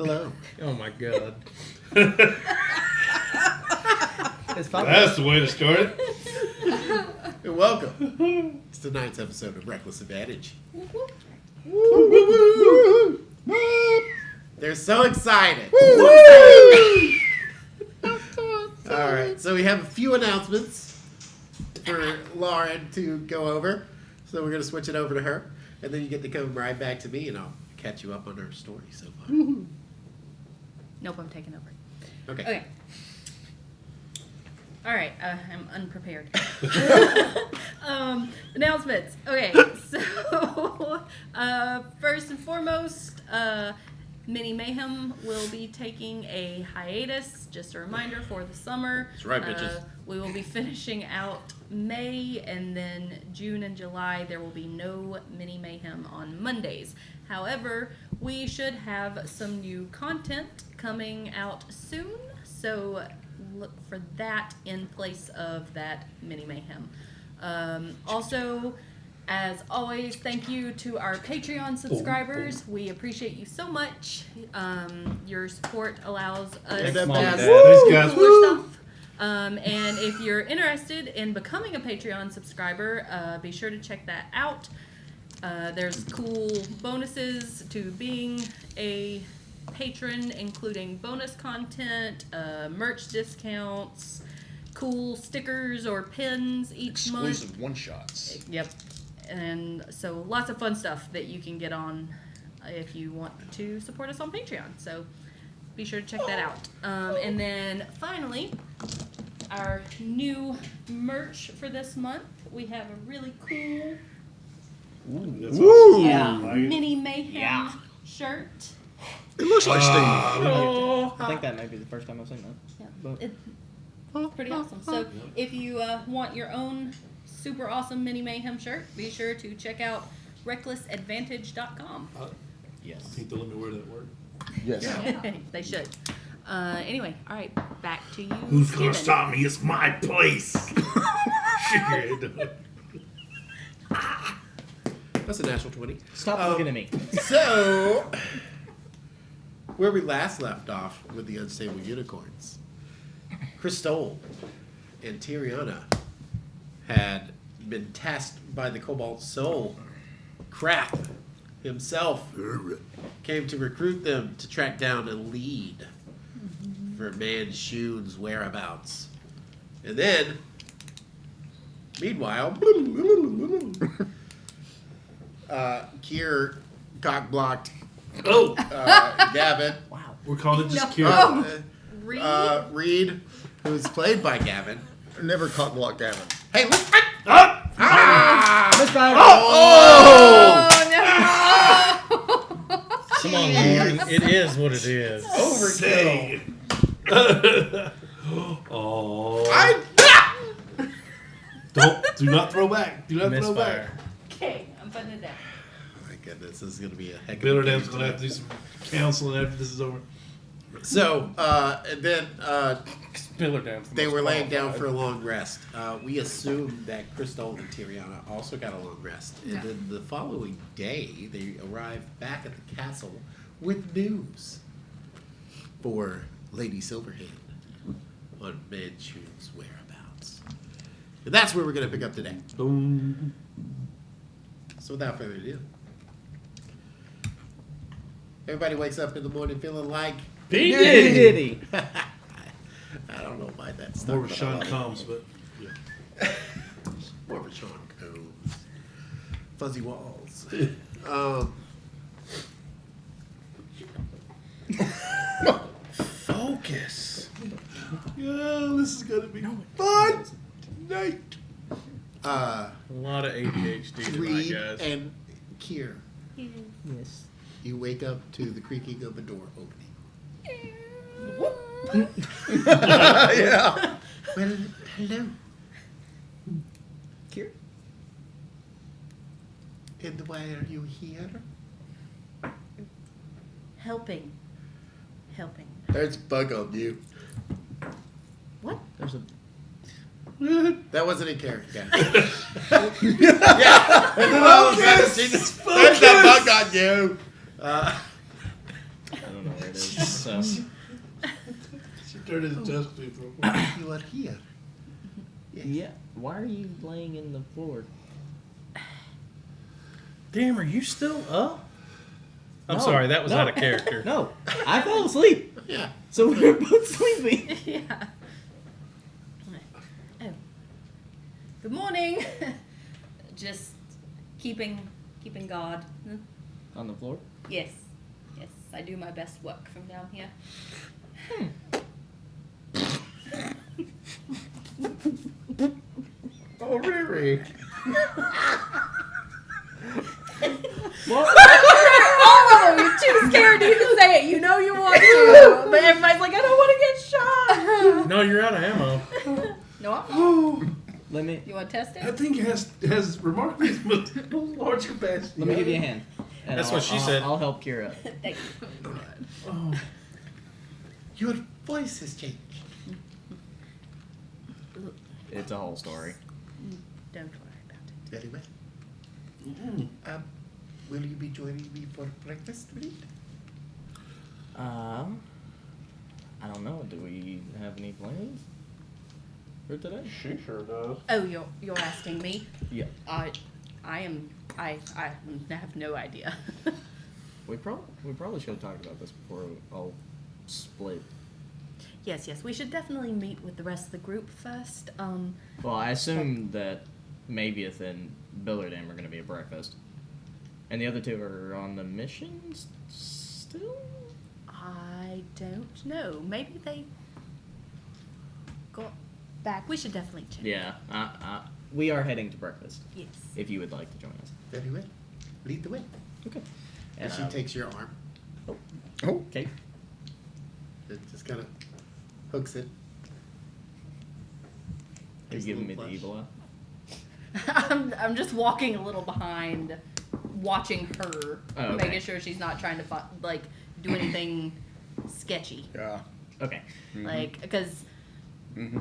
Hello. Oh my god. That's the way to start it. And welcome. It's the 9th episode of Reckless Advantage. They're so excited. All right, so we have a few announcements for Lauren to go over. So we're going to switch it over to her. And then you get to come right back to me, and I'll catch you up on her story so far. Nope, I'm taking over. Okay. All right, I'm unprepared. Announcements. Okay, so first and foremost, Mini Mayhem will be taking a hiatus. Just a reminder for the summer. That's right, bitches. We will be finishing out May, and then June and July there will be no Mini Mayhem on Mondays. However, we should have some new content coming out soon, so look for that in place of that Mini Mayhem. Also, as always, thank you to our Patreon subscribers. We appreciate you so much. Your support allows us to Thanks, cooler stuff. And if you're interested in becoming a Patreon subscriber, be sure to check that out. There's cool bonuses to being a patron, including bonus content, merch discounts, cool stickers or pins each month. Exclusive one-shots. Yep. And so lots of fun stuff that you can get on if you want to support us on Patreon. So be sure to check that out. And then finally, our new merch for this month. We have a really cool Mini Mayhem shirt. It looks like Steve. I think that might be the first time I've seen that. Yeah, But it's pretty awesome. So if you want your own super awesome Mini Mayhem shirt, be sure to check out recklessadvantage.com. yes. I think they'll let me wear that word. Yes. They should. Anyway, all right, back to you. Who's gonna Steven. stop me? It's my place. Shit. That's a natural 20. Stop looking at me. So, where we last left off with the Unstable Unicorns, Crystal and Tyriana had been tasked by the Cobalt Soul. Krath himself came to recruit them to track down a lead for Manshoon's whereabouts. And then, meanwhile, Kier cock-blocked Gavin. Wow. We're calling it just No. Kira. Reed. Reed, who's played by Gavin. Never cock-block Gavin. Hey, look! Misfire. Come on, Lauren. It is what it is. Overkill. Oh. Do not throw back. Do not throw back. Misfire. Okay, I'm putting it down. Oh my goodness, this is going to be a heck of a Bitter game Dam's gonna have to do some counseling after this is over. So, and then Spiller they were laying down for a long rest. We assumed that Crystal and Tyriana also got a long rest. And Yeah. then the following day, they arrived back at the castle with news for Lady Silverhand on Manshoon's whereabouts. And that's where we're going to pick up today. Boom. So without further ado, everybody wakes up in the morning feeling like P. Diddy. I don't know why that's More of a Sean Combs, but more of a Sean Combs. Fuzzy walls. Focus. yeah, this is gonna be fun night. A lot of ADHD tonight, Reed guys. and Kier, Yes. you wake up to the creaking of a door opening. Yeah. Well, hello. Kier? And why are you here? Helping. There's a bug on you. What? There's a. That wasn't in character, guys. yeah. There's that bug on you. I don't know where it is. is. So She turned his chest to for You are here. Yes. yeah, why are you laying in the floor? Damn, are you still up? I'm No, sorry, that was no. out of character. No, I fell asleep, Yeah. so we were both sleeping. Yeah. Oh. Good morning. Just keeping guard. On the floor. Yes. Yes, I do my best work from down here. Oh, Riri. All of them, you're too scared to even say it. You know you want to, but everybody's like, I don't want to get shot. No, you're out of ammo. No, I'm not. Oh, Let me You want to test that it? thing has remarkably large capacity. let me give you a hand. And That's what she said. I'll help Kira. Thank you. Oh, Your voice has changed. It's a whole story. Don't worry about it. Very well. Will you be joining me for breakfast, Reed? I don't know. Do we have any plans for today? She sure does. Oh, you're asking me? Yeah. I have no idea. We probably should have talked about this before we all split. Yes, we should definitely meet with the rest of the group first. Well, I assume that Mavieth and Billardam are going to be at breakfast. And the other two are on the missions still? I don't know. Maybe they got back. We should definitely check. Yeah. We are heading to breakfast, Yes. if you would like to join us. Very well. Lead the way. Okay. And she takes your arm. Oh. Okay. It just kind of hooks it. Are you Gives a giving me little the flush. evil eye? I'm just walking a little behind, watching her, Oh, okay. making sure she's not trying to do anything sketchy. Yeah. Okay. Like, because Mm-hmm.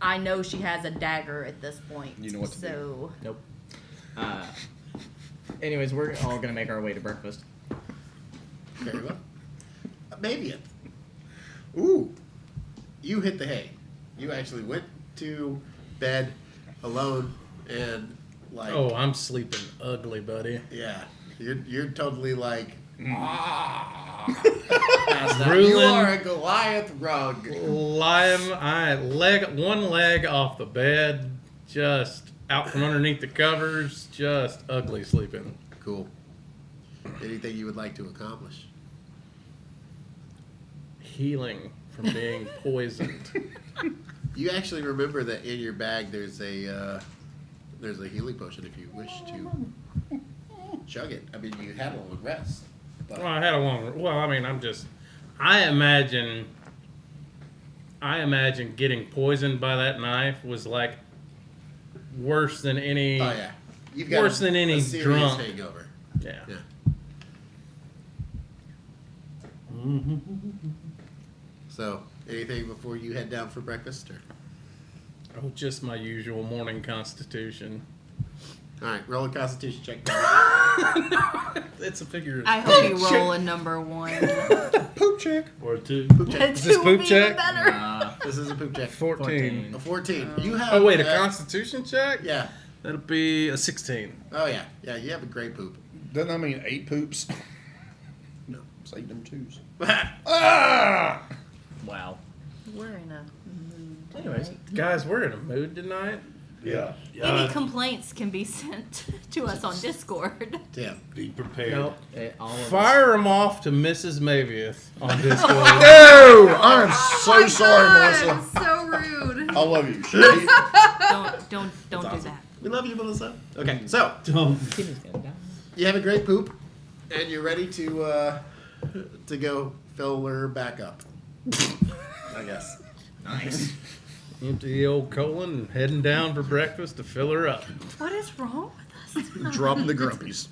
I know she has a dagger at this point. You know what to do. so, Nope. Anyways, we're all going to make our way to breakfast. Very well. Maybe it. Ooh. You hit the hay. You actually went to bed alone and like Oh, I'm sleeping ugly, buddy. yeah. You're totally like Mm. passed out. You Drooling. are a Goliath rug. Lying, one leg off the bed, just out from underneath the covers, just ugly sleeping. Cool. Anything you would like to accomplish? Healing from being poisoned. You actually remember that in your bag there's a healing potion if you wish to chug it. I mean, you had a long rest. But Well, I had a long. Well, I mean, I imagine getting poisoned by that knife was like worse than any. oh yeah, you've got Worse than any a serious drunk. hangover. Yeah. Yeah. So, anything before you head down for breakfast? Or? Oh, just my usual morning constitution. All right, roll a Constitution check. It's a figure. I hope you roll a number 1. Poop check. or two. Poop check. Is this Two poop would be check? Better. This is a poop check. 14. A 14. You have. Oh wait, a constitution check? Yeah. That'll be a 16. Oh yeah. Yeah. You have a great poop. Doesn't that mean 8 poops? No. Save them twos. Wow. We're in a mood. Anyways, Guys, we're in a mood tonight. Yeah. Any complaints can be sent to us on Discord. Tim. Be prepared. Nope. all of us. Fire them off to Mrs. Mavieth on Discord. No! I'm so sorry, Melissa. So rude. I love you. Don't do awesome. that. We love you, Melissa. Okay, so Don't. Kimmy's gonna die. you have a great poop, and you're ready to go fill her back up. I guess. Nice. Empty the old colon and heading down for breakfast to fill her up. What is wrong with us? Dropping the grumpies.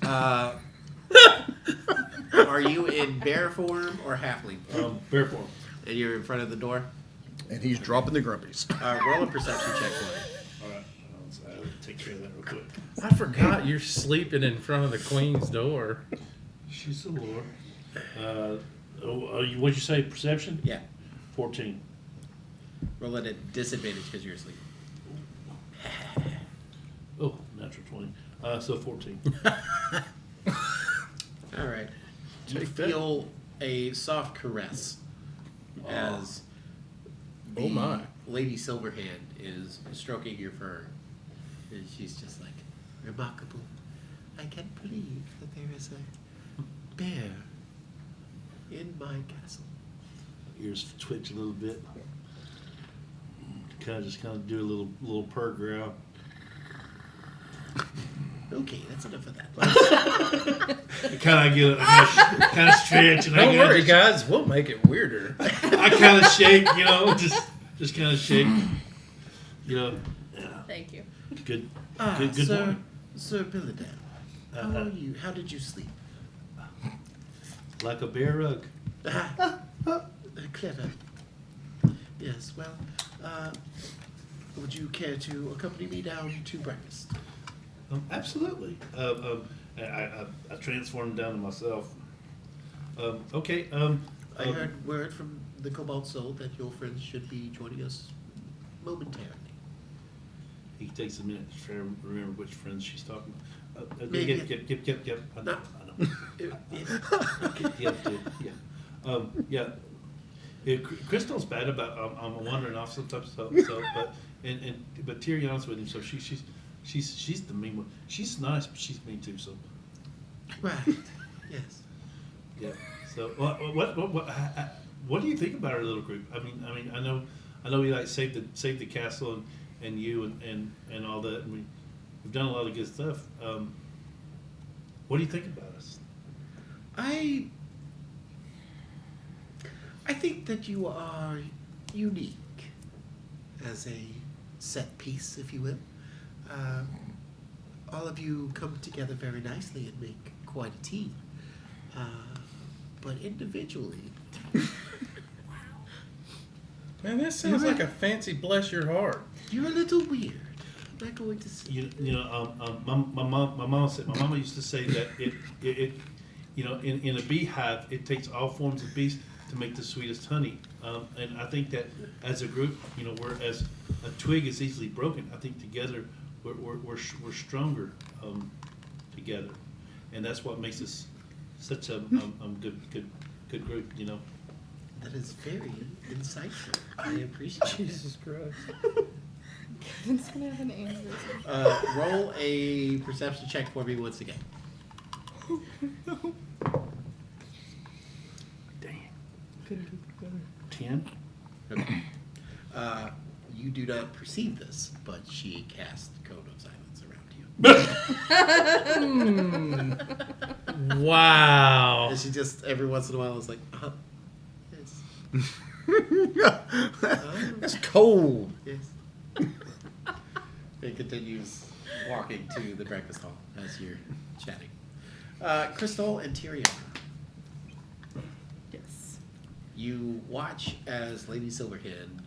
Are you in bear form or halfling form? Bear form. And you're in front of the door? And he's dropping the grumpies. Roll a perception check for it. All right. I'll take care of that real quick. I forgot you're sleeping in front of the queen's door. She's a lord. What'd you say? Perception? Yeah. 14. Roll it at disadvantage because you're asleep. Oh, natural 20. So 14. All right. You Take that. feel a soft caress as Oh the my. Lady Silverhand is stroking your fur. And she's just like, remarkable. I can't believe that there is a bear in my castle. Ears twitch a little bit. Kind of do a little purr growl. Okay, that's enough of that. I kind of get it. I kind of stretch and Don't I worry, just, guys. We'll make it weirder. I kind of shake, just kind of shake. Yeah. Thank you. Good. Ah, Good Sir, morning. Sir Billidan, how are you? How did you sleep? Like a bear rug. Clever. Yes, well, would you care to accompany me down to breakfast? Absolutely. I transformed down to myself. Okay. I heard word from the Cobalt Soul that your friends should be joining us momentarily. He takes a minute to remember which friends she's talking about. Maybe Yep. I know. Yeah. Crystal's bad about I'm wandering off sometimes. But to be honest with him, so she's the mean one. She's nice, but she's mean too. So Right. Yes. yeah. So what do you think about our little group? I mean, I know we like saved the castle and you and all that, and we've done a lot of good stuff. What do you think about us? I think that you are unique as a set piece, if you will. All of you come together very nicely and make quite a team. But individually, Man, that sounds like a fancy bless your heart. you're a little weird. I'm not going to say. My mama used to say that it in a beehive it takes all forms of bees to make the sweetest honey, and I think that as a group, whereas a twig is easily broken, I think together we're stronger together, and that's what makes us such a good group. That is very insightful. I appreciate it. Jesus Christ. Kevin's gonna have an aneurysm. Roll a perception check for me once again. Dang. Couldn't do better. 10. Okay. You do not perceive this, but she cast Cone of Silence around you. Wow. And she just, every once in a while, is like, yes, That's cold. yes. And continues walking to the breakfast hall as you're chatting. Crystal and Tyrion, Yes. you watch as Lady Silverhand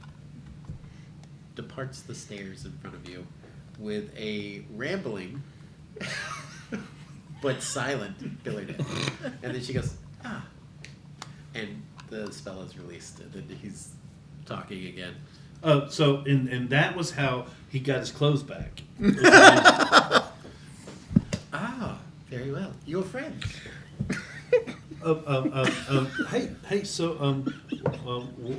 departs the stairs in front of you with a rambling but silent Billidan. And then she goes, ah. And the spell is released, and then he's talking again. So and that was how he got his clothes back. Ah, very well. You're friends. Hey. So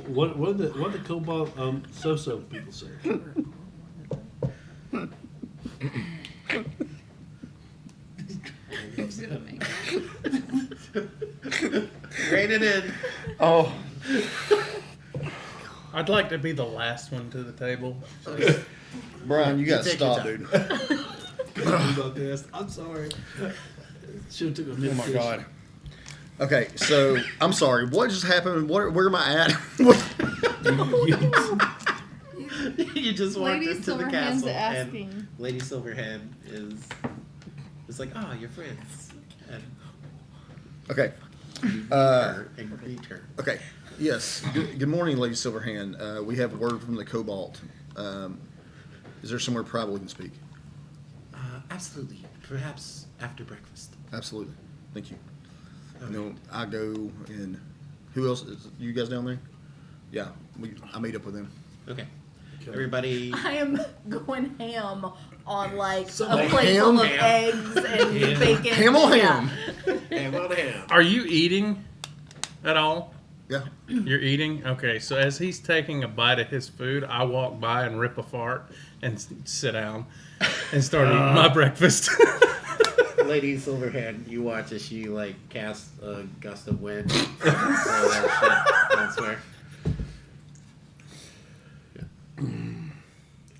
what did the Cobalt so people say? Rein it in. Oh, I'd like to be the last one to the table. Brian, you gotta take your stop, time. dude. I'm sorry. Should have took a Oh minute. my god. Okay, so I'm sorry. What just happened? Where am I at? You just walked Lady into the Silverhand's castle, asking. and Lady Silverhand is like, "Ah, you're friends," and Okay. and greet her. Okay. Yes. Good morning, Lady Silverhand. We have word from the Cobalt. Is there somewhere private we can speak? Absolutely. Perhaps after breakfast. Absolutely. Thank you. Okay. I go and Who else? Is you guys down there? Yeah, I meet up with them. Okay. Everybody. I am going ham on like Some a plate ham? full of eggs and Ham. bacon. Ham on Yeah. ham. Ham on ham. Are you eating at all? Yeah. You're eating? Okay, so as he's taking a bite of his food, I walk by and rip a fart and sit down and start eating my breakfast. Lady Silverhand, you watch as she like casts a gust of wind. And throw that shit elsewhere.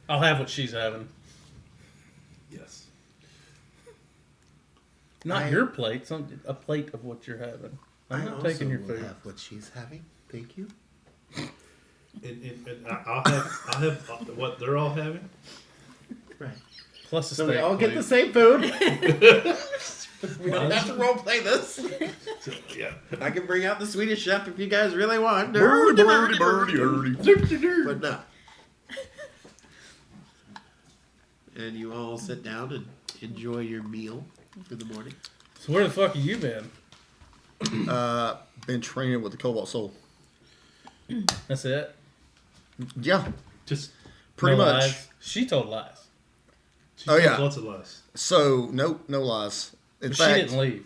I'll have what she's having. Yes. Not your plate, a plate of what you're having. I'm not taking your will food. have what she's having. Thank you. And I'll have what they're all having. Right. Plus a So steak we all get plate. the same food. We don't have to role play this. So, yeah. I can bring out the Swedish chef if you guys really want. Birdie, birdie, birdie, birdie. But no. And you all sit down and enjoy your meal for the morning. So where the fuck have you been? Been training with the Cobalt Soul. That's it? Yeah, Just pretty No much. lies? She told lies. she Oh, tells yeah. lots of lies. So nope, no lies. In But fact, she didn't leave.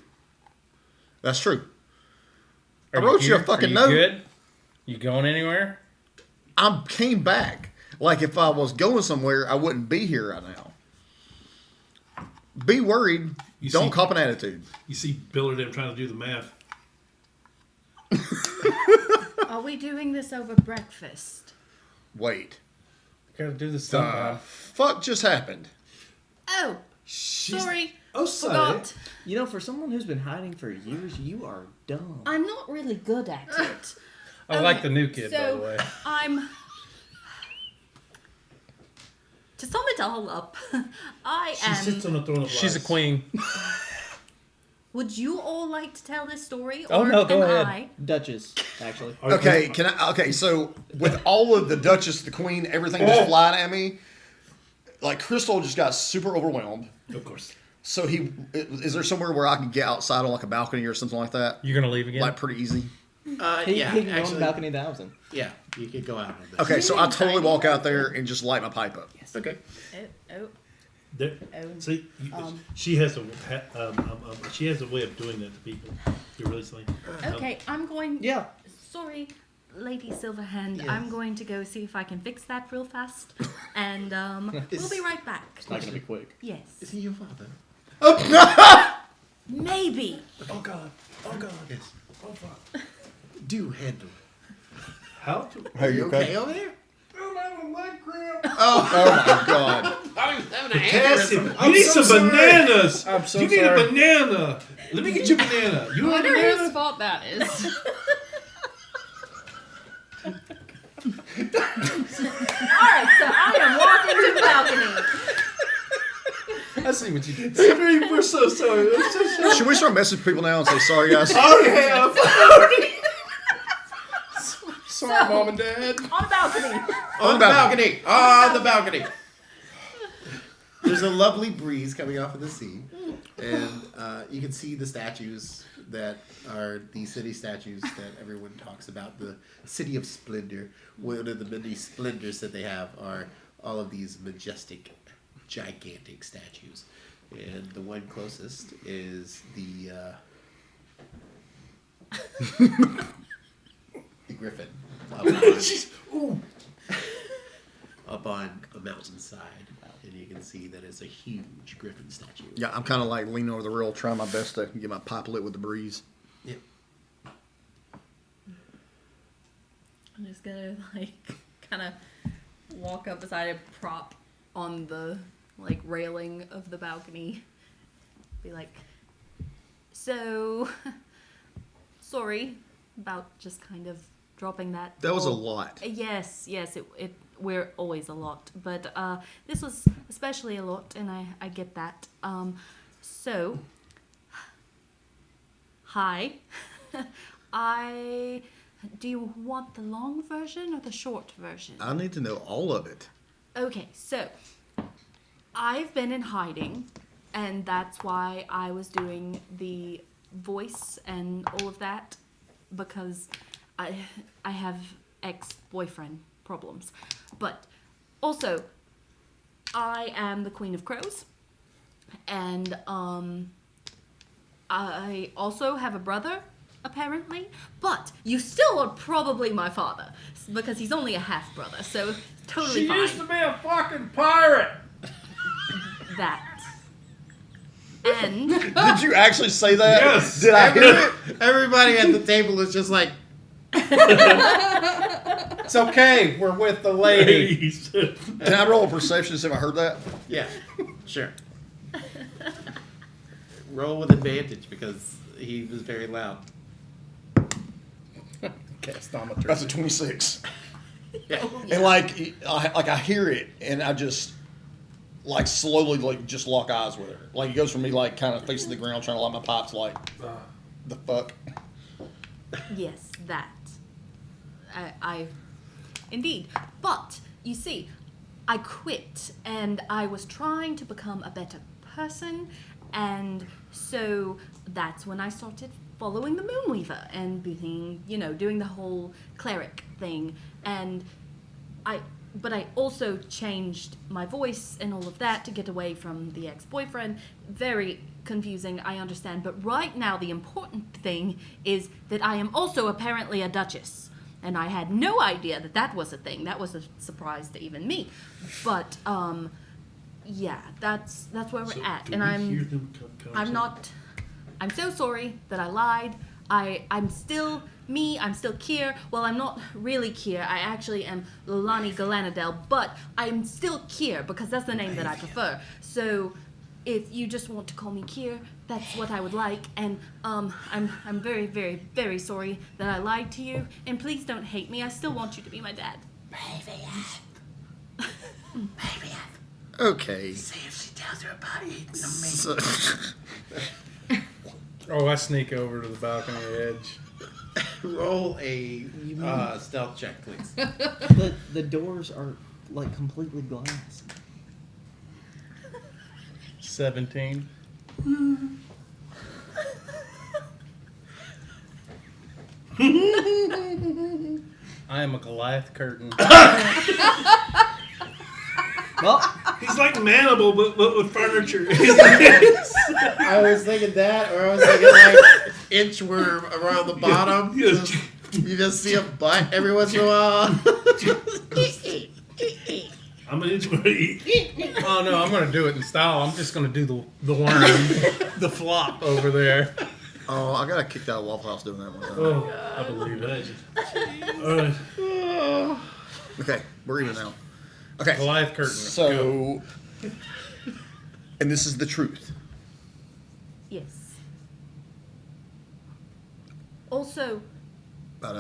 that's true. I Are wrote you a here? fucking Are you note. Good? You going anywhere? I came back. Like if I was going somewhere, I wouldn't be here right now. Be worried. You Don't see- cop an attitude. You see Bill or them trying to do the math. Are we doing this over breakfast? Wait. Gotta do this The sometime. fuck just happened? Oh, She's- sorry. Oh, sorry. Forgot. You know, for someone who's been hiding for years, you are dumb. I'm not really good at it. I like Okay, the new kid, by so the way. I'm. To sum it all up, I She sits am. on a throne of She's a lies. queen. Would you all like to tell this story, Oh, or no, go can ahead. I? Duchess, actually. Are- Okay, can I? Okay, so with all of the Duchess, the Queen, everything just flying at me, like Crystal just got super overwhelmed. Of course. So is there somewhere where I can get outside on like a balcony or something like that? You're gonna leave again? Like pretty easy. He Yeah, can go on the actually, balcony 1,000. yeah, you could go out on this. Okay, so I totally walk out there and just light my pipe up. Okay. Oh, There, oh. see, she has she has a way of doing that to people. You're really saying. Okay, I'm going. Yeah. Sorry, Lady Silverhand. Yes. I'm going to go see if I can fix that real fast, and we'll be right back. It's not gonna be quick. Yes, Is he your father? maybe. Oh God! Oh God! Yes. Oh fuck! Do handle. How to? Hey, you okay? over there? I'm having a leg cramp. Oh my god. I was having a Cassie, aneurysm. you need so some sorry. bananas. I'm so you need sorry. a banana. Let me get you a banana. You I want a wonder whose banana? fault that is. Alright, so I am walking to the balcony. I see what you did. Henry, we're so sorry. I'm so sorry. Should we start messaging people now and say sorry, guys? Already have. Sorry, Mom and Dad. On a balcony. On the balcony. On the balcony. There's a lovely breeze coming off of the sea, and you can see the statues that are the city statues that everyone talks about. The City of Splendor. One of the many splendors that they have are all of these majestic, gigantic statues, and the one closest is the the griffin up on a mountainside, and you can see that it's a huge griffin statue. Yeah, I'm kind of like leaning over the rail, trying my best to get my pipe lit with the breeze. Yeah. I'm just gonna like kind of walk up beside a prop on the like railing of the balcony. Be like, so sorry about just kind of dropping that. That was a ball." lot. Yes, it we're always a lot, but this was especially a lot, and I get that. So, hi, do you want the long version or the short version? I need to know all of it. Okay, so I've been in hiding, and that's why I was doing the voice and all of that, because I have ex-boyfriend problems, but also I am the Queen of Crows, and I also have a brother, apparently, but you still are probably my father, because he's only a half-brother, so totally She fine. used to be a fucking pirate. That. And Did you actually say that? Yes. Did I hear it? Everybody at the table is just like, It's okay. We're with the lady. Ladies. Can I roll a perception to see if I heard that? yeah, sure. Roll with advantage because he was very loud. Castometer. That's a 26. Yeah. And I hear it, and I just slowly just lock eyes with her. Like it goes from me kind of facing the ground trying to light my pipes. Like the fuck. yes, that. I indeed. But you see, I quit, and I was trying to become a better person, and so that's when I started following the Moonweaver and being, doing the whole cleric thing, but I also changed my voice and all of that to get away from the ex-boyfriend. Very confusing, I understand, but right now the important thing is that I am also apparently a duchess. And I had no idea that was a thing. That was a surprise to even me. But yeah, that's where we're at. And I'm not. I'm so sorry that I lied. I'm still me. I'm still Kier. Well, I'm not really Kier. I actually am Lilani Galanadel, but I'm still Kier because that's the name that I prefer. So if you just want to call me Kier, that's what I would like. And I'm very, very, very sorry that I lied to you. And please don't hate me. I still want you to be my dad. Okay. See if she tells her about eating the So, Oh, I sneak over to the balcony edge. Roll a stealth check, please. The doors are like completely glass. 17. I am a Goliath curtain. Well, He's like Manable, but with furniture. I was thinking that, or I was thinking like inchworm around the bottom. Yeah. You just see a butt every once in a while. I'm an inch. Oh no, I'm gonna do it in style. I'm just gonna do the worm, the flop over there. oh, I got kicked out of Waffle House doing that one time. Oh, I believe it. All right. Okay, we're even now. Okay, Goliath curtain. Go. so, and this is the truth. Yes. Also, But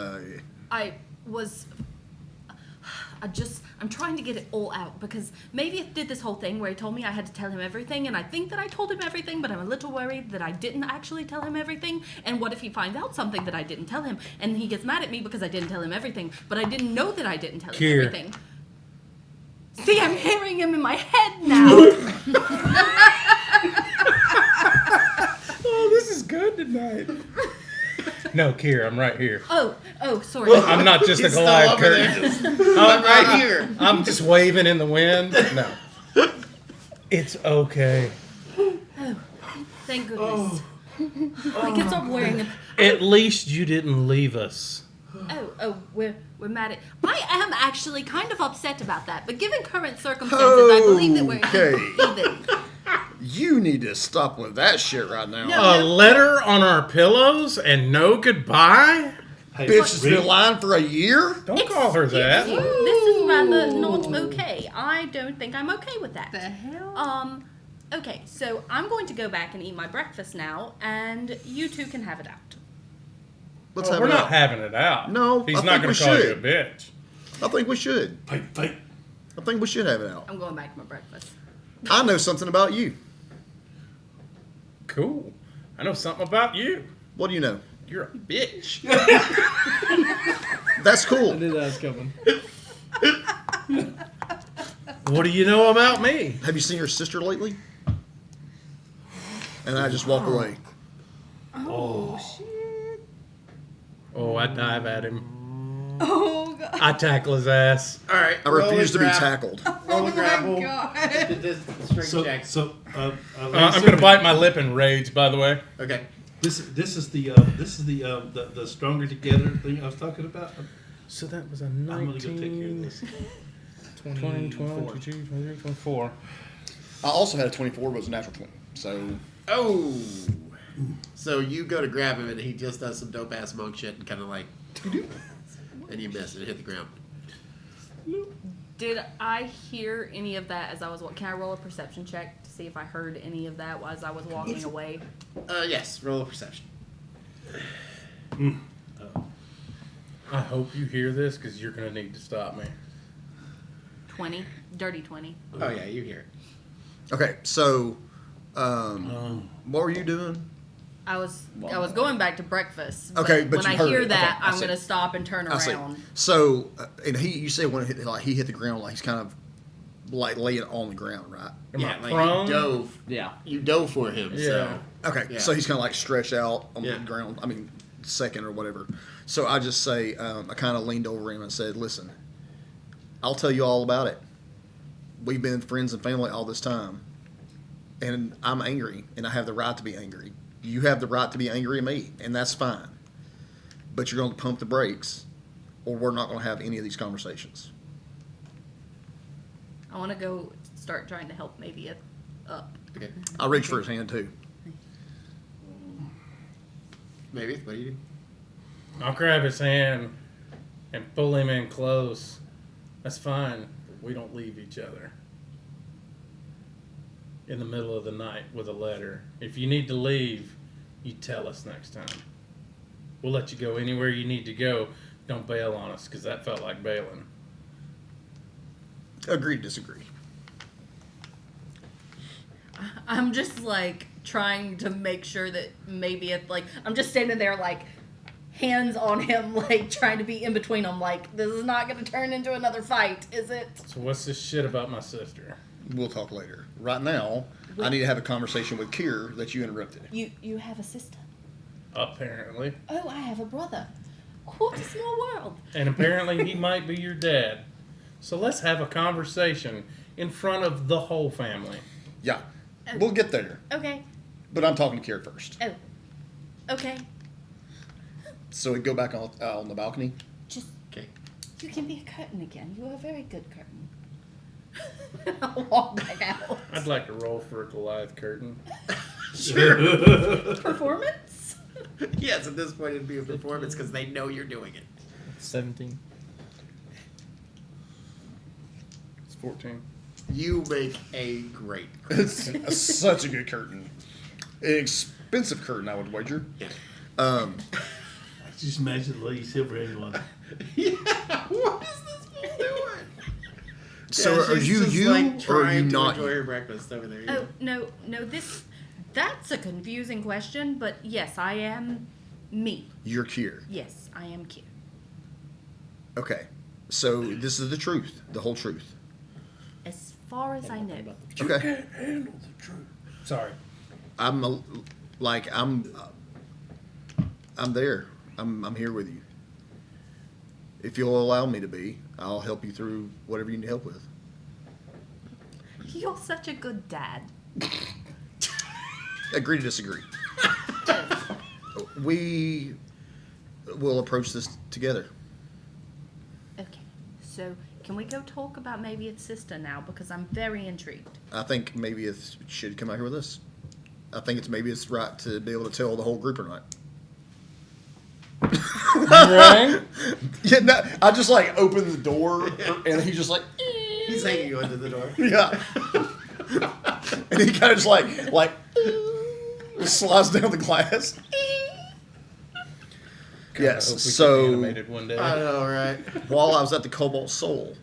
I'm trying to get it all out because maybe it did this whole thing where he told me I had to tell him everything, and I think that I told him everything, but I'm a little worried that I didn't actually tell him everything. And what if he finds out something that I didn't tell him, and he gets mad at me because I didn't tell him everything, but I didn't know that I didn't tell him Kier. everything. See, I'm hearing him in my head now. Oh, this is good tonight. No, Kier, I'm right here. Oh, sorry. I'm not just a He's still Goliath over there. curtain. I'm right here. I'm just waving in the wind. No. It's okay. Thank goodness. I can stop worrying. At least you didn't leave us. We're mad at. I am actually kind of upset about that, but given current circumstances, I believe that we're Okay. even. You need to stop with that shit right now. No. A letter on our pillows and no goodbye? Hey, Bitch has Rick, been lying for a year? Don't call her that. Excuse you, this is rather not okay. I don't think I'm okay with that. The hell? Okay, so I'm going to go back and eat my breakfast now, and you two can have it out. Let's Oh, have we're it not out. having it out. No, He's I not think going to we call you a should. bitch. I think we should. Fight. I think we should have it out. I'm going back to my breakfast. I know something about you. Cool. I know something about you. What do you know? You're a bitch. That's cool. I knew that was coming. What do you know about me? Have you seen your sister lately? And I just walk away. Oh, shit. Oh, I dive at him. Oh god. I tackle his ass. All right. I refuse to be tackled. Roll Oh a grapple. my god. Did this strength So, check. I'm gonna bite my lip in rage. By the way. Okay. This is the stronger together thing I was talking about. So that was a I'm gonna go take care of 19, this. 20, 12, 22, 23, 24. I also had a 24, but it was a natural 20. So Oh. So you go to grab him, and he just does some dope ass monk shit, and kind of like, and you miss and hit the ground. Did I hear any of that as I was walking? Can I roll a perception check to see if I heard any of that as I was walking away? Yes. Roll a perception. I hope you hear this because you're gonna need to stop me. 20. Dirty 20. Oh yeah, you hear it. okay, so what were you doing? I was going back to breakfast. Okay, but when you I heard hear it. that, Okay, I I'm see. going to stop and turn I see. around. So, and you said when he hit the ground, like he's kind of like laying on the ground, right? Am Yeah, I like prone? you dove. Yeah. You dove for him. Yeah. Okay, Yeah. so he's kind of like stretched out on Yeah. the ground. I mean, second or whatever. So I just say, I kind of leaned over him and said, "Listen, I'll tell you all about it. We've been friends and family all this time, and I'm angry, and I have the right to be angry. You have the right to be angry at me, and that's fine. But you're going to pump the brakes, or we're not going to have any of these conversations." I want to go start trying to help maybe up. Okay. I reached for his hand too. Maybe. What do you do? I'll grab his hand and pull him in close. That's fine. We don't leave each other in the middle of the night with a letter. If you need to leave, you tell us next time. We'll let you go anywhere you need to go. Don't bail on us, because that felt like bailing. Agree to disagree. I'm just like trying to make sure that maybe I'm just standing there like hands on him, like trying to be in between them. Like, this is not going to turn into another fight, is it? So what's this shit about my sister? We'll talk later. Right now, I need to have a conversation with Kier that you interrupted. You have a sister. Apparently. Oh, I have a brother. What a small world. And apparently he might be your dad. So let's have a conversation in front of the whole family. Yeah, we'll get there. Okay. But I'm talking to Kier first. Oh. Okay. So we go back on the balcony. Just, Okay. you can be a curtain again. You are a very good curtain. I'll walk back out. I'd like to roll for a Goliath curtain. Performance? Yes, at this point it'd be a performance because they know you're doing it. 17. It's 14. You make a great. It's such a good curtain. An expensive curtain, I would wager. Yeah. Just imagine the lady Silverhand one. Yeah. What is this fool doing? So Yeah, are she's you just, you like, or are trying you to not enjoy you? her breakfast over there? Oh, no, that's a confusing question, but yes, I am me. You're Kier. Yes, I am cute. Okay. So this is the truth, the whole truth. As far as I know. Okay. Handle the truth. Sorry. I'm there. I'm here with you. If you'll allow me to be, I'll help you through whatever you need help with. You're such a good dad. Agree to disagree. We will approach this together. Okay, so can we go talk about maybe its sister now? Because I'm very intrigued. I think maybe it should come out here with us. I think it's right to be able to tell the whole group or not. Right? Yeah, no, I just like open the door and he's just like, He's hanging you under the door. yeah. And he kind of just like slides down the glass. Yes. I hope we get So animated one day. I know, right? while I was at the Cobalt Soul,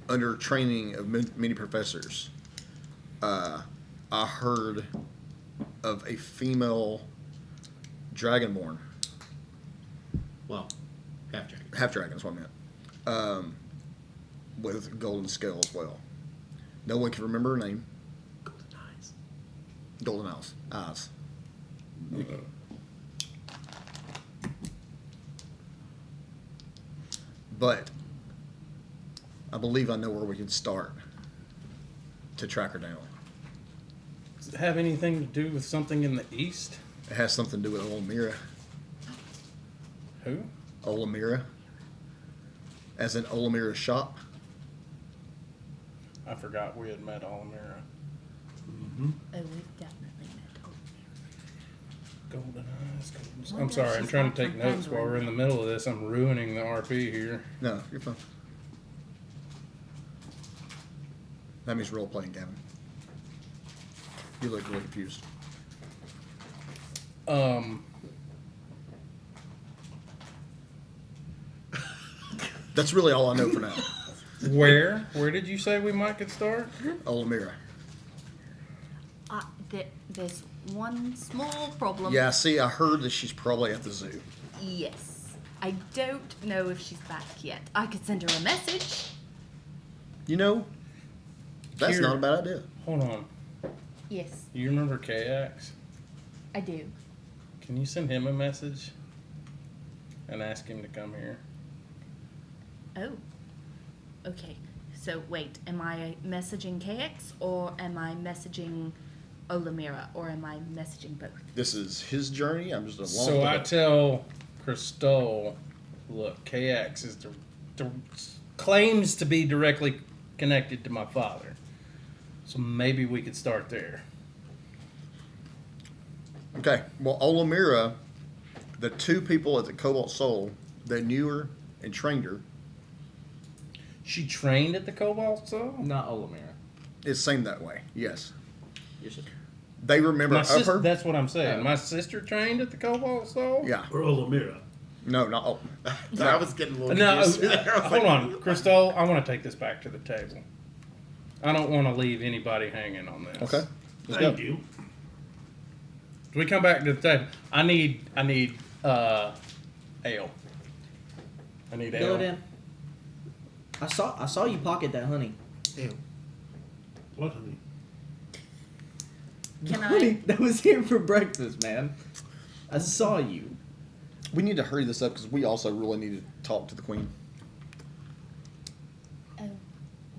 under training of many professors, I heard of a female dragonborn. Well, half dragon. Half dragon is what I meant. With golden scale as well. No one can remember her name. Golden eyes. Golden eyes. But I believe I know where we can start to track her down. Does it have anything to do with something in the east? It has something to do with Olamira. Who? Olamira. As in Olamira's shop. I forgot we had met Alamira. Mm-hmm. Oh, we've definitely met. Golden eyes, golden. Wonder I'm if sorry, I'm she's trying back to take from notes while we're in the middle of this. I'm ruining the RP here. No, you're fine. That means role playing, Gavin. You look really confused. That's really all I know for now. Where? Where did you say we might could start? Olamira. There's one small problem. Yeah, see, I heard that she's probably at the zoo. Yes. I don't know if she's back yet. I could send her a message. You know, that's Here. not a bad idea. Hold on. Yes, You remember KX? I do. Can you send him a message and ask him to come here? Oh. Okay. So wait, am I messaging KX or am I messaging Olamira or am I messaging both? This is his journey. I'm just along So with I it. tell Crystal, look, KX is claims to be directly connected to my father. So maybe we could start there. Okay, well, Olamira, the two people at the Cobalt Soul that knew her and trained her, She trained at the Cobalt Soul? Not Olamira. it seemed that way, yes. Yes, sir. They remember My of her. that's what I'm saying. Oh. My sister trained at the Cobalt Soul? Yeah. Or Olamira. No, not. Oh. I was getting a little No, confused there. I was hold like, on, Crystal. I want to take this back to the table. I don't want to leave anybody hanging on this. Okay. Let's Thank go. you. Do we come back to the table? I need ale. I need ale. Billerdan, I saw you pocket that honey. Ew. What, honey? Can honey I? that was here for breakfast, man. I saw you. We need to hurry this up because we also really need to talk to the Queen. Oh,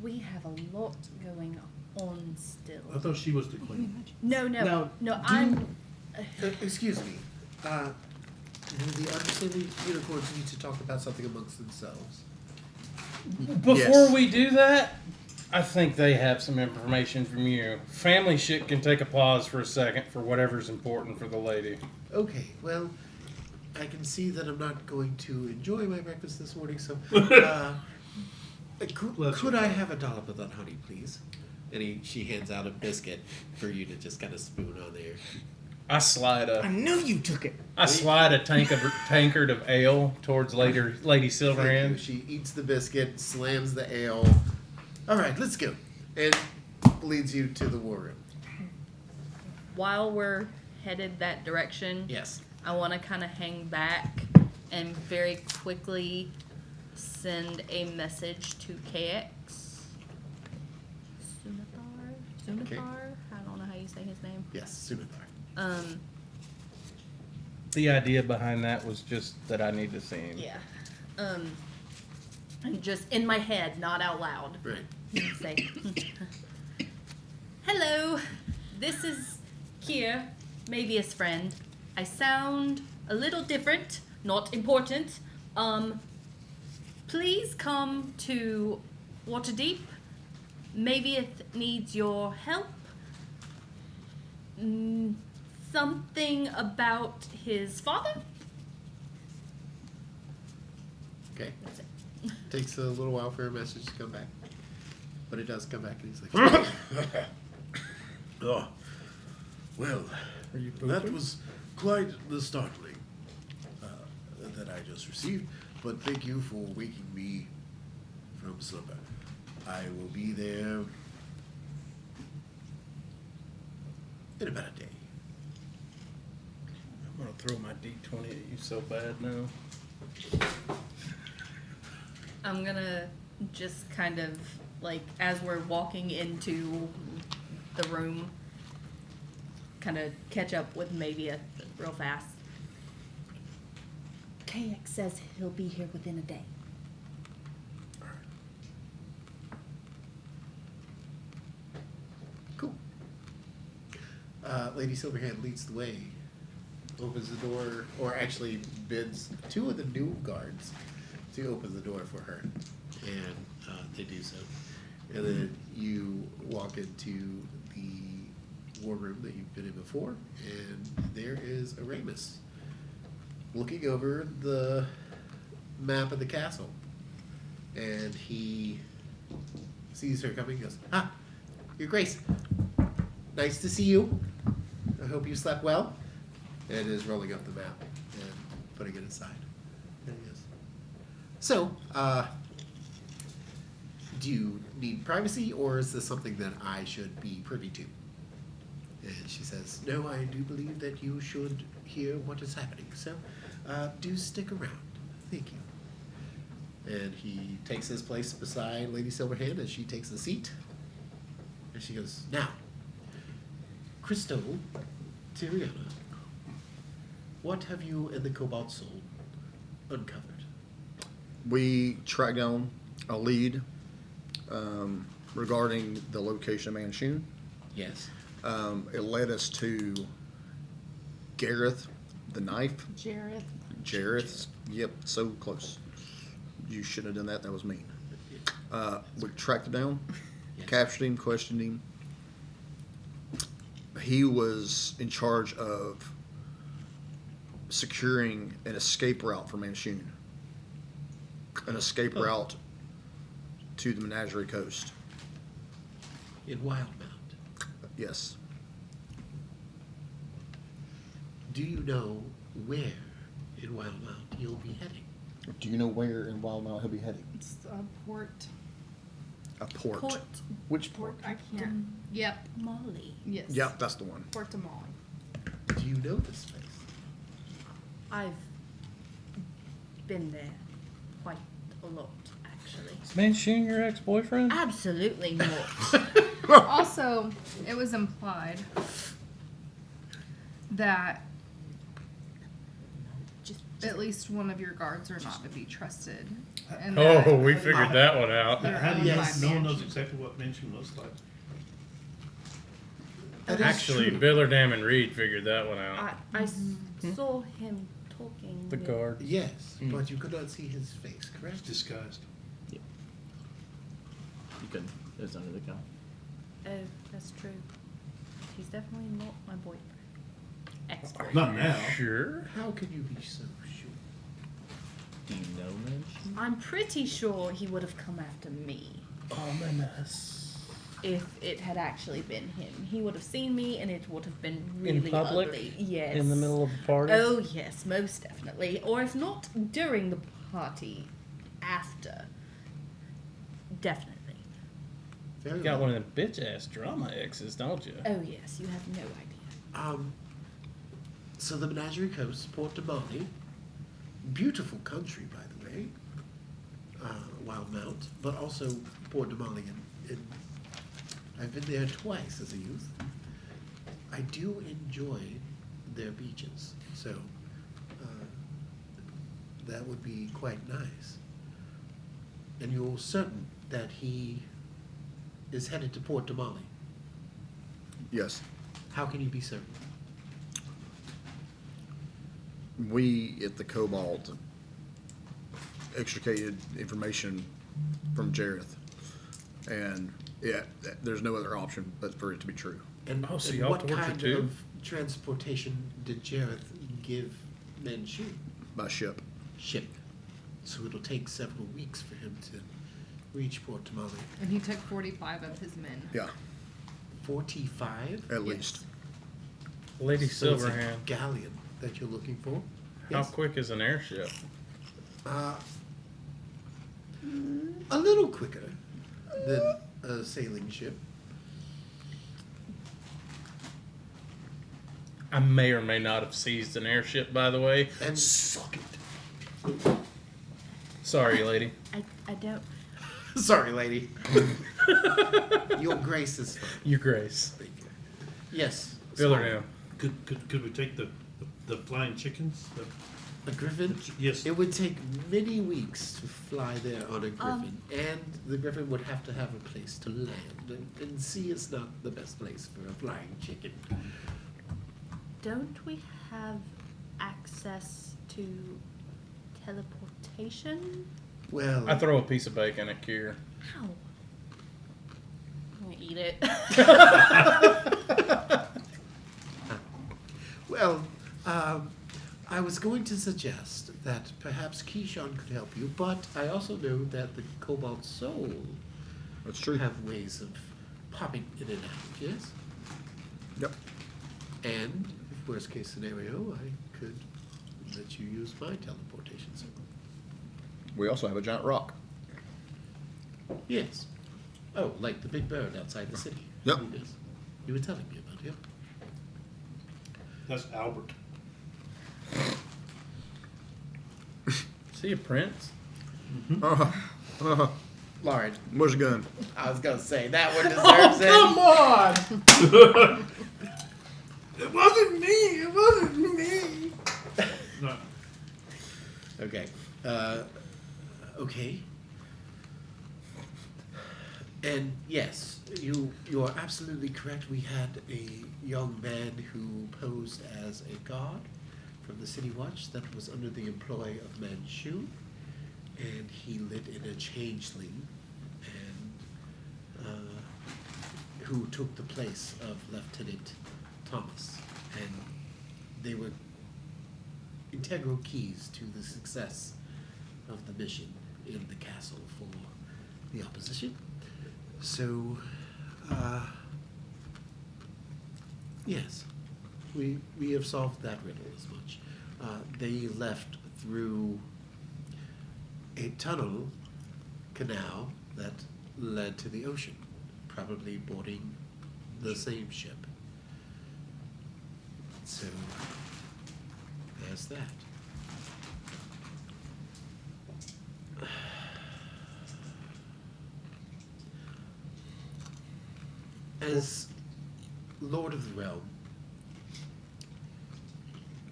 we have a lot going on still. I thought she was the queen. No, no, No, no. do- I'm. Excuse me. Do the unstable unicorns need to talk about something amongst themselves? Before Yes. we do that, I think they have some information from you. Family shit can take a pause for a second for whatever's important for the lady. Okay, well, I can see that I'm not going to enjoy my breakfast this morning, so could I have a dollop of that honey, please? And she hands out a biscuit for you to just kind of spoon on there. I slide I a knew you took it. tankard of ale towards Lady Thank you. Silverhand. She eats the biscuit, slams the ale. All right, let's go. And leads you to the war room. While we're headed that direction, Yes. I want to kind of hang back and very quickly send a message to KX. Sunathar? Okay. I don't know how you say his name. Yes, Sunathar. The idea behind that was just that I need to see him. Yeah. And just in my head, not out loud. Right. Say, hello, this is Kier, Mavia's friend. I sound a little different, not important. Please come to Waterdeep. Mavia needs your help. Something about his father? Okay. That's it. Takes a little while for a message to come back. But it does come back, and he's like, Oh, well, that was quite the startling that I just received. But thank you for waking me from slumber. I will be there in about a day. I'm gonna throw my D20 at you so bad now. I'm gonna just kind of, like, as we're walking into the room, kind of catch up with Mavia real fast. KX says he'll be here within a day. Lady Silverhand leads the way, opens the door, or actually bids two of the new guards to open the door for her, and they do so. And then you walk into the war room that you've been in before, and there is Aramis looking over the map of the castle, and he sees her coming. He goes, "Ah, Your Grace, nice to see you. I hope you slept well." And is rolling up the map and putting it aside. There he is. So, do you need privacy, or is this something that I should be privy to? And she says, "No, I do believe that you should hear what is happening. So, do stick around. Thank you." And he takes his place beside Lady Silverhand as she takes the seat. And she goes, "Now, Crystal, Tyriana, what have you and the Cobalt Soul uncovered?" We tracked down a lead regarding the location of Manchun. Yes. It led us to Gareth, the knife. Jareth. Jareth. Yep, so close. You shouldn't have done that. That was mean. We tracked him down, Yes. captured him, questioned him. He was in charge of securing an escape route for Manchun. An escape route to the Menagerie Coast. In Wildmount. Yes. Do you know where in Wildmount you'll be heading? Do you know where in Wildmount he'll be heading? It's a port. A port. Port Which port? I can't. Yep. Molly. Yes. Yep, that's the one. Port de Molly. Do you know this place? I've been there quite a lot, actually. Is Manchun your ex-boyfriend? Absolutely not. Also, it was implied that just at least one of your guards are not to be trusted. And Oh, that we figured that one out. they're How do owned you, by Yes. no one knows Manchun. exactly what Manchun looks like. That is Actually, true. Billerdam and Reed figured that one out. I saw him talking. The with- guard. Yes, but you could not see his face, correct? Disguised. You could. It was under the cow. Oh, that's true. He's definitely not my boyfriend. Ex-boyfriend. Not now. Sure. How can you be so sure? Do you know Manchun? I'm pretty sure he would have come after me Ominous. if it had actually been him. He would have seen me, and it would have been really In public? ugly. Yes. In the middle of a party? Oh yes, most definitely. Or if not during the party, after. Definitely. Very You got well. one of them bitch-ass drama exes, don't you? Oh yes, you have no idea. So the Menagerie Coast, Port de Molly, beautiful country, by the way, Wildmount, but also Port de Molly. I've been there twice as a youth. I do enjoy their beaches, so that would be quite nice. And you're certain that he is headed to Port de Molly? Yes. How can you be certain? We at the Cobalt extricated information from Jareth, and yeah, there's no other option but for it to be true. And, Oh, so and y'all what tortured kind too? of transportation did Jareth give Manchu? By ship. Ship. So it'll take several weeks for him to reach Port Tamale. And he took 45 of his men. Yeah, 45? at least. Lady So it's a Silverhand. galleon that you're looking for? How Yes. quick is an airship? A little quicker than a sailing ship. I may or may not have seized an airship, by the way. And Suck it. Sorry, lady. I don't. sorry, lady. Your grace is fine. Your Grace. Thank you. Yes. Billerdam. Could we take the flying chickens? A griffin? Yes. It would take many weeks to fly there on a griffin, and the griffin would have to have a place to land, and sea is not the best place for a flying chicken. don't we have access to teleportation? Well, I throw a piece of bacon at Kier. Ow. I'm gonna eat it. well, I was going to suggest that perhaps Keyshawn could help you, but I also know that the Cobalt Soul That's true. have ways of popping in and out, yes? Yep. And, if worst case scenario, I could let you use my teleportation circle. We also have a giant rock. Yes. Oh, like the big bird outside the city. Yep. Yes. You were telling me about him. That's Albert. See a prince? Lauren, Where's the gun? I was gonna say that one deserves it. on! It wasn't me. It wasn't me. No. Okay. Okay. And yes, you are absolutely correct. We had a young man who posed as a guard from the City Watch that was under the employ of Manchu, and he lit in a changeling, and who took the place of Lieutenant Thomas, and they were integral keys to the success of the mission in the castle for the opposition. So, yes, we have solved that riddle as much. They left through a tunnel canal that led to the ocean, probably boarding the same ship. So, there's that. As Lord of the Realm,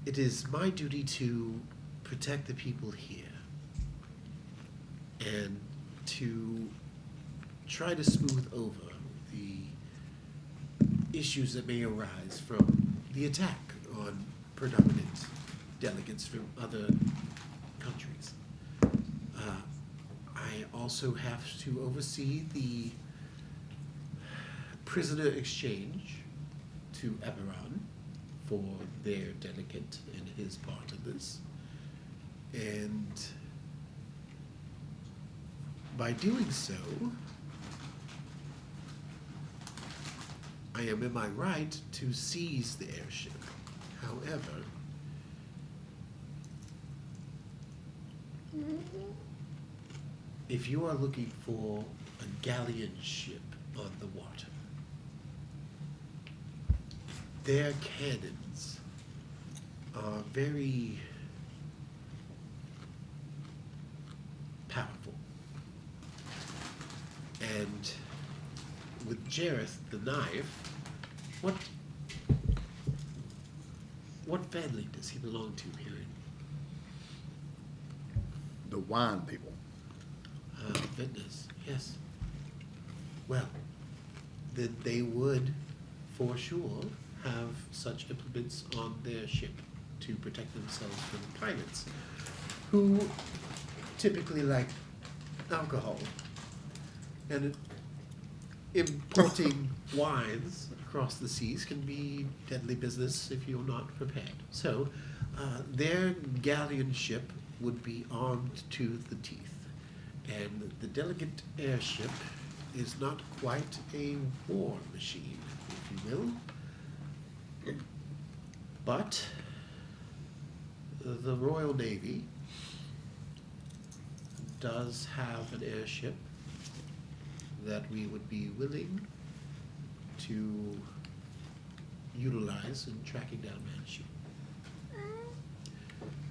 it is my duty to protect the people here and to try to smooth over the issues that may arise from the attack on predominant delegates from other countries. I also have to oversee the prisoner exchange to Eberron for their delegate and his part of this. And by doing so, I am in my right to seize the airship. However, if you are looking for a galleon ship on the water, their cannons are very powerful. And with Jareth the knife, what family does he belong to here in The wine people. Vintners? Yes. Well, then they would, for sure, have such implements on their ship to protect themselves from pirates, who typically like alcohol. And importing wines across the seas can be deadly business if you're not prepared. So, their galleon ship would be armed to the teeth. And the delicate airship is not quite a war machine, if you will. But the Royal Navy does have an airship that we would be willing to utilize in tracking down Manchu.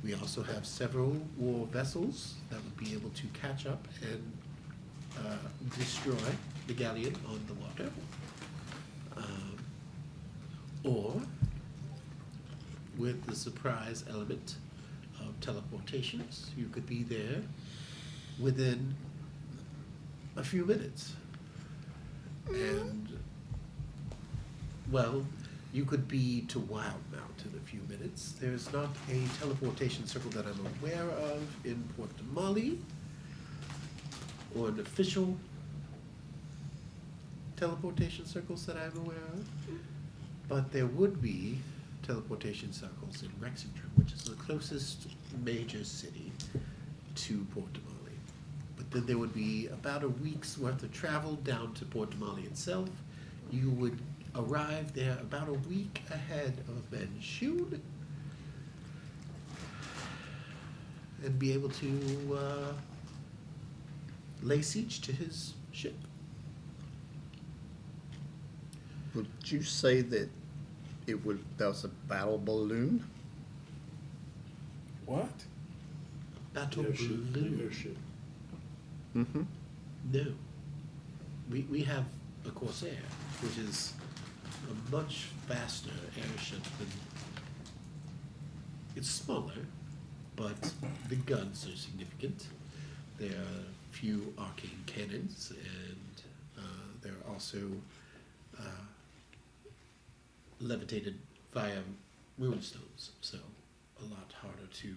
We also have several war vessels that would be able to catch up and destroy the galleon on the water. Or, with the surprise element of teleportations, you could be there within a few minutes. And, well, You could be to Wildmount in a few minutes. There's not a teleportation circle that I'm aware of in Port Damali, or an official teleportation circles that I'm aware of. But there would be teleportation circles in Rexington, which is the closest major city to Port Damali. But then there would be about a week's worth of travel down to Port Damali itself. You would arrive there about a week ahead of Manchun and be able to lay siege to his ship. Would you say that that was a battle balloon? What? Battle Airship. balloon. Airship. Mm-hmm. No. We have a Corsair, which is a much faster airship than. It's smaller, but the guns are significant. There are a few arcane cannons, and there are also levitated via runestones, so a lot harder to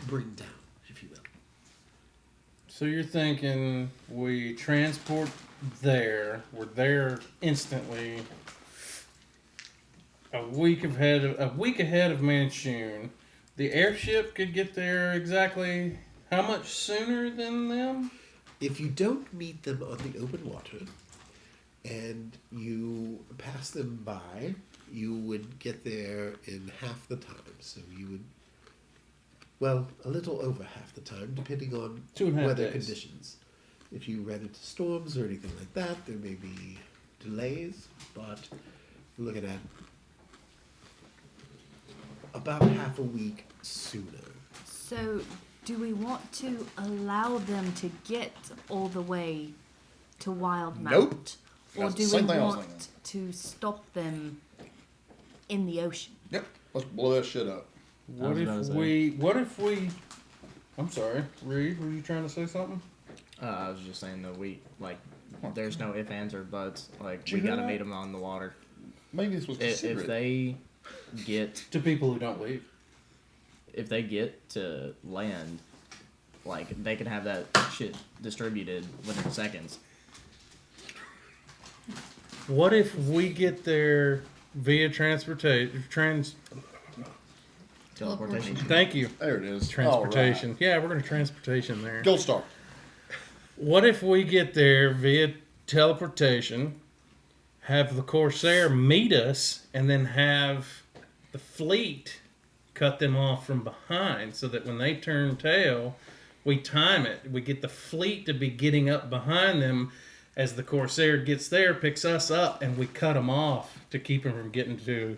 bring down, if you will. So you're thinking we transport there, we're there instantly, a week ahead of Manchun. The airship could get there exactly how much sooner than them? If you don't meet them on the open water and you pass them by, you would get there in half the time. So you would, well, a little over half the time, depending on 2.5 weather days. conditions. If you ran into storms or anything like that, there may be delays, but you're looking at about half a week sooner. So, do we want to allow them to get all the way to Wildmount? Nope. Or That's do the we same thing I was want to stop them in the ocean? Yep. Let's blow that shit up. I was about to say. What if we, I'm sorry, Reed, were you trying to say something? I was just saying that there's no ifs, ands, or buts. Like, Did you we hear gotta that? meet them on the water. Maybe this was If considerate. they get To people who don't leave. to land, like, they can have that shit distributed within seconds. What if we get there via transportation? Teleportation. Thank you. There it is. Transportation. All right. Yeah, we're gonna transportation there. Gold star. What if we get there via teleportation, have the Corsair meet us, and then have the fleet cut them off from behind so that when they turn tail, we time it. We get the fleet to be getting up behind them as the Corsair gets there, picks us up, and we cut them off to keep them from getting to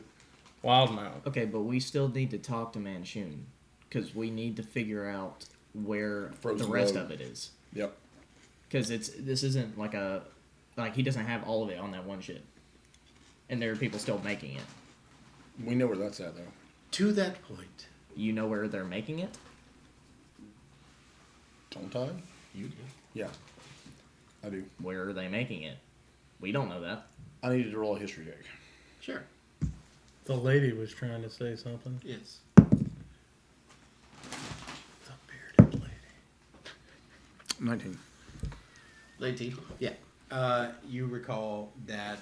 Wildmount. Okay, but we still need to talk to Manchun because we need to figure out where Frozen the rest road. of it is. Yep. Because this isn't like he doesn't have all of it on that one ship, and there are people still making it. We know where that's at, though. To that point, You know where they're making it? Don't I? you do. Yeah. I do. Where are they making it? We don't know that. I needed to roll a history check. Sure. The lady was trying to say something. Yes. The bearded lady. 19. 19. Yeah. You recall that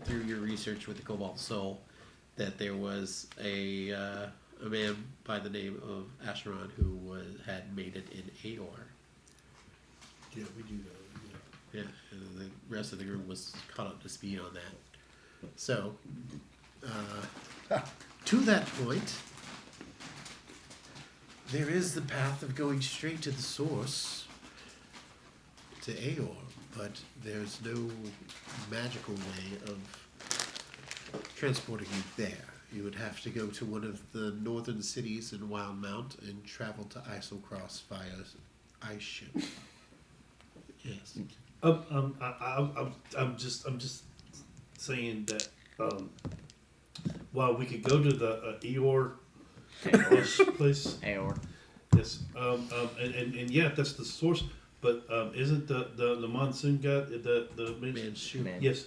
through your research with the Cobalt Soul, that there was a man by the name of Asheron who had made it in Aor. Yeah, we do know. Yeah, and the rest of the group was caught up to speed on that. So, to that point, there is the path of going straight to the source, to Aor, but there's no magical way of transporting you there. You would have to go to one of the northern cities in Wildmount and travel to Islecross via ice ship. Yes. I'm just saying that while we could go to the Eeyore place, Aor. yes, and yeah, that's the source. But isn't the monsoon guy the Manchu. Man. Yes,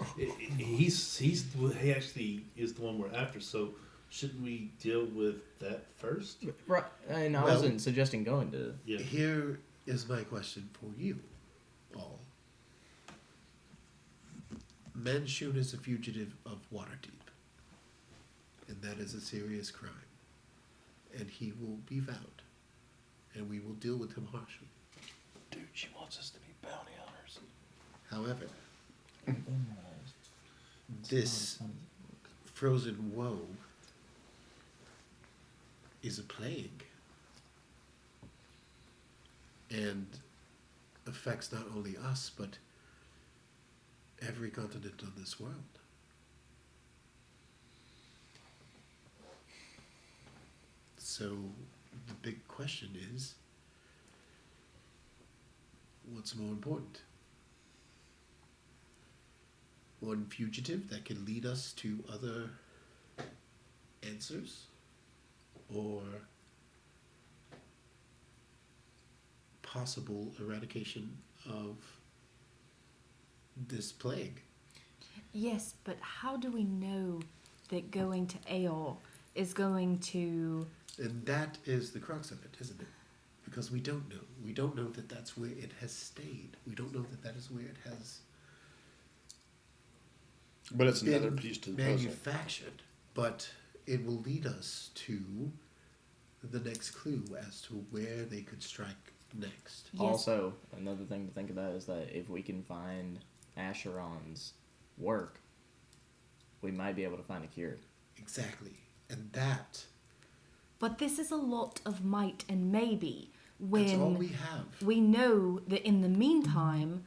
he actually is the one we're after. So shouldn't we deal with that first? Right, and I Well- wasn't suggesting going to. Yeah. Here is my question for you all. Manshun is a fugitive of Waterdeep, and that is a serious crime. And he will be found, and we will deal with him harshly. Dude, she wants us to be bounty hunters. However, this frozen woe is a plague and affects not only us but every continent on this world. So the big question is, what's more important? One fugitive that can lead us to other answers, or possible eradication of this plague? Yes, but how do we know that going to Aor is going to... And that is the crux of it, isn't it? Because we don't know. We don't know that that's where it has stayed. We don't know that that is where it has But it's another been piece to the puzzle. manufactured. But it will lead us to the next clue as to where they could strike next. Yes. Also, another thing to think about is that if we can find Acheron's work, we might be able to find a cure. Exactly. And that, But this is a lot of might and maybe that's all when we have. we know that in the meantime,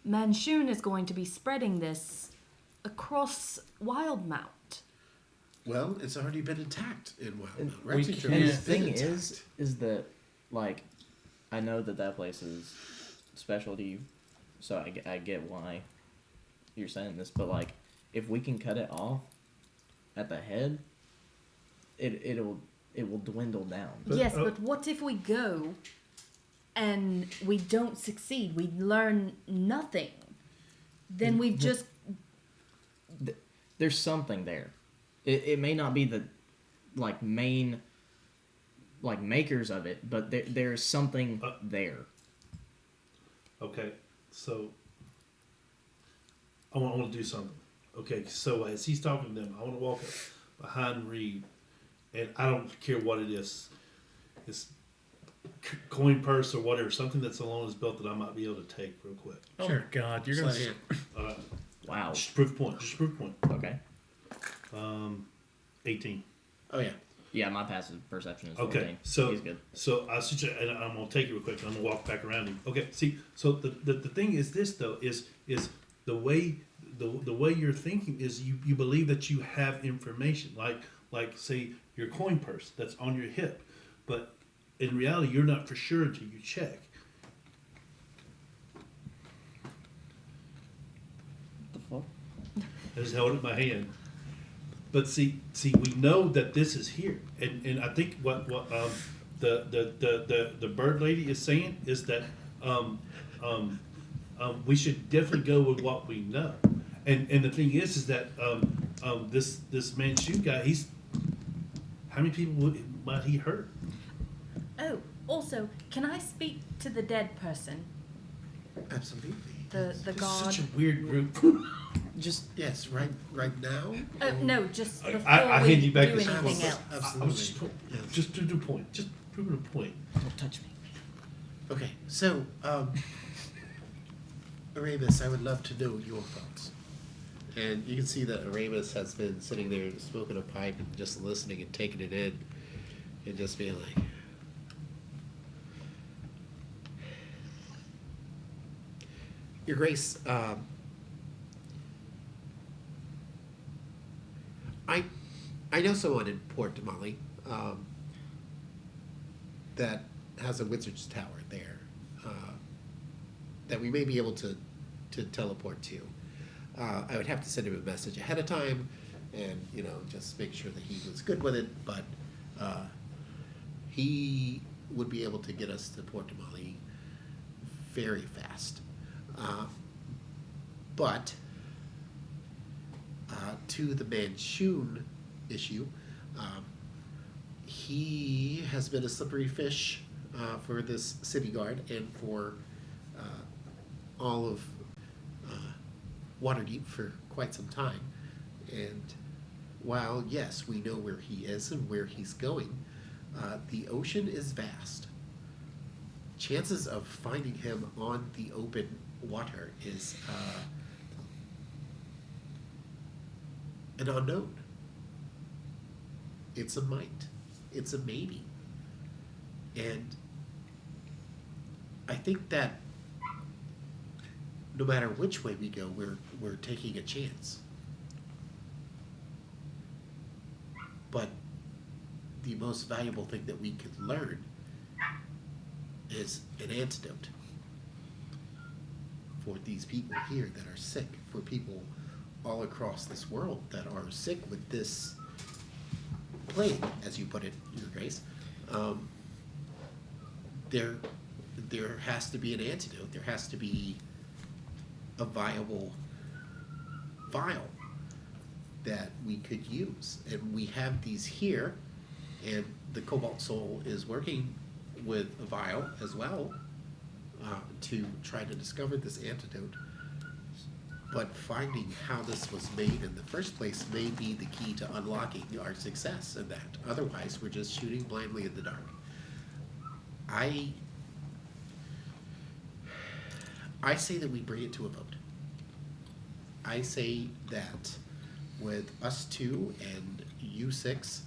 Manchun is going to be spreading this across Wildmount. Well, it's already been attacked in Wildmount. And we Rexington And the has been thing attacked. is that, like, I know that place is special to you, so I get why you're saying this, but, like, if we can cut it off at the head, it will dwindle down. But, yes, oh. but what if we go and we don't succeed? We learn nothing. Then we just... There's something there. It may not be the, like, main, like, makers of it, but there's something there. Okay, so I want to do something. Okay, so as he's talking to them, I want to walk up behind Reed, and I don't care what it is. It's coin purse or whatever, something that's along his belt that I might be able to take real quick. Oh Sure. my God, you're gonna. Sleight of hand. Wow. Just proof point. Just proof point. Okay. 18. Oh, yeah. Yeah, my passive perception is 14. Okay, so He's good. so I switch it, and I'm gonna take it real quick. I'm gonna walk back around him. Okay, see, so the thing is this though is the way you're thinking is you believe that you have information, like say your coin purse that's on your hip, but in reality you're not for sure until you check. The fuck? I just held it in my hand. But see, we know that this is here, and I think what the bird lady is saying is that we should definitely go with what we know, and the thing is that this Manchu guy, he's how many people might he hurt? Oh, also, can I speak to the dead person? Absolutely. The This is god? such a weird group. Just Yes, right now? No, just before I we hand you back do this anything coin else. purse. I Absolutely. was just to the point, just proving a point. don't touch me. Okay, so, Aramis, I would love to know your thoughts. And you can see that Aramis has been sitting there smoking a pipe and just listening and taking it in and just being like, Your Grace, I know someone in Port Damali that has a wizard's tower there that we may be able to teleport to. I would have to send him a message ahead of time and, just make sure that he was good with it, but he would be able to get us to Port Damali very fast. But to the Manchun issue, he has been a slippery fish for this city guard and for all of Waterdeep for quite some time. And while, yes, we know where he is and where he's going, the ocean is vast. Chances of finding him on the open water is an unknown. It's a might. It's a maybe. And I think that no matter which way we go, we're taking a chance. But the most valuable thing that we could learn is an antidote for these people here that are sick, for people all across this world that are sick with this plague, as you put it, Your Grace. There has to be an antidote. There has to be a viable vial that we could use, and we have these here, and the Cobalt Soul is working with a vial as well to try to discover this antidote. But finding how this was made in the first place may be the key to unlocking our success in that. Otherwise, we're just shooting blindly in the dark. I say that we bring it to a vote. I say that with us two and you six,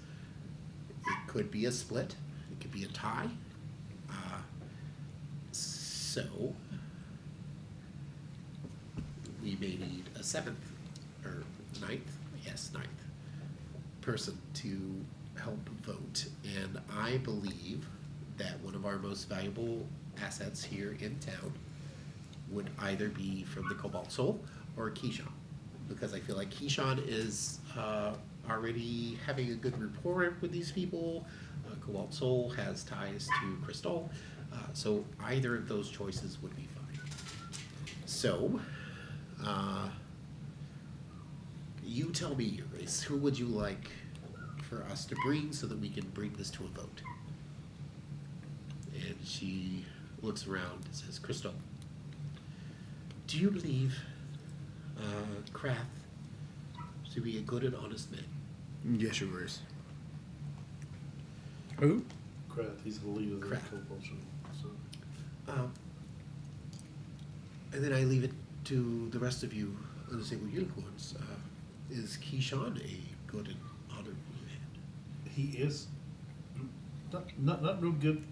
it could be a split. It could be a tie. So we may need a seventh or ninth person to help vote. And I believe that one of our most valuable assets here in town would either be from the Cobalt Soul or Keyshawn, because I feel like Keyshawn is already having a good rapport with these people. Cobalt Soul has ties to Crystal, so either of those choices would be fine. So, you tell me, Your Grace, who would you like for us to bring so that we can bring this to a vote? And she looks around and says, Crystal, do you believe Krath to be a good and honest man? Yes, Your Grace. Who? Krath, he's the leader of the Krath. Cobalt Soul. So. And then I leave it to the rest of you Unstable Unicorns. Is Keyshawn a good and honorable man? He is not real good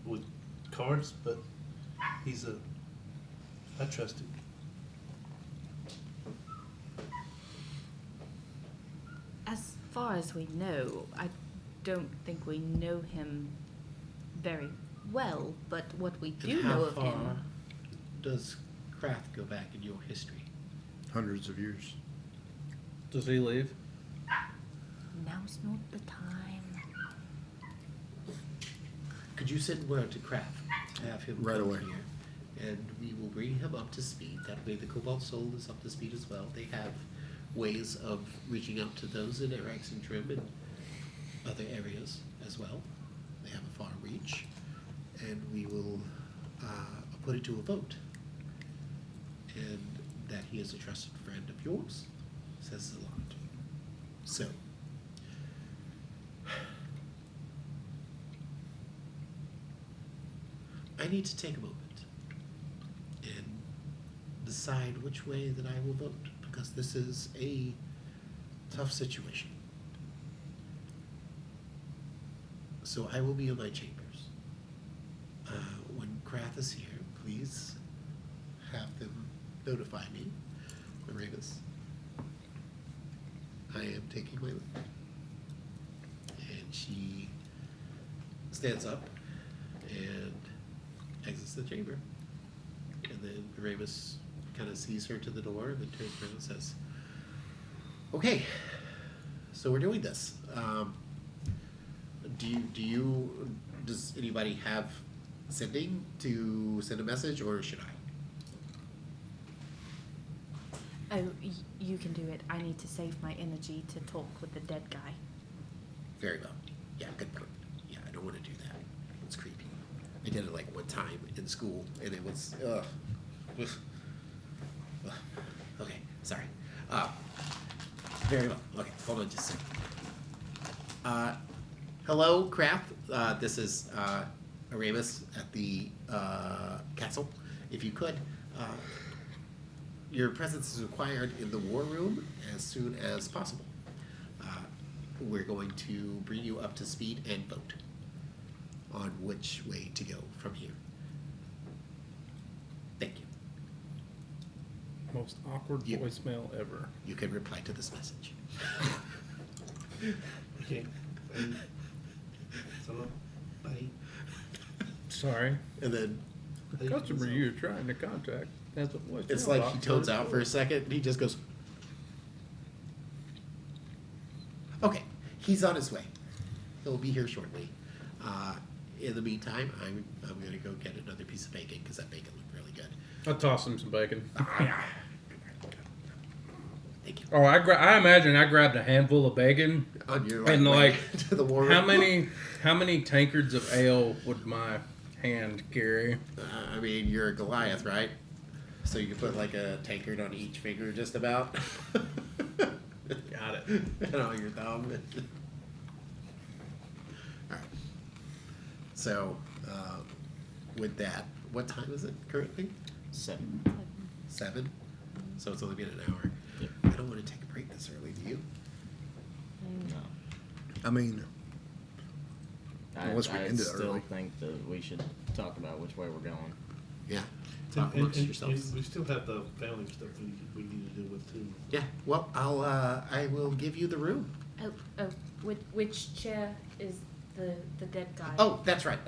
with cards, but I trust him. As far as we know, I don't think we know him very well, but what we do And how know of far him. does Krath go back in your history? Hundreds of years. Does he leave? Now's not the time. Could you send word to Krath to have him Right come away. here, and we will bring him up to speed. That way, the Cobalt Soul is up to speed as well. They have ways of reaching out to those in Arax and Trim and other areas as well. They have a far reach, and we will put it to a vote. And that he is a trusted friend of yours says a lot. So, I need to take a moment and decide which way that I will vote, because this is a tough situation. So I will be in my chambers. When Krath is here, please have them notify me, Aragus. I am taking my leave. And she stands up and exits the chamber. And then Aramis kind of sees her to the door and then turns around and says, okay, so we're doing this. Does anybody have sending to send a message, or should I? Oh, you can do it. I need to save my energy to talk with the dead guy. Very well. Yeah, good point. Yeah, I don't want to do that. It's creepy. I did it like one time in school, and it was ugh. Okay, sorry. Very well. Okay, hold on just a second. Hello, Kraft. This is Aramis at the castle. If you could, your presence is required in the war room as soon as possible. We're going to bring you up to speed and vote on which way to go from here. Thank you. Most awkward You- voicemail ever. You can reply to this message. Okay. So, bye. Sorry. And then The customer you're trying to contact has a voicemail. it's like he box tones on out his for a door. second and he just goes, okay, he's on his way. He'll be here shortly. In the meantime, I'm going to go get another piece of bacon because that bacon looked really good. I'll toss him some bacon. Thank you. Oh, I imagine I grabbed a handful of bacon. On your And, way like, to the war room. How many tankards of ale would my hand carry? I mean, you're a Goliath, right? So you can put like a tankard on each finger, just about. Got it. And on your thumb. All right. So, with that, what time is it currently? 7. 7. So it's only been an hour. Yep. I don't want to take a break this early. Do you? No. I mean, I Unless we end it still early. think that we should talk about which way we're going. Yeah. And, Talk amongst and yourselves. we still have the family stuff we need to deal with too. Yeah. Well, I will give you the room. Oh, which chair is the dead guy? Oh, that's right.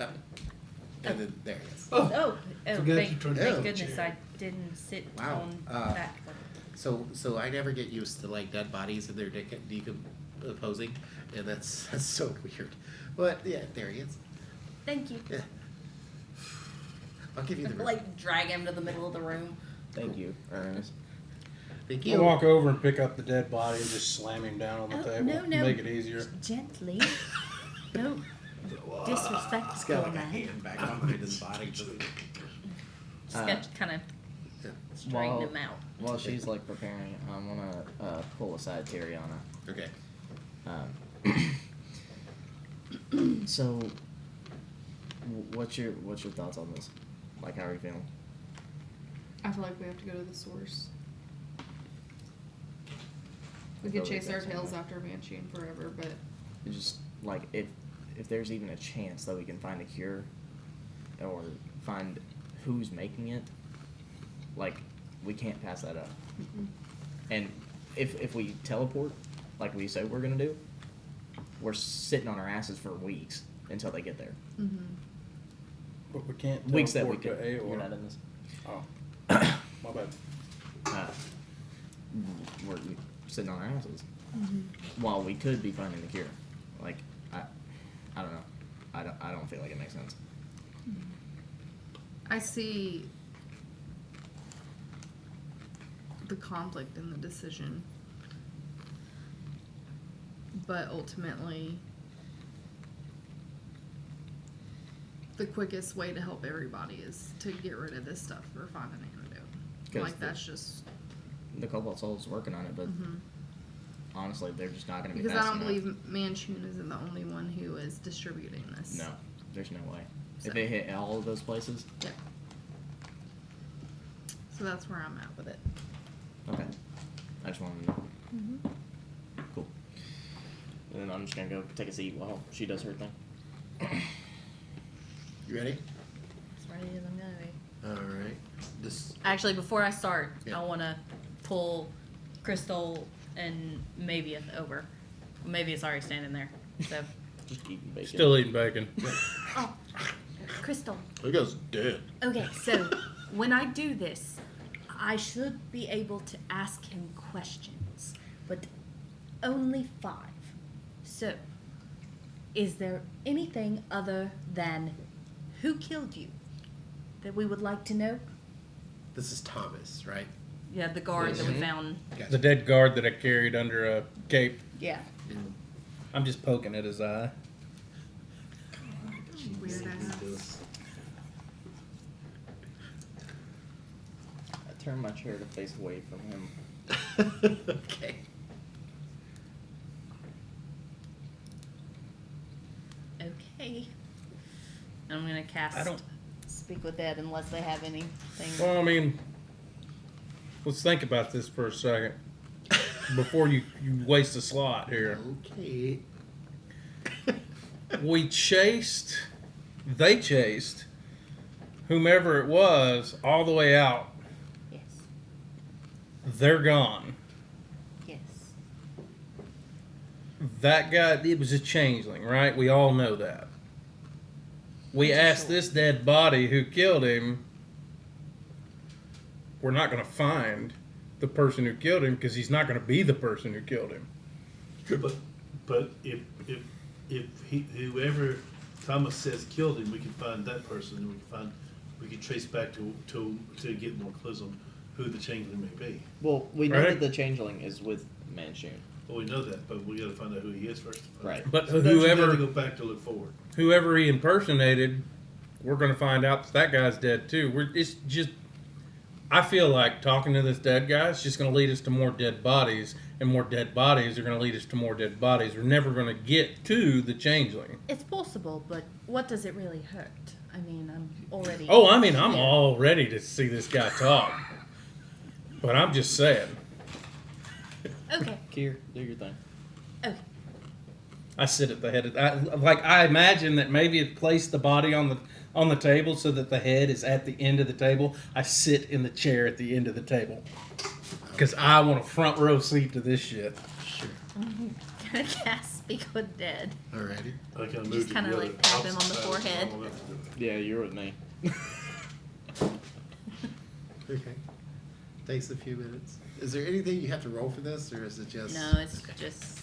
And then there he is. Oh, Forgot you thank turned down the goodness chair. I didn't sit Wow. on that one. So I never get used to like dead bodies and their decomposing, and that's so weird. But yeah, there he is. Thank you. Yeah. I'll give you the room. Like drag him to the middle of the room. Thank you, Ernest. Thank You you. walk over and pick up the dead body and just slam him down on the Oh, table. no. Make it easier. Gently. No He's disrespectful, got like a man. hand back behind his body. Just Uh, kind of Yeah. straighten While- him out. While she's like preparing, I'm gonna pull aside Tiriana. Okay. So, what's your thoughts on this? Like, how are you feeling? I feel like we have to go to the source. We Go could chase with our that tails somewhere. after Banshee forever, but It's just like if there's even a chance that we can find a cure, or find who's making it, like we can't pass that up. And if we teleport, like we said we're gonna do, we're sitting on our asses for weeks until they get there. But we can't Weeks that we teleport could. to You're Aor. not in this. Oh. My bad. We're sitting on our asses while we could be finding the cure. Like I don't know. I don't feel like it makes sense. I see the conflict in the decision. But ultimately, the quickest way to help everybody is to get rid of this stuff or find an antidote. 'Cause Like, the- that's just. The Cobalt Soul's working on it, but honestly, they're just not going to be Because I fast don't enough. believe Manchun isn't the only one who is distributing this. No, there's no way. So- If they hit all of those places, Yeah. So that's where I'm at with it. okay. I just wanted to know. Cool. And then I'm just gonna go take a seat while she does her thing. You ready? As ready as I'm gonna be. All right. This. Actually, before I start, Yeah. I want to pull Crystal and Mavieth over. Mavieth's already standing there, so Just eating bacon. Still eating bacon. Oh, Crystal. He goes dead. Okay, so when I do this, I should be able to ask him questions, but only 5. So, is there anything other than Who killed you? That we would like to know? This is Thomas, right? Yeah, the guard that we Mhm. found. Gotcha. The dead guard that I carried under a cape. Yeah. I'm just poking at his eye. Weird ass. I turn my chair to face away from him. Okay. Okay. I'm gonna cast I don't- Speak with Dead unless they have anything. Well, I mean, let's think about this for a second before you waste a slot here. Okay. They chased whomever it was all the way out. Yes. They're gone. Yes. That guy, it was a changeling, right? We all know that. We asked this dead body who killed him. We're not going to find the person who killed him because he's not going to be the person who killed him. But if whoever Thomas says killed him, we can find that person, and we can trace back to get more clues on who the changeling may be. Well, we know Right. that the changeling is with Manchun. Well, we know that, but we got to find out who he is first. Right. But So whoever we have whoever to go back to look forward. he impersonated, we're going to find out that guy's dead too. It's just, I feel like talking to this dead guy is just going to lead us to more dead bodies, and more dead bodies are going to lead us to more dead bodies. We're never going to get to the changeling. It's possible, but what does it really hurt? I mean, I'm already. Oh, I mean, I'm here. all ready to see this guy talk. But I'm just saying. Okay. Kier, do your thing. Okay. I sit at the head of I imagine that maybe it placed the body on the table so that the head is at the end of the table. I sit in the chair at the end of the table because I want a front row seat to this shit. Sure. Gonna cast Speak with Dead. Alrighty. I kind of Just moved kinda, to the like, other tap him on the opposite side, so forehead. I'm gonna have to do it. Yeah, you're with me. Okay. Takes a few minutes. Is there anything you have to roll for this, or is it just? No, it's just.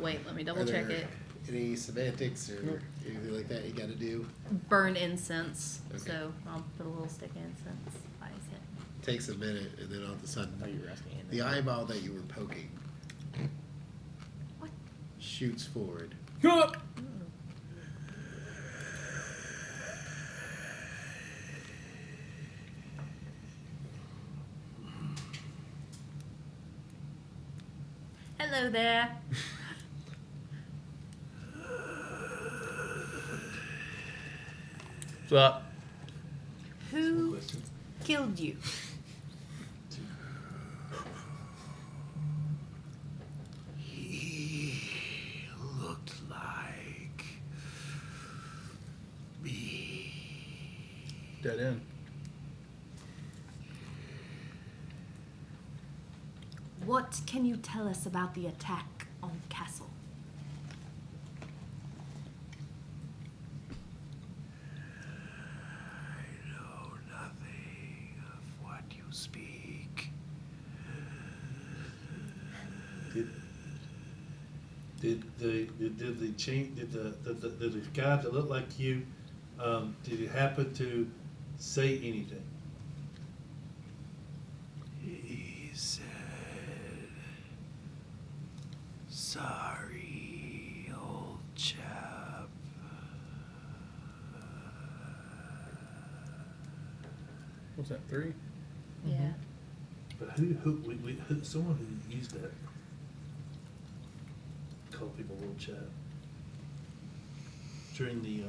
Wait, let me double Are check there it. Any semantics or anything like that you got to do? Burn incense. Okay. So I'll put a little stick of incense by his head. Takes a minute, and then all of a sudden, Oh, you were asking Andy. the eyeball that you were poking What? shoots forward. Hello there. What's up? Who Question. killed you? He looked like me. Dead end. What can you tell us about the attack on the castle? I know nothing of what you speak. Did the guy that looked like you, did he happen to say anything? He said, "Sorry, old chap." What's that, 3? Yeah. But someone who used that called people little chat during the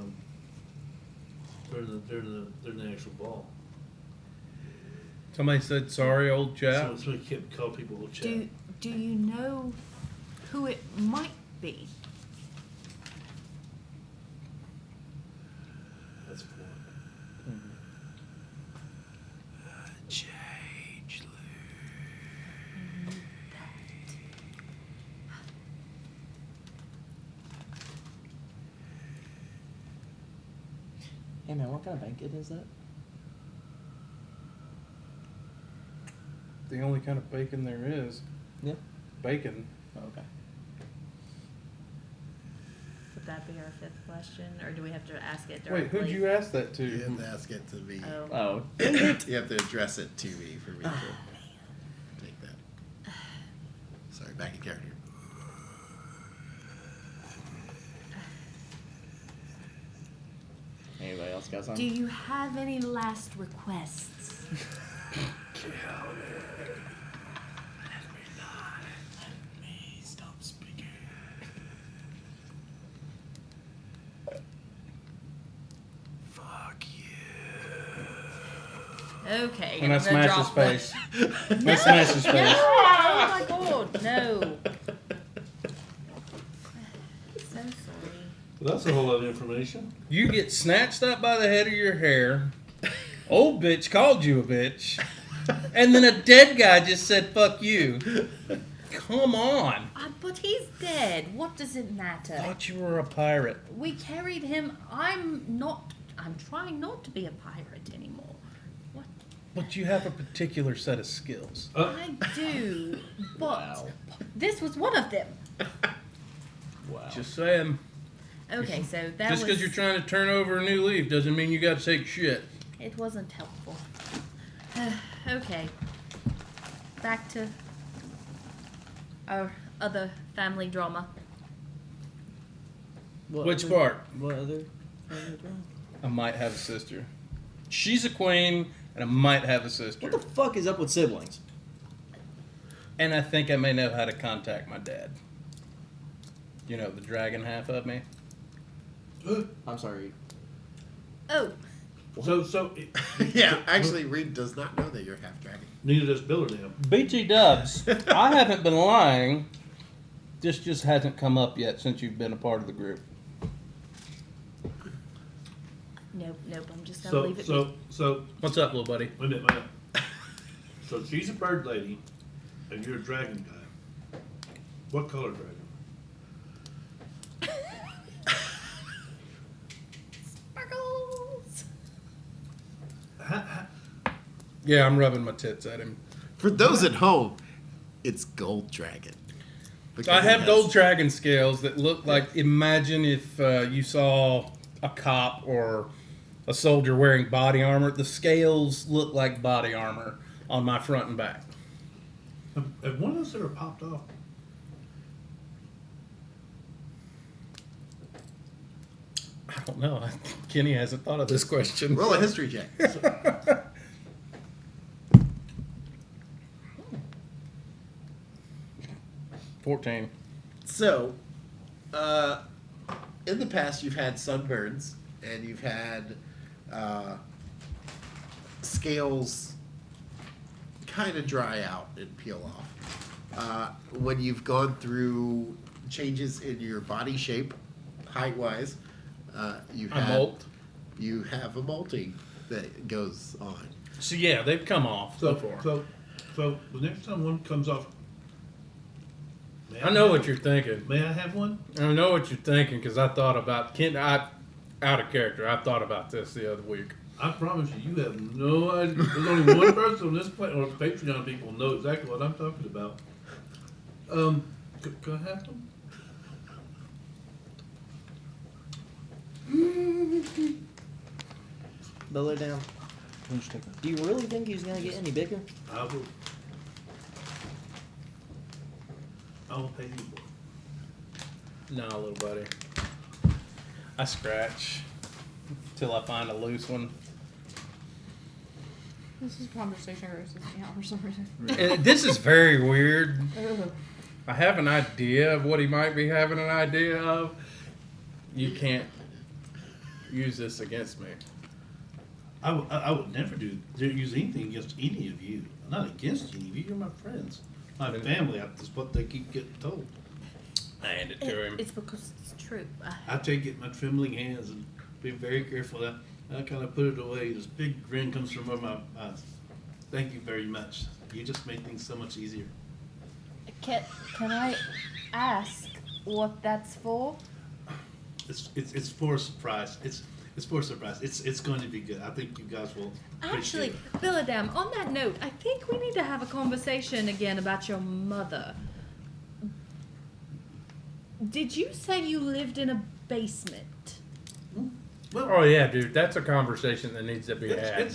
actual ball. Somebody said, sorry, old chap. Somebody kept calling people little chat. Do you know who it might be? That's one. Changeling. Hey man, what kind of banquet is that? The only kind of bacon there is. Yeah. Bacon. Oh, okay. Would that be our fifth question, or do we have to ask it Wait, directly? who'd you ask that to? You have to ask it to me. Oh. Oh, You have to address it to me for me to take that. Sorry, back in character. anybody else got Do something? you have any last requests? Stop speaking. Fuck you. Okay. And I I'm gonna smash his drop one. face. I smash his No! face. Oh my god, no. So sorry. Well, that's a whole lot of information. You get snatched up by the head of your hair. Old bitch called you a bitch. And then a dead guy just said, fuck you. Come on. But he's dead. What does it matter? Thought you were a pirate. We carried him. I'm trying not to be a pirate anymore. What? But you have a particular set of skills. I do. But this was one of them. Wow. Just saying. Okay, so that Just was. because you're trying to turn over a new leaf doesn't mean you got to take shit. It wasn't helpful. Okay. Back to our other family drama. What Which other- part? What other? I might have a sister. She's a queen, and I might have a sister. What the fuck is up with siblings? And I think I may know how to contact my dad. You know, the dragon half of me. I'm sorry. Oh, So Yeah, actually, Reed does not know that you're half dragon. neither does Billerdale. BT Dubs, I haven't been lying. This just hasn't come up yet since you've been a part of the group. Nope. I'm just gonna leave it. So What's up, little buddy? wait a minute, So she's a bird lady, and you're a dragon guy. What color dragon? sparkles. Yeah, I'm rubbing my tits at him. For those at home, it's gold dragon. Because I it have has- gold dragon scales that look like, imagine if you saw a cop or a soldier wearing body armor. The scales look like body armor on my front and back. Have one of those ever popped off? I don't know. Kenny hasn't thought of this question. Roll a history check. 14. So, in the past, you've had sunburns and you've had scales kind of dry out and peel off. When you've gone through changes in your body shape, height-wise, you I have molt. you have a molting that goes on. So yeah, they've come off so So far. so the next time one comes off, may I know have what one? you're thinking. May I have one? I know what you're thinking because I thought about out of character. I thought about this the other week. I promise you, you have no idea. There's only one person on this planet, or Patreon people know exactly what I'm talking about. Could I have them? Lower down. Do you really think he's gonna get any bigger? I will. I'll pay you for it. No, little buddy. I scratch till I find a loose one. This is conversation grosses me out for some reason. And this is very weird. Ugh. I have an idea of what he might be having an idea of. You can't use this against me. I would never use anything against any of you. I'm not against any of you. You're my friends. My family. That's what they keep getting told. I hand it to him. It's because it's true. I take it in my trembling hands and be very careful. I kind of put it away. This big grin comes from my eyes. Thank you very much. You just made things so much easier. Can I ask what that's for? It's for a surprise. It's for a surprise. It's going to be good. I think you guys will Actually, appreciate it. Billadam, on that note, I think we need to have a conversation again about your mother. Did you say you lived in a basement? Well, Oh yeah, dude, that's a conversation that needs to be had.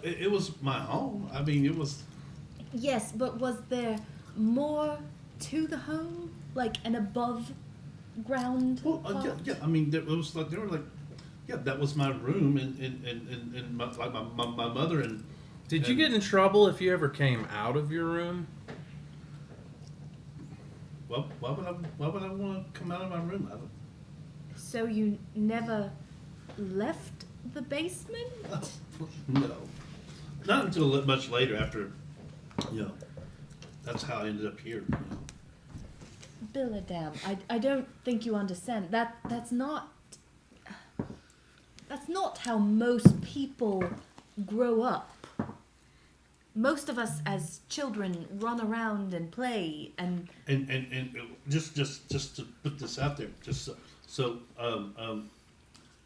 it was my home. I mean, it was. Yes, but was there more to the home, like an above ground Well, part? yeah. I mean, there was like there were like, yeah, that was my room, and my, like my mother and. Did you get in trouble if you ever came out of your room? Well, why would I want to come out of my room? I don't. So you never left the basement? No, not until much later. After, you know, that's how I ended up here. You know. Billadam, I don't think you understand. That's not how most people grow up. Most of us as children run around and play and Just to put this out there,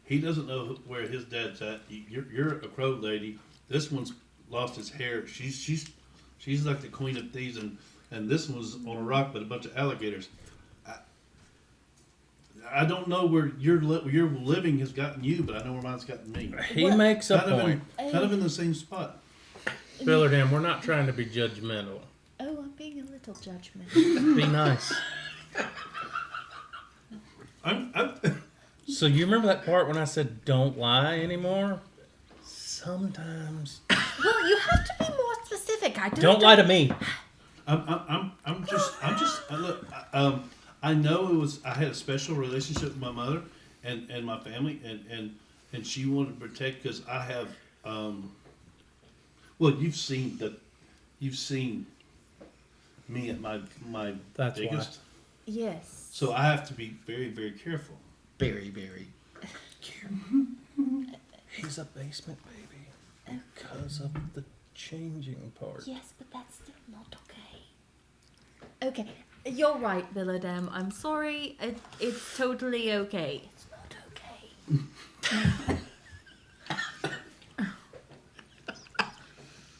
he doesn't know where his dad's at. You're a crow lady. This one's lost his hair. She's like the queen of thieves, and this one's on a rock with a bunch of alligators. I don't know where your living has gotten you, but I know where mine's gotten me. He What? makes a Kind of point. kind of in the same spot. Billardam, we're not trying to be judgmental. oh, I'm being a little judgmental. Be nice. I'm So you remember that part when I said don't lie anymore? Sometimes. Well, you have to be more specific. I Don't lie to me. I'm just look. I know it was. I had a special relationship with my mother and my family, and she wanted to protect because I have. Well, you've seen me at my That's biggest. Yes. So I have to be very, very careful. Very, very. He's a basement baby because of the changing part. Yes, but that's still not okay. Okay, you're right, Billadam. I'm sorry. It's totally okay. It's not okay.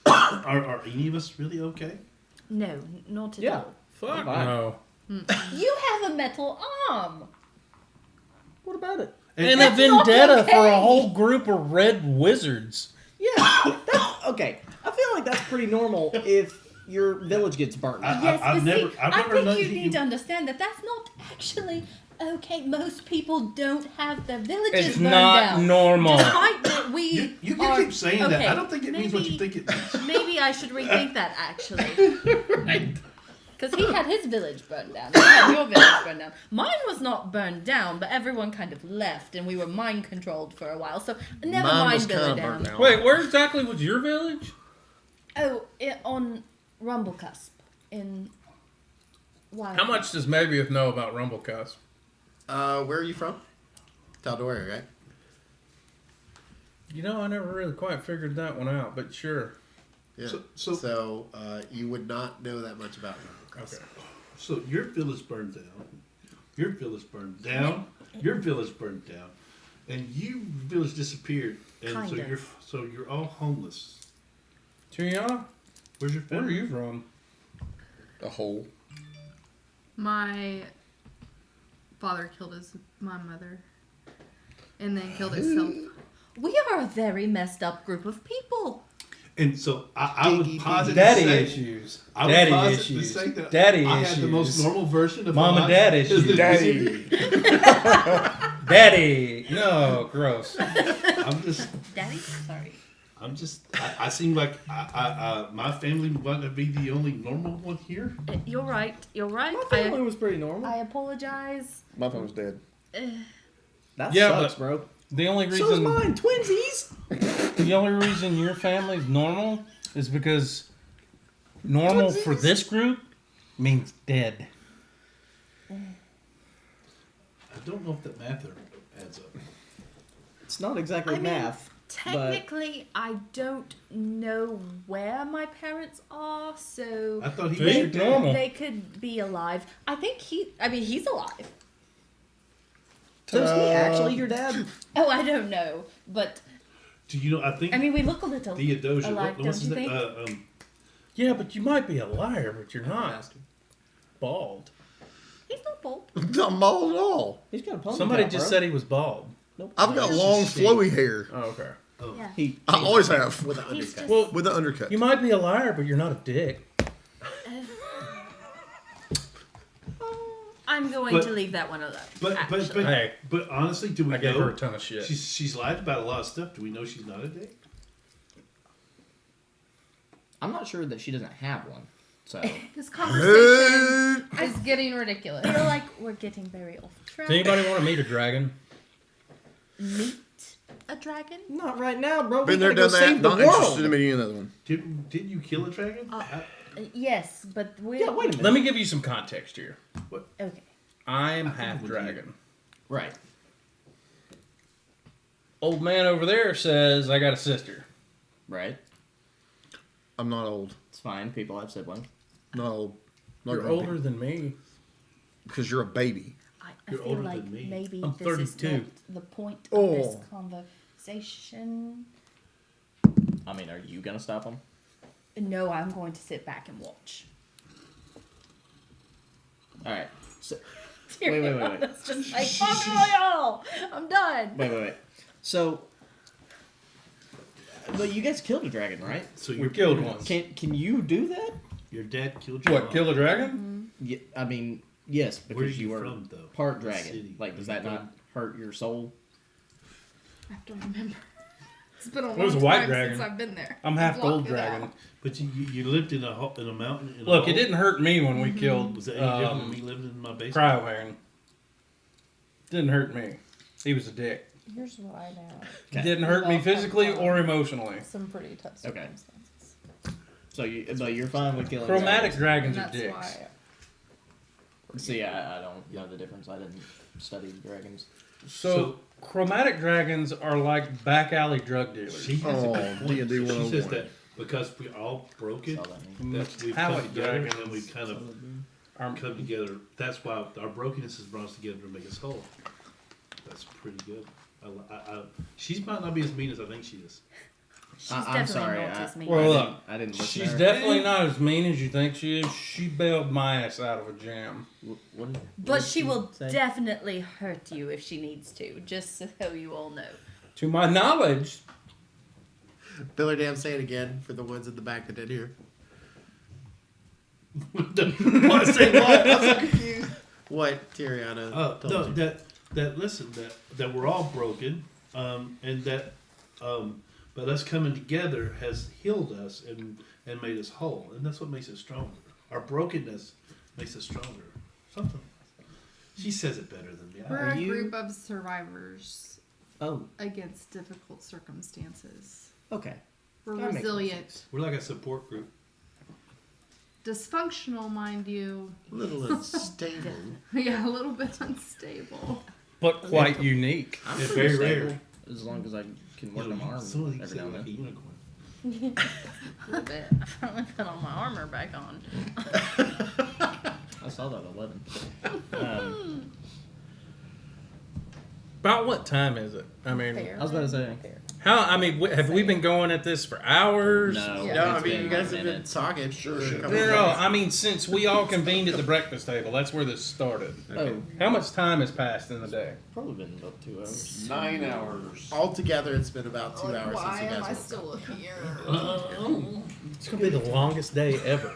Are any of us really okay? No, not at Yeah. all. Fuck Fine. no. You have a metal arm. What about it? And a That's not vendetta for a okay. whole group of red wizards. Yeah, that's okay. I feel like that's pretty normal if your village gets burnt. Yes, I've but never- see, I've I never think known you you- need to understand that that's not actually okay. Most people don't have their villages It's burned not down. normal. Despite that we You are, can keep saying that. okay, I don't think it means what you maybe- think it means. Maybe I should rethink that actually. Because he had his village burned down. You had your village burned down. Mine was not burned down, but everyone kind of left, and we were mind controlled for a while. So never Mine mind was kind of Billadam. burnt down. Wait, where exactly was your village? Oh, on Rumblecusp in. Why? How much does Maybe know about Rumblecusp? Where are you from? Tal'Dorei, right? You know, I never really quite figured that one out, but sure. Yeah. So- You would not know that much about Rumblecusp. Okay. So your village burned down. Your village burned down. Your village burned down, and your village disappeared. And Kinda. so you're all homeless. Triana, Where's your where are family? you from? A hole. My father killed my mother, and then killed himself. We are a very messed up group of people. And so I would Diggy, posit Daddy to say, issues. I would Daddy posit issues. to say that Daddy I issues. had the most normal version of Mom my and dad life. issues. Daddy. Daddy. No, gross. Daddy? Sorry. I seem like my family might not be the only normal one here. You're right. You're right. My family was pretty normal. I apologize. My phone was dead. That Yeah, sucks, but- bro. The only So is reason mine. Twinsies. the only reason your family's normal is because normal for this group means dead. I don't know if that math adds up. It's not exactly I mean, math. Technically, I don't know where my parents are, so I thought he See? was your dad. Normal. they could be alive. I think he's alive. So is he actually your dad? Oh, I don't know, but Do you know? I think I mean, we look a little Theodosia. alike, What's don't his you name? think? Yeah, but you might be a liar, but you're not bald. He's not bald. I'm bald at all. He's got a ponytail. Somebody just bro. said he was bald. Nope. I've got It's long, just flowy hair Oh, okay. Yeah. He. I always have With an He's undercut. just. Well, with an undercut. you might be a liar, but you're not a dick. I'm going But- to leave that one alone. But actually. Hey. but honestly, do we I gave know? her a ton of shit. She's lied about a lot of stuff. Do we know she's not a dick? I'm not sure that she doesn't have one. So This conversation is getting ridiculous. I feel like we're getting very off track. Does anybody want to meet a dragon? Meet a dragon? not right now, bro. Been We there, gotta done go that. save the Not interested in world. meeting another one. Didn't you kill a dragon? Yes, but we're. Yeah, wait a minute. Let me give you some context here. Okay. I am I think half we dragon. Right. Old man over there says I got a sister. Right. I'm not old. It's fine. People have siblings. Not old. Not You're grumpy. older than me. Because you're a baby. I You're feel older like than me. maybe I'm this is 32. not the point of this Oh. conversation. I mean, are you gonna stop him? No, I'm going to sit back and watch. All right. So, wait. It's just like, fuck all y'all! I'm done! Wait. So, but you guys killed a dragon, right? So We you're killed one. Can you do that? Your dad killed your What, mom. kill a dragon? Yeah, I mean, yes, because Where are you you were from, though? part What dragon. city? Like, does that not hurt your soul? I have to remember. It's been a It was long a white time dragon. since I've been there. I'm half Block gold it dragon. out. But you lived in a mountain. In a Look, it hole? didn't hurt me when we killed Was that any different than me living in my basement? Cryohairn. Didn't hurt me. He was a dick. Here's what I know. Okay. Didn't hurt me Well, physically I'm or emotionally. Some pretty tough Okay. circumstances. So you're fine with killing Chromatic dragons. dragons And are that's dicks. why. See, I don't know the difference. I didn't study dragons. So, chromatic dragons are like back alley drug dealers. She has a Oh, good point. D&D She says 101. that because we're all broken, Saw that name. that we've Metallic come together dragons. and we kind of Are- come together. That's why our brokenness has brought us together to make us whole. That's pretty good. She might not be as mean as I think she is. She's I'm definitely sorry. not as mean. Well, look, I didn't listen She's to her. definitely not as mean as you think she is. She bailed my ass out of a jam. What did- what But did she will say? definitely hurt you if she needs to, just so you all know. To my knowledge, Bill or Dam, say it again for the ones in the back that didn't hear. What? Say what? I'm so confused. What Tiriana told No, you. that we're all broken, and that but us coming together has healed us and made us whole, and that's what makes us stronger. Our brokenness makes us stronger. Something. She says it better than me. We're a you- group of survivors Oh, against difficult circumstances. okay. We're That makes more resilient. We're like a support group. Dysfunctional, mind you. A little unstable. Yeah, a little bit unstable. but quite unique. I'm Yeah, pretty very stable, rare. as long as I can work on my arm Some of these every now look and like a then. unicorn. A little bit. I finally put all my armor back on. I saw that at 11. About what time is it? I mean, Fair. I was about to say. how? I mean, have we been going at this for hours? No, Yeah. No, I it's mean been you guys a have been minute. talking. Sure. No, no. I mean, since we all convened at the breakfast table, that's where this started. Oh, How much time has passed in the day? probably been about 2 hours. 9 hours. Altogether, it's been about 2 hours Why since you am I guys still here? It's gonna be the longest day ever.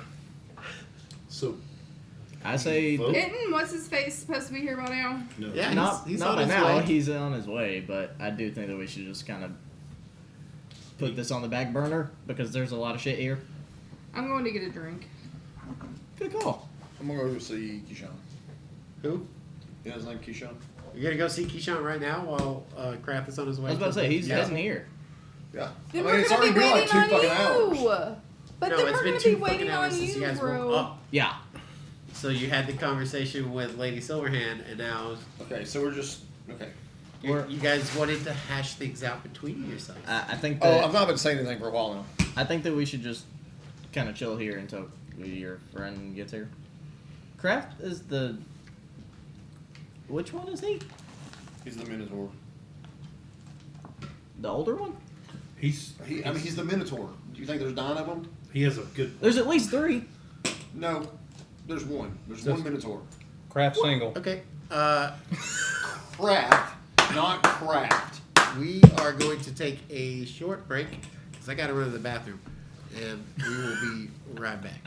So I say Vote? Isn't what's his face supposed to be here by now? no. Yeah, not he's not on by his now. way. He's on his way, but I do think that we should just kind of put this on the back burner because there's a lot of shit here. I'm going to get a drink. Good call. I'm going to go see Keyshawn. Who? You know his name, Keyshawn? You're gonna go see Keyshawn right now while Kraft is on his way. I was about to say he's Yeah. heading here. Yeah. Then I mean, we're it's gonna already be been like waiting 2 on fucking you. hours. But No, then it's we're been gonna 2 be fucking waiting hours on since you you, guys bro. woke up. Yeah. So you had the conversation with Lady Silverhand, and now Okay, so we're just. Okay. you guys wanted to hash things out between yourselves. I think Oh, that I've not been saying anything for a while now. I think that we should just kind of chill here until your friend gets here. Kraft is the. Which one is he? He's the Minotaur. The older one? He's He's the Minotaur. Do you think there's 9 of them? he has a good. There's at least 3. No. There's one. There's Just- one Minotaur. Craft single. Okay. Craft, not craft. We are going to take a short break because I got to run to the bathroom, and we will be right back.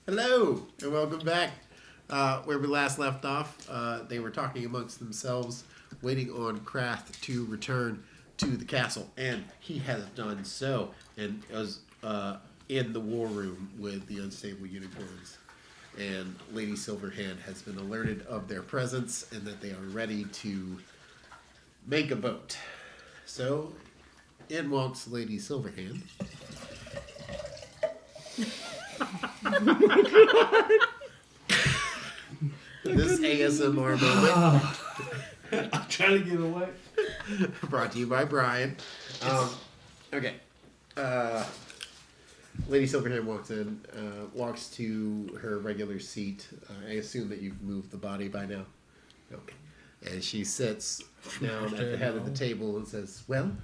Hello, and welcome back. Where we last left off, they were talking amongst themselves, waiting on Krath to return to the castle, and he has done so, and was in the war room with the unstable unicorns. And Lady Silverhand has been alerted of their presence and that they are ready to make a vote. So, in walks Lady Silverhand. This ASMR moment I'm trying to get away. brought to you by Brian. Okay. Lady Silverhand walks in, walks to her regular seat. I assume that you've moved the body by now. Okay. And she sits down at the head of the table and says, "Well,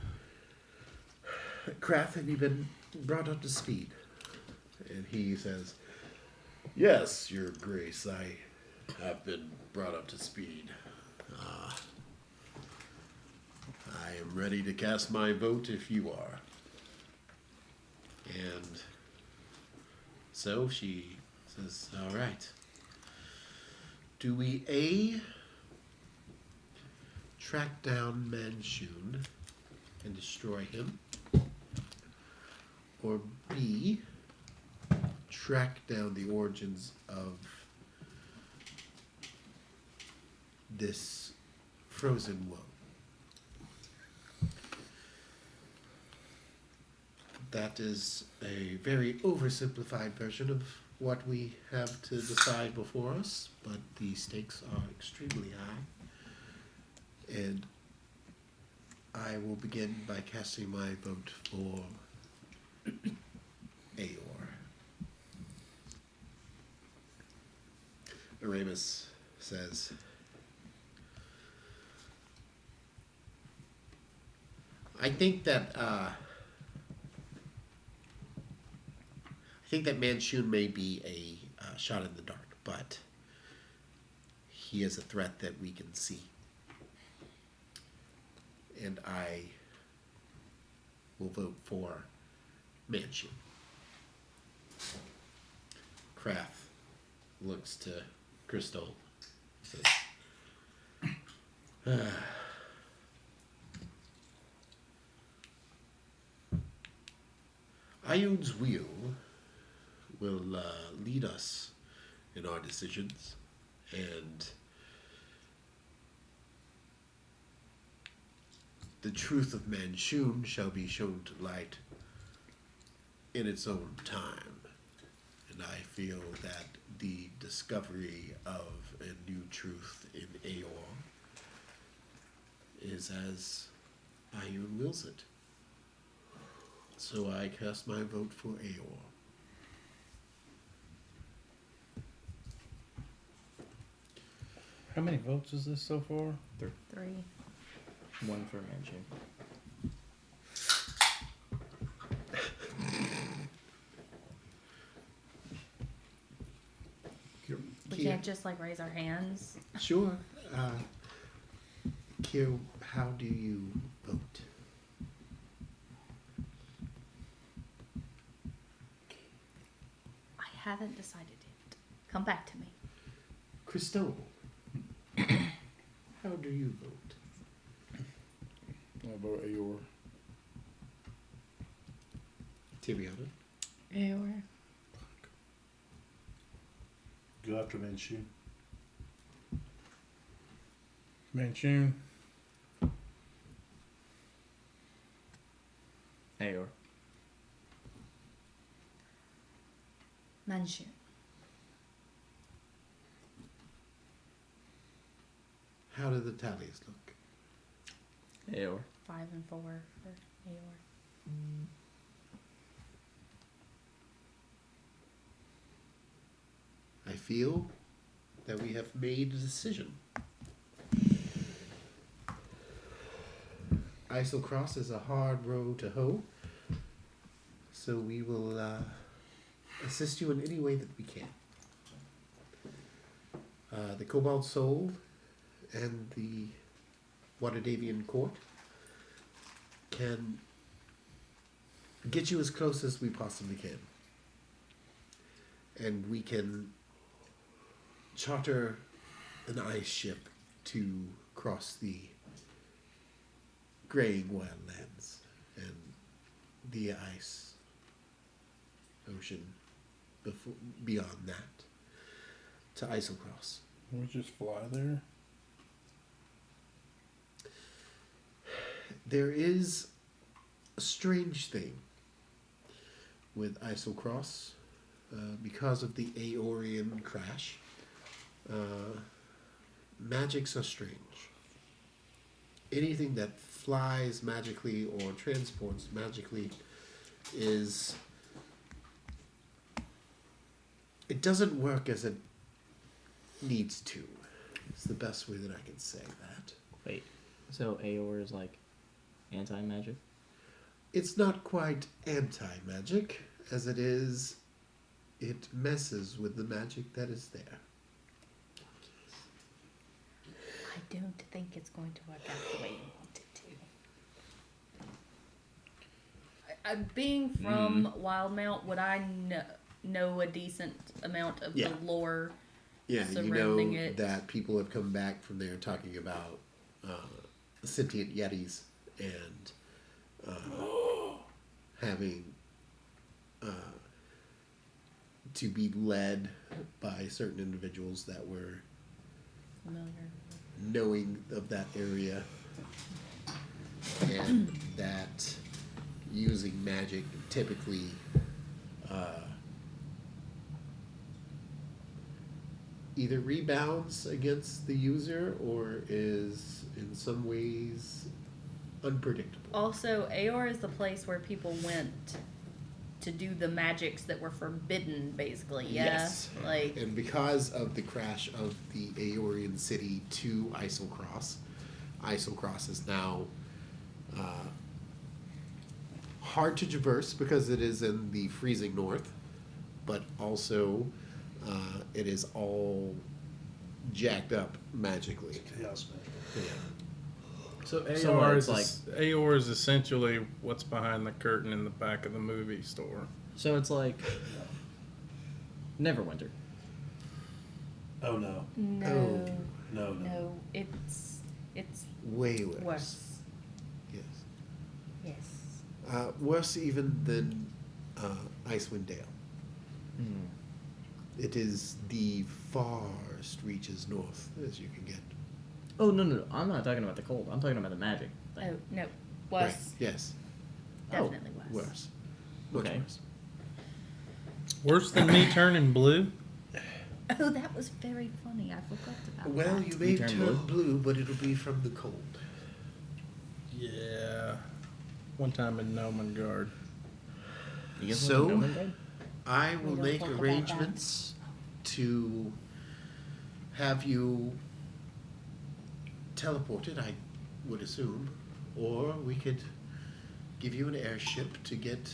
Krath, have you been brought up to speed?" And he says, "Yes, Your Grace, I have been brought up to speed. I am ready to cast my vote if you are." And so she says, "All right. Do we A, track down Manchun and destroy him? Or B, track down the origins of this frozen woe?" That is a very oversimplified version of what we have to decide before us, but the stakes are extremely high. And I will begin by casting my vote for Aor. Aramis says, I think that Manchun may be a shot in the dark, but he is a threat that we can see. And I will vote for Manchun. Krath looks to Crystal. Says, Ioun's wheel will lead us in our decisions, and the truth of Manchun shall be shown to light in its own time. And I feel that the discovery of a new truth in Aor is as Ioun wills it. So I cast my vote for Aor. How many votes is this so far? 3. One for Manchun. We can't just like raise our hands. Sure. Kyo, how do you vote? I haven't decided yet. Come back to me. Crystal, how do you vote? I vote Aor. Tibiana? Aor. Go after Manchun. Manchun. Aor. Manchun. How do the tallies look? Aor. 5 and 4 for Aor. I feel that we have made a decision. Isocross is a hard row to hoe, so we will assist you in any way that we can. The Cobalt Soul and the Waterdhavian Court can get you as close as we possibly can. and we can charter an ice ship to cross the graying wildlands and the ice ocean beyond that to Isocross. Can we just fly there? There is a strange thing with Isocross because of the Aeorian crash. Magics are strange. Anything that flies magically or transports magically it doesn't work as it needs to. It's the best way that I can say that. Wait, so Aeor is like anti-magic? It's not quite anti-magic, as it messes with the magic that is there. I don't think it's going to work out the way you want it to. Being from Wildmount, would I know a decent amount of Yeah. the lore Yeah, you surrounding know it? that people have come back from there talking about sentient yetis and having to be led by certain individuals that were Familiar. knowing of that area, and that using magic typically either rebounds against the user or is in some ways unpredictable. Also, Aeor is the place where people went to do the magics that were forbidden, basically. Yeah, Yes. like And because of the crash of the Aeorian city to Isocross, Isocross is now hard to traverse because it is in the freezing north, but also it is all jacked up magically. Chaos man. Yeah. So So AOR it's is AOR is essentially what's behind the curtain in the back of the movie store. So it's like Neverwinter. Oh no, no, Oh. no. no, it's Way worse. worse. Yes. Yes. Worse even than Icewind Dale. Hmm. It is the farthest reaches north as you can get. Oh no! I'm not talking about the cold. I'm talking about the magic thing. Oh no, worse. Right. Yes. Definitely worse. Worse. Much Okay. worse. Worse than me turning blue. Oh, that was very funny. I forgot about Well, that. you may turn turn blue, but it'll be from the cold. Yeah. One time in Nomengard. You guys So- want to know I We will don't make talk about arrangements to have you teleported, I would assume, or we could give you an airship to get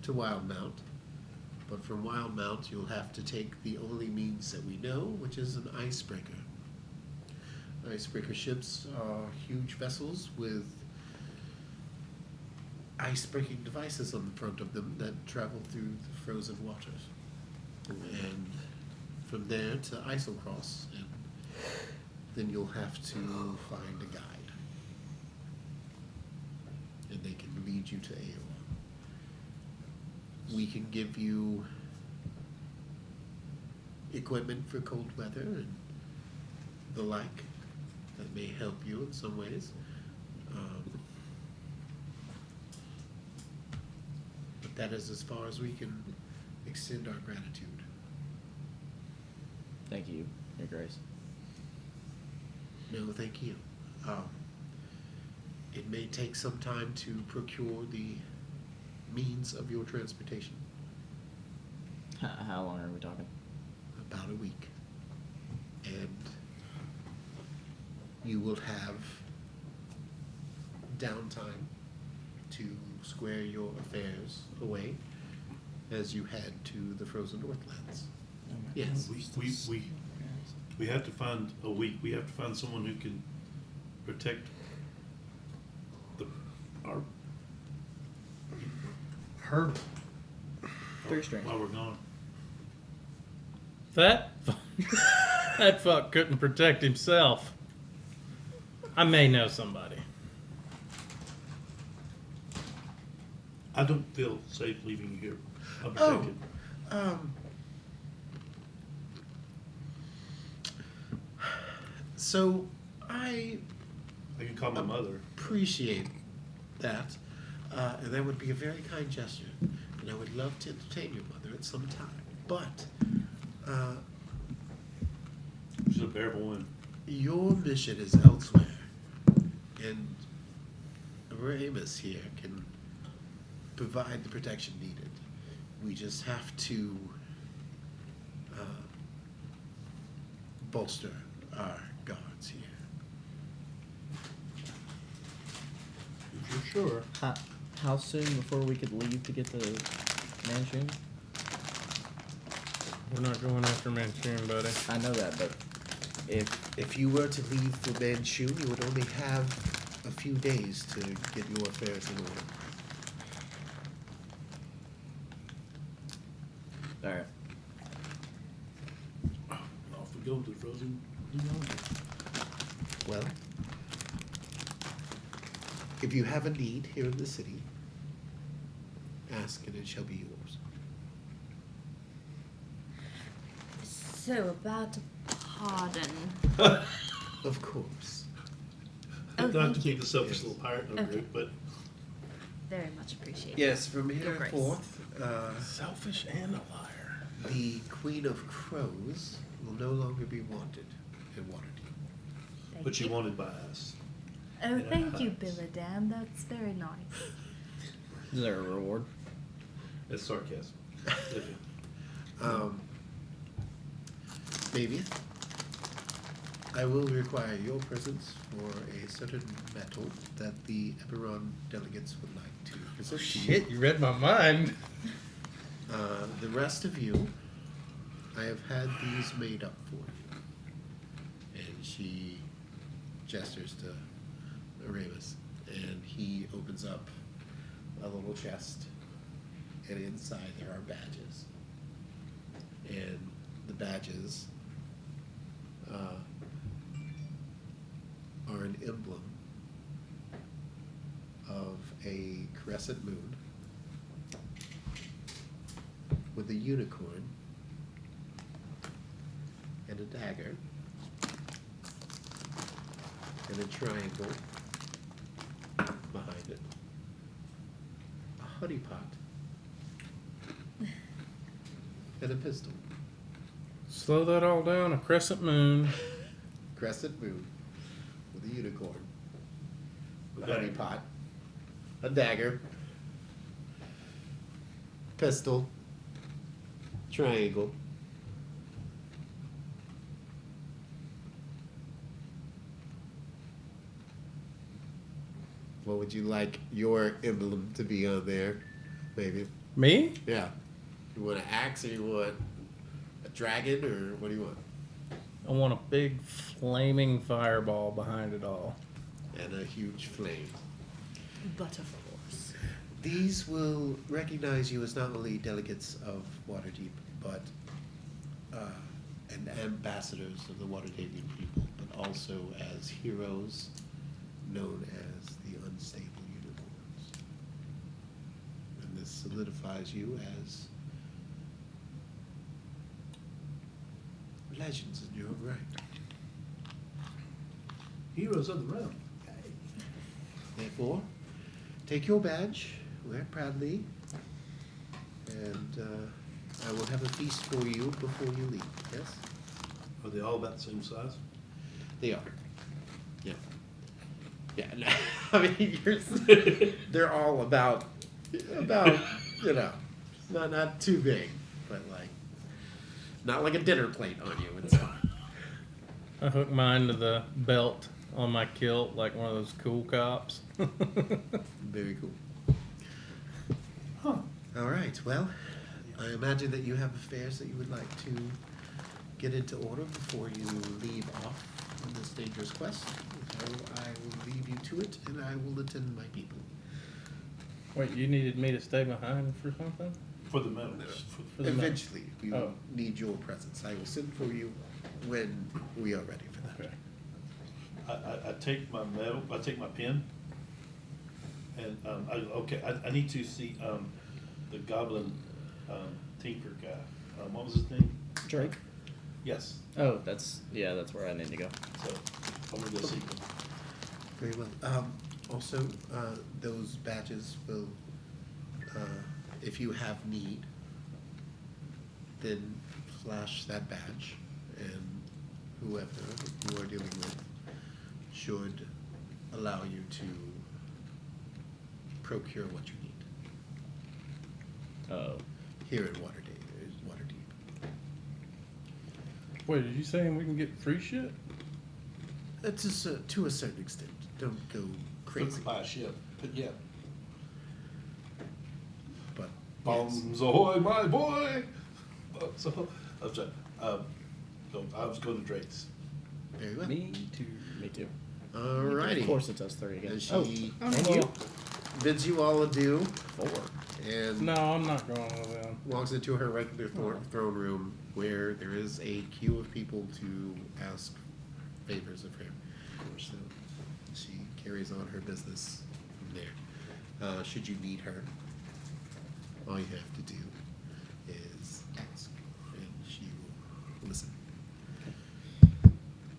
to Wildmount. But from Wildmount, you'll have to take the only means that we know, which is an icebreaker. Icebreaker ships are huge vessels with ice-breaking devices on the front of them that travel through the frozen waters. And from there to Isocross, and then you'll have to find a guide. And they can lead you to Aeor. We can give you equipment for cold weather and the like that may help you in some ways. But that is as far as we can extend our gratitude. Thank you, Your Grace. No, thank you. It may take some time to procure the means of your transportation. How long are we talking? About a week. And you will have downtime to square your affairs away as you head to the frozen Northlands. Yes. We have to find a week. We have to find someone who can protect Her Three strings. while we're gone. That that fuck couldn't protect himself. I may know somebody. I don't feel safe leaving you here Oh, unprotected. So I I can call my mother. appreciate that, and that would be a very kind gesture, and I would love to entertain your mother at some time. But She's a bearable woman. your mission is elsewhere, and Amos here can provide the protection needed. We just have to bolster our guards here. If you're sure. How soon before we could leave to get to Manchun? We're not going after Manchurian, buddy. I know that, but If you were to leave for Manchun, you would only have a few days to get your affairs in order. alright. Off we go to the frozen blue mountain. Well, if you have a need here in the city, ask and it shall be yours. So about a pardon. Of course. Oh, Not to thank be you. the selfish little pirate in the Okay. group, but Very much appreciated. Yes, from Your grace. henceforth, Selfish and a liar. the Queen of Crows will no longer be wanted in Waterdeep. Thank but you you. wanted by us. Oh, Yeah. thank you, Billadam. That's very nice. Is there a reward? It's sarcasm. Maybe. I will require your presence for a certain metal that the Eberron delegates would like to present to you. Shit, you read my mind. The rest of you, I have had these made up for you. And she gestures to Aramus, and he opens up a little chest, and inside there are badges. And the badges are an emblem of a crescent moon with a unicorn and a dagger and a triangle behind it, a honey pot, and a pistol. Slow that all down. A crescent moon. Crescent moon with a unicorn, a Okay. honey pot, a dagger, pistol, triangle. What would you like your emblem to be on there, maybe? Me? Yeah. You want an axe or you want a dragon or what do you want? I want a big flaming fireball behind it all. And a huge flame. But of course. These will recognize you as not only delegates of Waterdeep, but and ambassadors of the Waterdeepian people, but also as heroes known as the Unstable Unicorns. And this solidifies you as legends in your own right. Heroes of the realm. Therefore, take your badge, wear it proudly, and I will have a feast for you before you leave. Yes, Are they all about the same size? they are. Yeah, yeah. No, I mean, they're all about you know, not too big, but like not like a dinner plate on you. It's fine. I hook mine to the belt on my kilt like one of those cool cops. Very cool. Huh. All right. Well, I imagine that you have affairs that you would like to get into order before you leave off on this dangerous quest. So I will leave you to it, and I will attend my people. Wait, you needed me to stay behind for something? For the medals. For the Eventually, we will Oh. need your presence. I will send for you when we are ready for that. Okay. I take my medal, I take my pen, and, I need to see, the goblin, tinker guy. What was his name? Drake. Yes, Oh, that's where I need to go. so, I'm gonna go see him. Very well. Also, those badges will, if you have need, then flash that badge, and whoever you are dealing with should allow you to procure what you need Oh. here in Waterdeep. Wait, did you say we can get free shit? To a certain extent. Don't go crazy. Buy a ship, but yeah. But Bombs ahoy, my boy! So, I'm sorry, so I was going to Drake's. very well. Me too. Me too. Alrighty. Of course, it's us three again. And she Oh, Thank no. you. bids you all adieu 4. and No, I'm not going with them. walks into her regular throne room where there is a queue of people to ask favors of her. So she carries on her business from there. Should you need her, all you have to do is ask, and she will listen.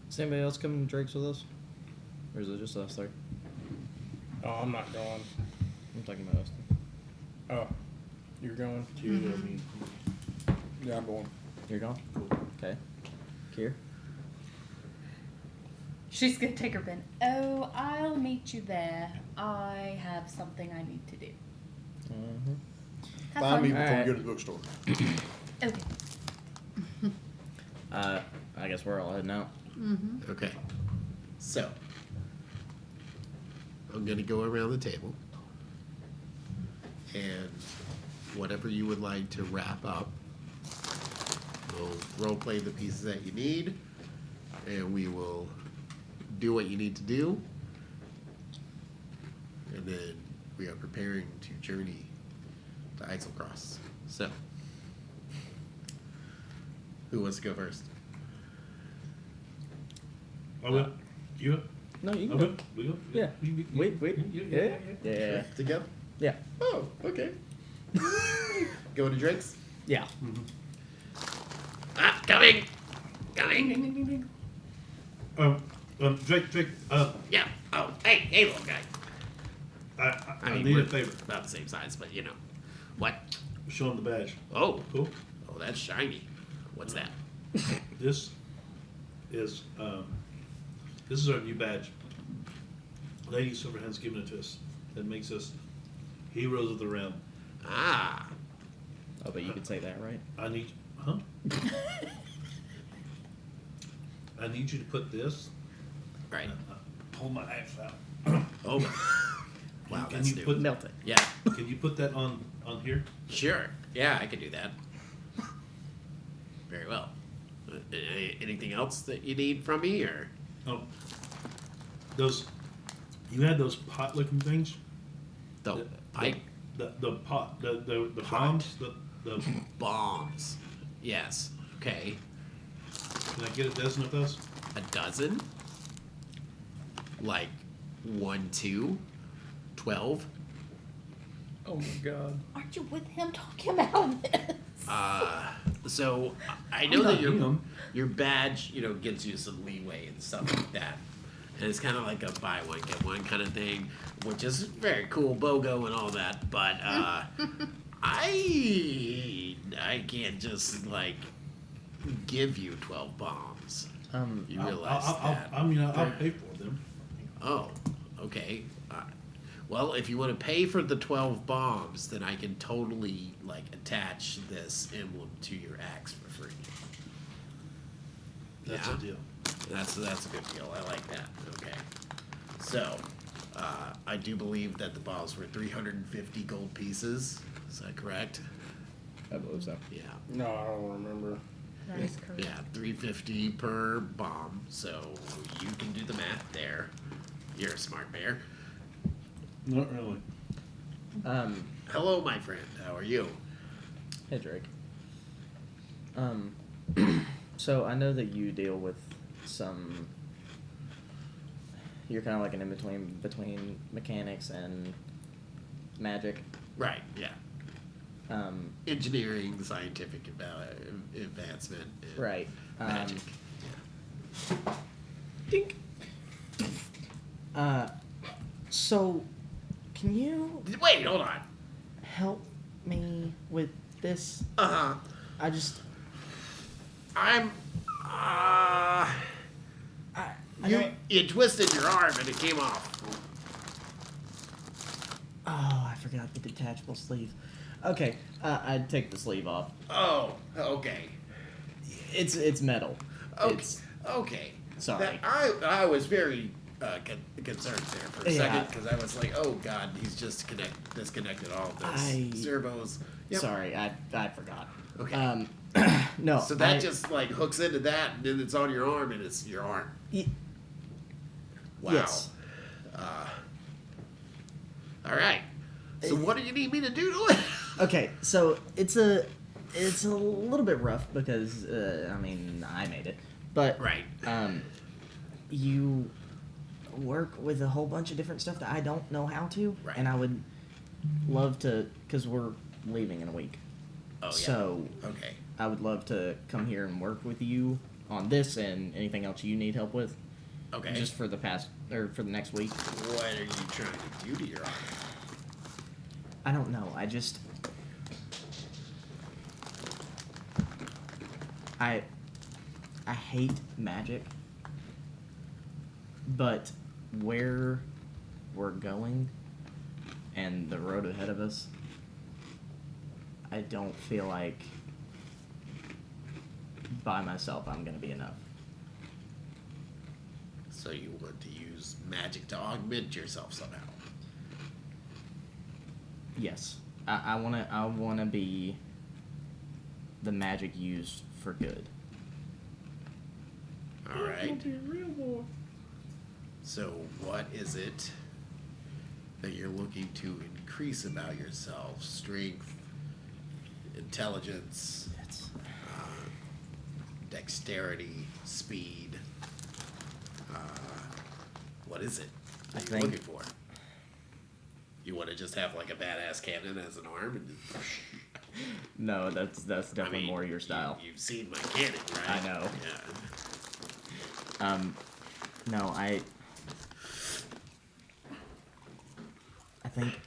Is anybody else coming to Drake's with us? Or is it just us three? Oh, I'm not going. I'm talking about us. Oh, you're going? Yeah, I'm going. You're gone? Okay. Kier? She's gonna take her pen. Oh, I'll meet you there. I have something I need to do. Mm-hmm. Have Find me fun. before we Alright. go to the bookstore. Okay. I guess we're all heading out. Okay. So I'm gonna go around the table, and whatever you would like to wrap up, we'll role play the pieces that you need, and we will do what you need to do, and then we are preparing to journey to Eiselcross. So, who wants to go first? I will. You will? No, you I can will. go. We go? Yeah. You- Wait. Yeah. Yeah. Together? Yeah. Oh, okay. Going to Drake's? Yeah. Ah, coming! Coming! Drake, Yeah. Oh, hey, little guy. I mean, need we're a favor. about the same size, but you know. What? Show him the badge. Oh. Cool. Oh, that's shiny. What's that? This is our new badge. Lady Silverhand's given it to us. That makes us heroes of the realm. Ah. Oh, but you could say that, right? I need, I need you to put this. Right. Pull my axe out. Oh. Wow, Can that's you new. put- Melt it. Yeah. Can you put that on here? Yeah, I could do that. Very well. Anything else that you need from me, or? Oh, you had those pot-looking things. The pipe The pot, the Pot. bombs, the. bombs. Yes. Okay. Can I get a dozen of those? A dozen? Like 1, 2, 12? Oh my god. Aren't you with him talking about this? So I know that your badge, gives you some leeway and stuff like that. And it's kind of like a buy one get one kind of thing, which is very cool, BOGO and all that. But I can't just like give you 12 bombs. You realize that? I'll pay for them. Oh, okay. Well, if you want to pay for the 12 bombs, then I can totally like attach this emblem to your axe for free. That's Yeah. a deal. That's a good deal. I like that. Okay. So, I do believe that the bombs were 350 gold pieces. Is that correct? I believe so. Yeah. No, I don't remember. That is correct. Yeah, 350 per bomb. So you can do the math there. You're a smart bear. Not really. Hello, my friend. How are you? Hey Drake. So I know that you deal with some. You're kind of like an in between mechanics and magic. Right. Yeah. Um, Engineering, scientific advancement. And right. Magic. Dink. So, can you Wait. Hold on. help me with this? Uh huh. I just. I'm. I don't. You twisted your arm and it came off. Oh, I forgot the detachable sleeve. Okay, I'd take the sleeve off. Oh. Okay. It's metal. Okay. It's Okay. sorry. I was very concerned there for a Yeah. second because I was like, oh god, he's just disconnected all of this servos. Yep. Sorry, I forgot. Okay. No. So that just like hooks into that, and then it's on your arm, and it's your arm. Wow. Yes. All right. So what do you need me to do to it? Okay, so it's a little bit rough because I mean I made it, but Right. You work with a whole bunch of different stuff that I don't know how to, Right. and I would love to because we're leaving in a week. Oh yeah. So Okay. I would love to come here and work with you on this and anything else you need help with. Okay. Just for the next week. What are you trying to do to your arm? I don't know. I hate magic, but where we're going and the road ahead of us, I don't feel like by myself I'm gonna be enough. So you want to use magic to augment yourself somehow? Yes, I wanna be the magic used for good. All right. So what is it that you're looking to increase about yourself? Strength, intelligence, dexterity, speed. What is it that I you're think- looking for? You want to just have like a badass cannon as an arm? And No, that's definitely more your style. You've seen my cannon, right? I know. Yeah. No, I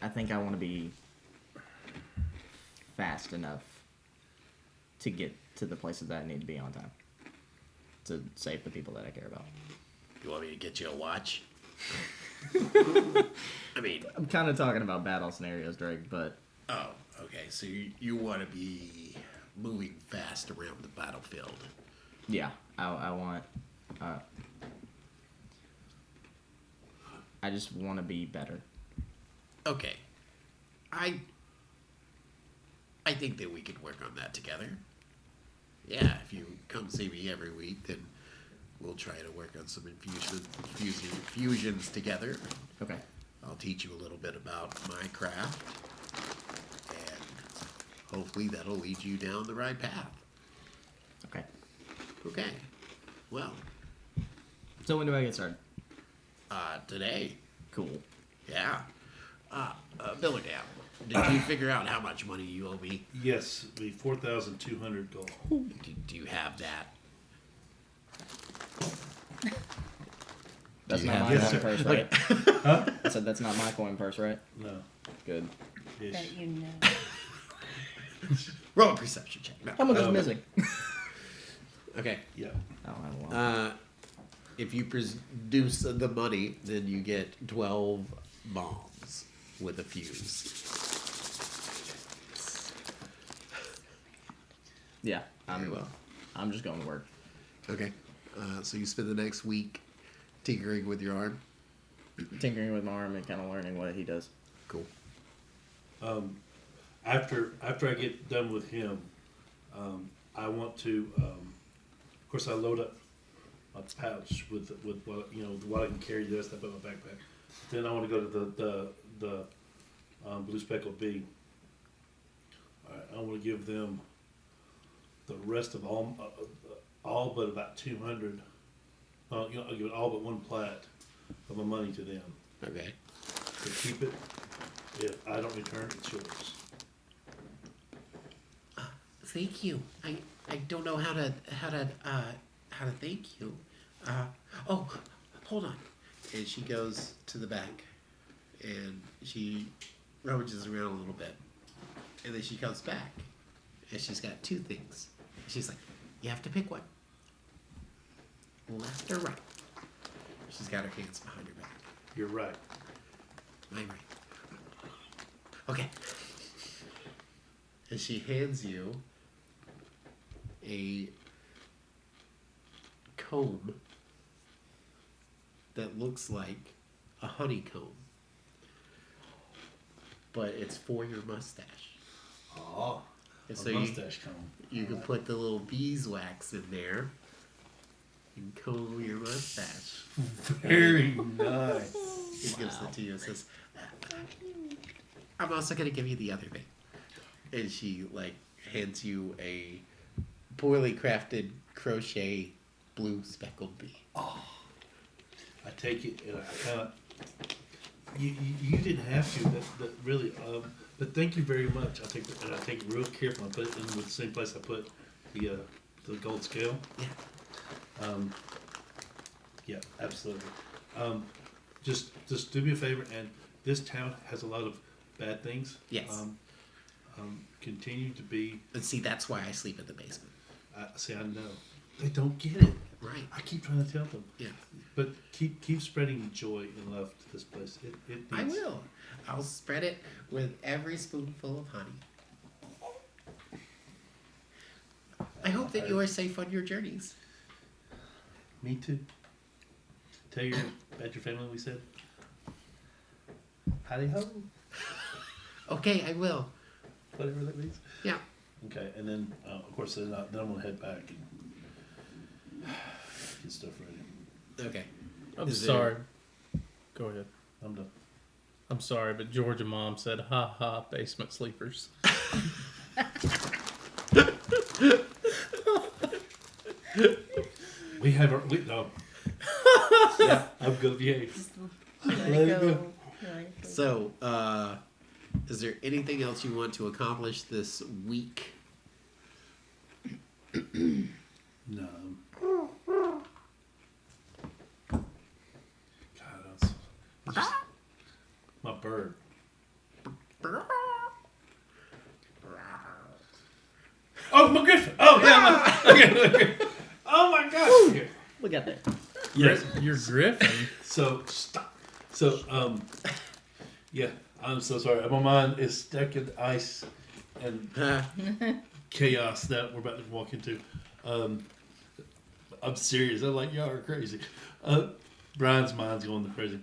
think I want to be fast enough to get to the places that I need to be on time to save the people that I care about. You want me to get you a watch? I mean, I'm kind of talking about battle scenarios, Drake, but oh, okay. So you want to be moving fast around the battlefield. yeah, I want. I just want to be better. Okay. I think that we could work on that together. Yeah, if you come see me every week, then we'll try to work on some infusions together. Okay. I'll teach you a little bit about my craft, and hopefully that'll lead you down the right path. Okay. Okay. Well, So when do I get started? today, Cool. yeah. Billingham, did you figure out how much money you owe me? Yes, the 4,200 gold. Do you have that? That's Do you not have my that? coin purse, right? Huh? I said that's not my coin purse, right? No. Good. Ish. That you know. Roll a perception check. No. How much is Um, missing? Okay. Yeah. I don't have a lot. If you produce the money, then you get 12 bombs with a fuse. Yeah, Very well. I'm just going to work. Okay. So you spend the next week tinkering with your arm. Tinkering with my arm and kind of learning what he does. Cool. After I get done with him, I want to. Of course, I load up my pouch with what what I can carry the rest of in my backpack. Then I want to go to the blue speckled bee. I want to give them the rest of all but about 200. I'll give it all but one plat of my money to them. Okay. To keep it. If I don't return, it's yours. Thank you. I don't know how to thank you. Oh, hold on. And she goes to the back, and she rummages around a little bit, and then she comes back, and she's got two things. She's like, you have to pick one, left or right. She's got her hands behind her back. You're right. My right. Okay. And she hands you a comb that looks like a honeycomb, but it's for your mustache. Oh, And a so mustache comb. you can put the little beeswax in there and comb your mustache. Very nice. He gives it to you and says, I'm also going to give you the other thing. And she, like, hands you a poorly crafted crochet blue speckled bee. I take it and I kind of. You didn't have to. That really. But thank you very much. I take it real careful. I put it in the same place I put the gold scale. Yeah. Yeah, absolutely. Just do me a favor, and this town has a lot of bad things. Yes. Continue to be. And see, that's why I sleep in the basement. See, I know they don't get it. Right. I keep trying to tell them. Yeah. But keep spreading joy and love to this place. It I needs- will. I'll spread it with every spoonful of honey. I hope that you are safe on your journeys. Me too. Tell your about your family. We said. Howdy ho. Okay, I will. Whatever that means. Yeah. Okay, and then of course then I'm gonna head back and get stuff ready. Okay. I'm Is sorry. Go ahead. I'm done. I'm sorry, but Georgia mom said, "Ha ha, basement sleepers." We have our no. Yeah, I'm gonna behave. Let Let it it go. go. Let it go. So, is there anything else you want to accomplish this week? No. God, it's just my bird. Oh, my griffin! Oh, yeah! Okay. Oh my gosh! Look at that. Yes. You're Griffin. So stop. So yeah. I'm so sorry. My mind is stuck in ice and chaos that we're about to walk into. I'm serious. I'm like, y'all are crazy. Brian's mind's going to crazy.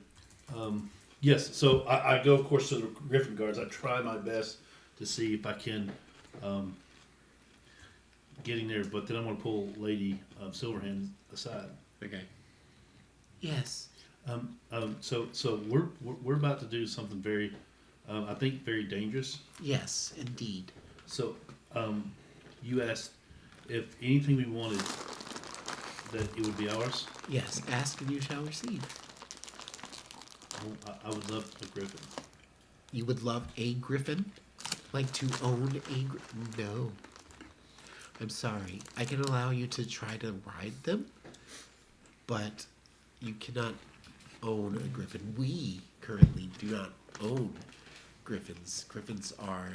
Yes, so I go, of course, to the Griffin Guards. I try my best to see if I can get in there, but then I'm going to pull Lady Silverhand aside. Okay. Yes. So we're about to do something very, I think, very dangerous. Yes, indeed. So, you asked if anything we wanted, that it would be ours. Yes. Ask and you shall receive. I would love a griffin. You would love a griffin? Like to own a griffin? No. I'm sorry. I can allow you to try to ride them, but you cannot own a griffin. We currently do not own griffins. Griffins are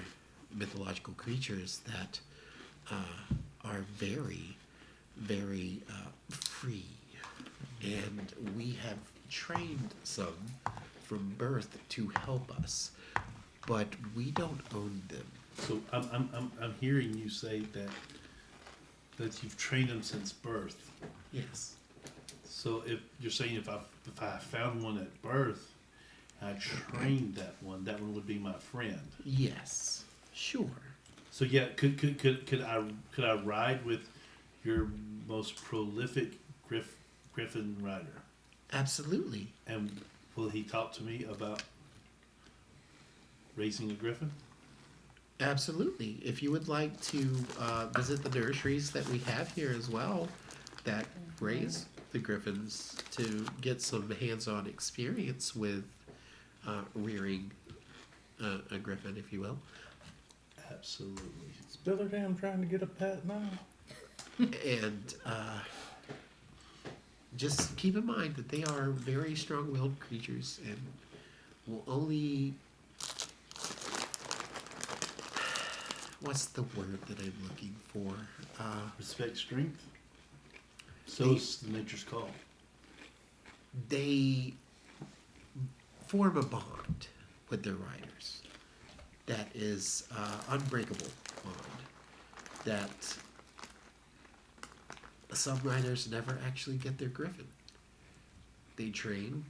mythological creatures that are very, very free. And we have trained some from birth to help us, but we don't own them. So I'm hearing you say that you've trained them since birth. Yes. So if you're saying if I found one at birth, and I trained that one would be my friend. Yes. Sure. So yeah, could I ride with your most prolific griffin rider? Absolutely. And will he talk to me about raising a griffin? Absolutely. If you would like to visit the nurseries that we have here as well, that raise the griffins to get some hands-on experience with rearing a griffin, if you will. Absolutely. Spiller down trying to get a pet now. And just keep in mind that they are very strong-willed creatures and will only... What's the word that I'm looking for? Respect strength. So's the nature's call. They form a bond with their riders that is unbreakable bond that some riders never actually get their griffin. They train,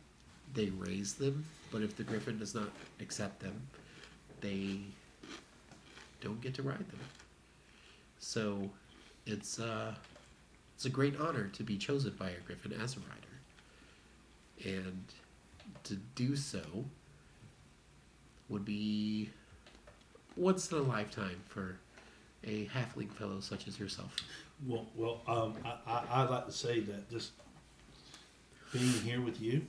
they raise them, but if the griffin does not accept them, they don't get to ride them. So it's a great honor to be chosen by a griffin as a rider. And to do so would be once in a lifetime for a halfling fellow such as yourself. I'd like to say that just being here with you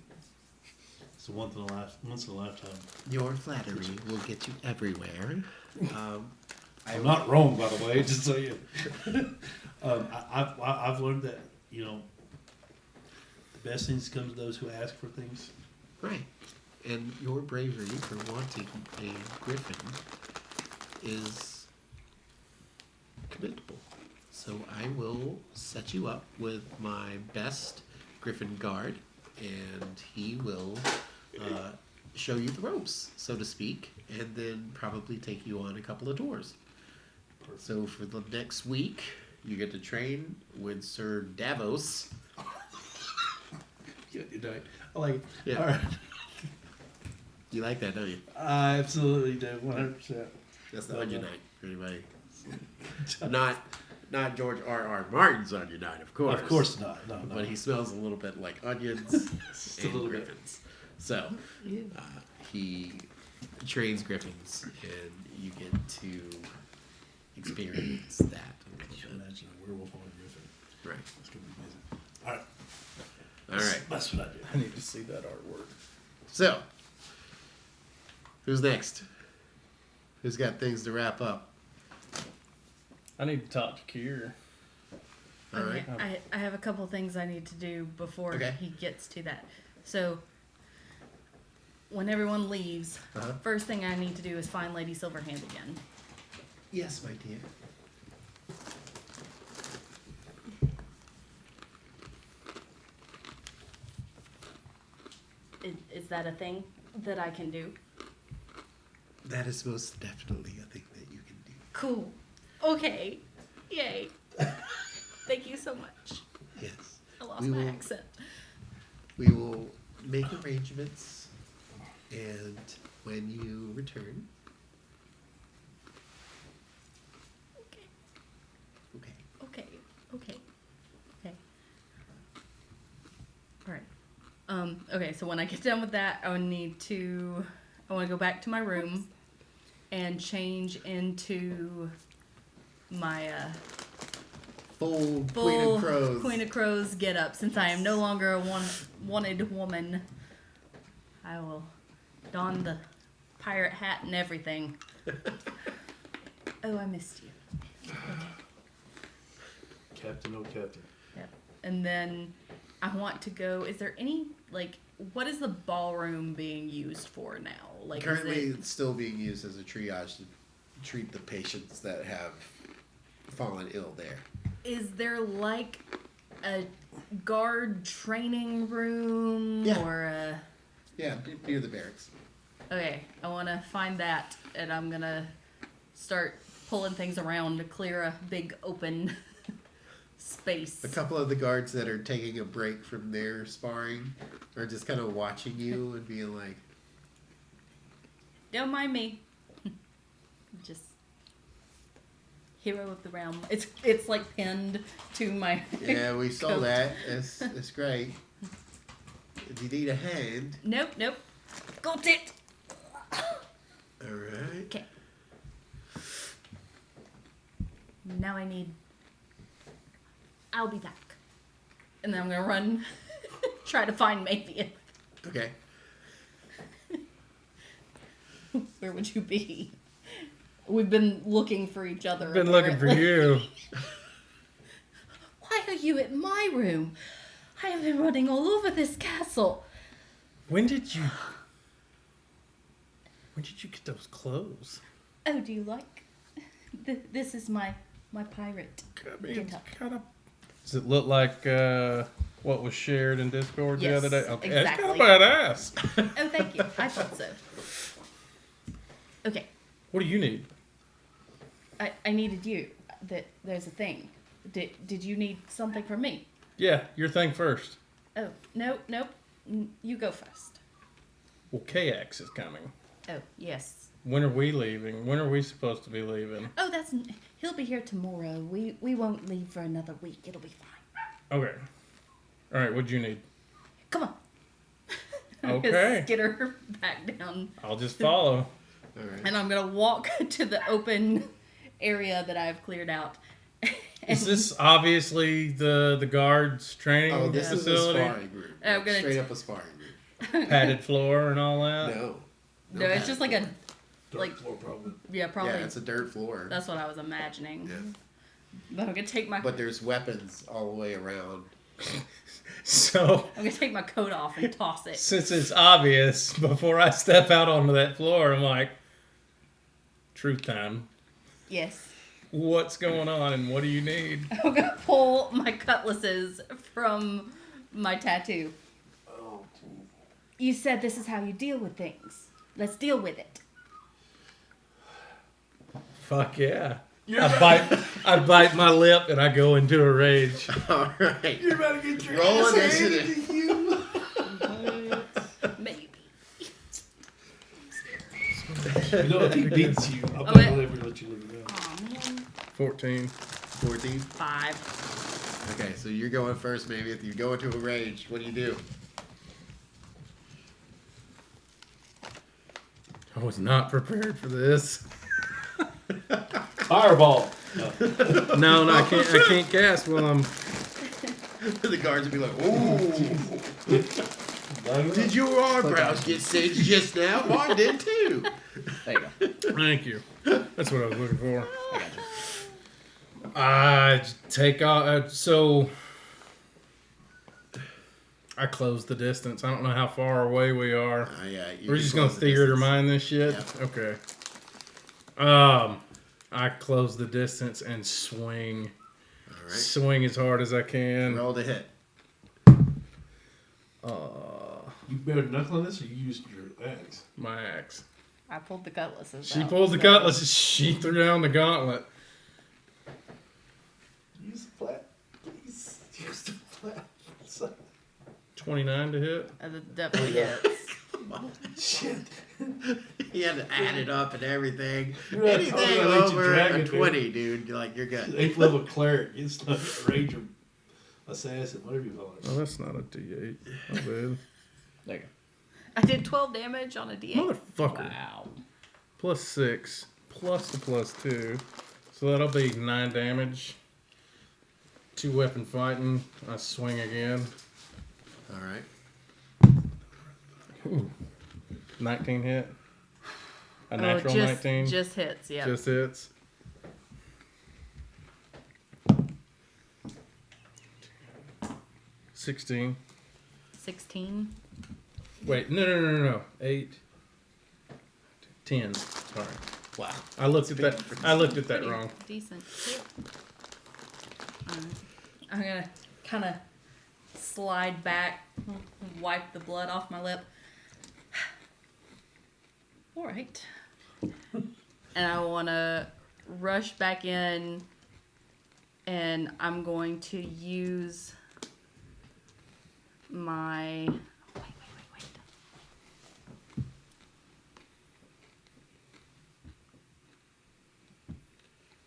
is once in a lifetime. Your flattery will get you everywhere. I'm not wrong, by the way. Just so you. I've learned that the best things come to those who ask for things. Right. And your bravery for wanting a griffin is commendable. So I will set you up with my best griffin guard, and he will show you the ropes, so to speak, and then probably take you on a couple of tours. So for the next week, you get to train with Sir Davos. Yeah, you're right. I like it. Yeah. All right. You like that, don't you? I absolutely do, 100%. That's the Onion Knight for anybody. Not George R.R. Martin's Onion Knight, of course. Of course not. No. But he smells a little bit like onions Just a and little bit. griffins. So he trains griffins, and you get to experience that. Can you imagine a werewolf on a griffin? Right. It's gonna be amazing. All right. All right. That's what I do. I need to see that artwork. So, who's next? Who's got things to wrap up? I need to talk to Kier. All right. I have a couple things I need to do before Okay. he gets to that. So, when everyone leaves, Uh-huh. first thing I need to do is find Lady Silverhand again. Yes, my dear. Is that a thing that I can do? That is most definitely a thing that you can do. Cool. Okay. Yay. Thank you so much. Yes. I lost We my will- accent. We will make arrangements, and when you return. Okay. Okay. Okay. Okay. Okay. All right. Okay, so when I get done with that, I want to go back to my room and change into my Full full Queen of Crows. Queen of Crows get up. Since I am no longer a wanted woman, I will don the pirate hat and everything. Oh, I missed you. Captain, oh captain. Yep. And then I want to go. Is there any what is the ballroom being used for now? Like, Currently, is it, it's still being used as a triage to treat the patients that have fallen ill there. is there like a guard training room Yeah. or a? Yeah, near the barracks. Okay, I want to find that, and I'm gonna start pulling things around to clear a big open space. A couple of the guards that are taking a break from their sparring are just kind of watching you and being like, Don't mind me. Just hero of the realm. It's like pinned to my. "Yeah, we saw coat. that. It's great. If you need a hand, Nope. Got it. all right." Okay. Now I need. I'll be back. And then I'm gonna run, try to find Mayfield. Okay. Where would you be? We've been looking for each other. Been looking for apparently. you. Why are you at my room? I have been running all over this castle. When did you get those clothes? Oh, do you like? This is my pirate. I mean, Get it's up. kind of. Does it look like what was shared in Discord the Yes, other day? Okay, exactly. that's kind of badass. Oh, thank you. I thought so. Okay, What do you need? I needed you. There's a thing. Did you need something from me? Yeah, your thing first. Oh, nope. You go first. Well, KX is coming. Oh, yes. When are we leaving? When are we supposed to be leaving? Oh, he'll be here tomorrow. We won't leave for another week. It'll be fine. Okay. All right, what'd you need? Come on. Okay. Skitter back down. I'll just follow. All right. And I'm going to walk to the open area that I've cleared out. Is this obviously the guards training Oh, this facility? is a sparring group. I'm gonna Straight up a sparring group. Padded floor and all that? No. No, it's just like a, Dirt like, floor probably. yeah, probably. Yeah, it's a dirt floor. That's what I was imagining. Yeah. But I'm going to take my But there's weapons all the way around. So, I'm going to take my coat off and toss it. since it's obvious, before I step out onto that floor, I'm like, truth time. Yes. What's going on and what do you need? I'm going to pull my cutlasses from my tattoo. Oh, You said this is how you deal with things. Let's deal with it. Fuck yeah. I bite my lip and I go into a rage. All right. you're about to get your Roll ass handed initiative. to you. Maybe. You know, if he beats you, I'll Oh, probably yeah. never let you live it down. Aw, man. 14. 14. 5. Okay, so you're going first, maybe. If you go into a rage, what do you do? I was not prepared for this. Fireball. No, I can't cast while I'm. The guards would be like, "Ooh, did your eyebrows get singed just now? Mine did too." There you go. Thank you. That's what I was looking for. I take off. So I close the distance. I don't know how far away we are. Yeah, We're just gonna theater mine this shit. Yeah. Okay. I close the distance and swing. All right. Swing as hard as I can. Roll to hit. You better knuckle on this or you used your axe? My axe. I pulled the cutlasses She out, pulled the so- cutlass. She threw down the gauntlet. Use the flat. Please use the flat. 29 to hit. That definitely hits. Shit. You had to add it up and everything. You're not Anything talking about over dragon, a dude. 20, dude, you're good. 8th level cleric. It's not a ranger, assassin, whatever you call it. Oh, that's not a D8. My bad. There you I did 12 damage on a D8. go. Motherfucker. Wow. Plus 6. Plus the plus 2. So that'll be 9 damage. 2 weapon fighting. I swing again. All right. Ooh. 19 hit. A natural 19. Just hits, yeah. Just hits. $16. 16. Wait, no. 8. 10. Sorry. Wow. I looked at that. I looked at that Pretty wrong. Decent. Alright. I'm gonna kind of slide back, wipe the blood off my lip. Alright. And I want to rush back in, and I'm going to use my. Wait.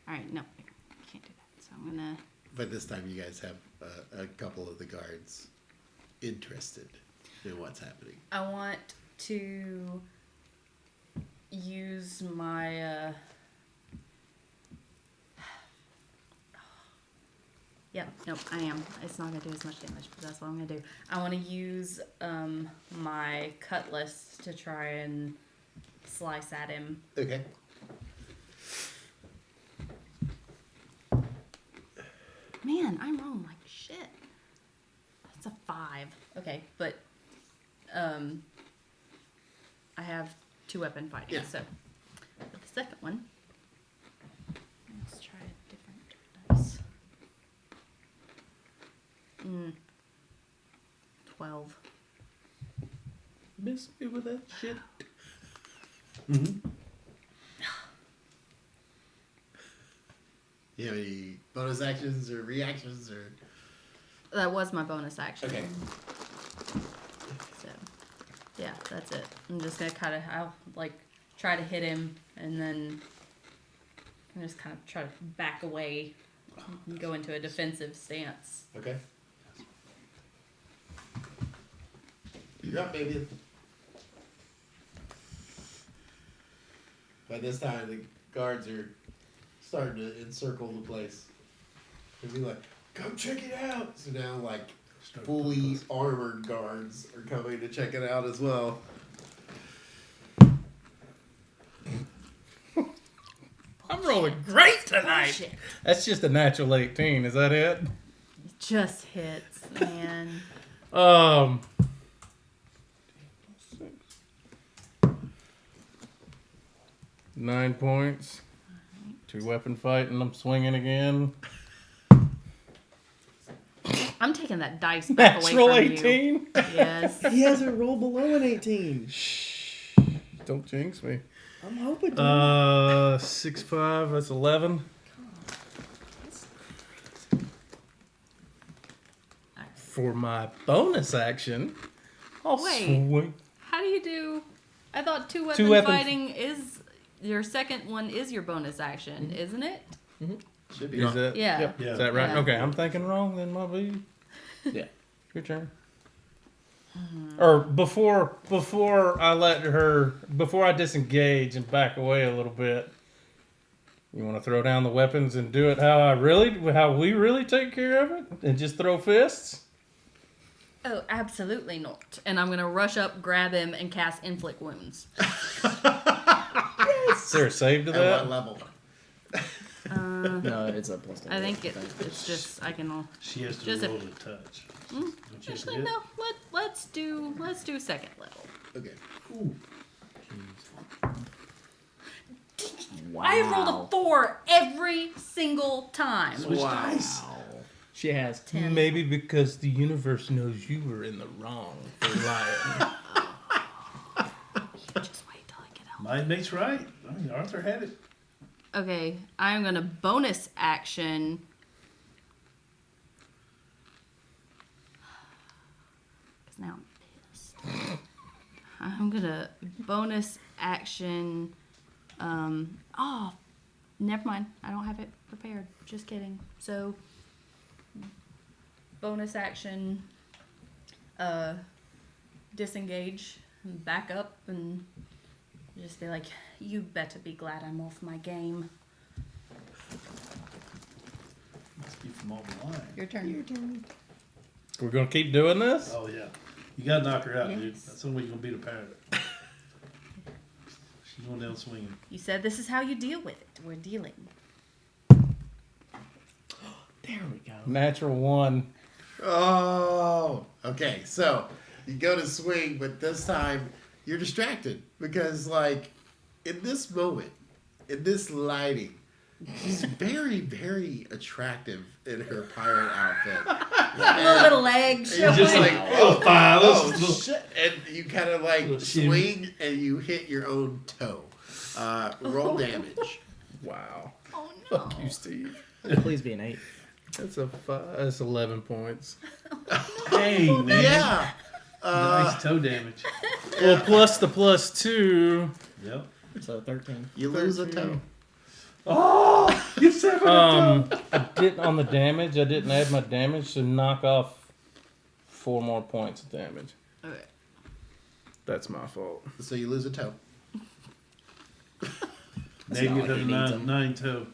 Alright, no, I can't do that. So I'm gonna. But this time you guys have a couple of the guards interested in what's happening. I want to use my Yep, nope, I am. It's not gonna do as much damage, but that's what I'm gonna do. I wanna use my cutlass to try and slice at him. Okay. Man, I'm wrong like shit. That's a 5. Okay, but I have 2 weapon fighting, Yeah. so for the second one, let's try a different dice. 12. Miss me with that shit. You have any bonus actions or reactions or? That was my bonus action. Okay. So, yeah, that's it. I'm just gonna kind of, I'll like try to hit him, and then I just kind of try to back away and go into a defensive stance. Okay. You're up, baby. By this time, the guards are starting to encircle the place. They'll be like, "Come check it out!" So now, like, fully armored guards are coming to check it out as well. I'm rolling great tonight. Bullshit. That's just a natural 18. Is that it? It just hits, man. 9 points. 2 weapon fight, and I'm swinging again. I'm taking that dice back Natural away from 18. you. Yes. He hasn't rolled below an 18. Shh. Don't jinx me. I'm hoping to. 6, 5. That's 11. For my bonus action, I'll Wait. swing. How do you do? I thought two weapon fighting is your second one is your bonus action, isn't it? Should be. Is that? Yeah. Yep. Yeah. Is that right? Yeah. Okay, I'm thinking wrong. Then my B. Yeah. Your turn. Or before I disengage and back away a little bit. You want to throw down the weapons and do it how we really take care of it, and just throw fists? Oh, absolutely not. And I'm gonna rush up, grab him, and cast inflict wounds. Is there a save to At what that? level? No, it's a plus 10. I think it's just I can. She has to Just a- roll to touch. Don't you have to Actually, hit? no. Let's do second level. Okay. Wow. I have rolled a 4 every single time. Wow. She has 10. Maybe because the universe knows you were in the wrong for lying. Just wait till I get out. My mate's right. I mean, Arthur had it. Okay, I'm gonna bonus action. Cause now I'm pissed. I'm gonna bonus action. Oh, never mind. I don't have it prepared. Just kidding. So, bonus action. Disengage, and back up, and just be like, "You better be glad I'm off my game." Must be from all the line. Your turn. We're gonna keep doing this? Oh, yeah. You gotta knock her out, dude. Yes. That's the only way you're gonna beat a parrot. She's going down swinging. You said this is how you deal with it. We're dealing. There we go. Natural 1. Oh, okay. So you go to swing, but this time you're distracted because, like, in this moment, in this lighting, she's very, very attractive in her pirate outfit. Little bit of legs. And you're just like, Oh, fine. oh Let's- shit! And you kind of like Little shimmy. swing, and you hit your own toe. Roll damage. Wow. Oh no. Fuck you, Steve. Please be an 8. That's 11 points. Hey, man. Yeah. Nice toe damage. Well, plus the +2. Yep. So 13. You lose a toe. Oh, you severed I did on the damage. I didn't add my damage to knock off 4 more points of damage. Okay. That's my fault. So you lose a toe. Maybe not like another he needs 'em. nine toe.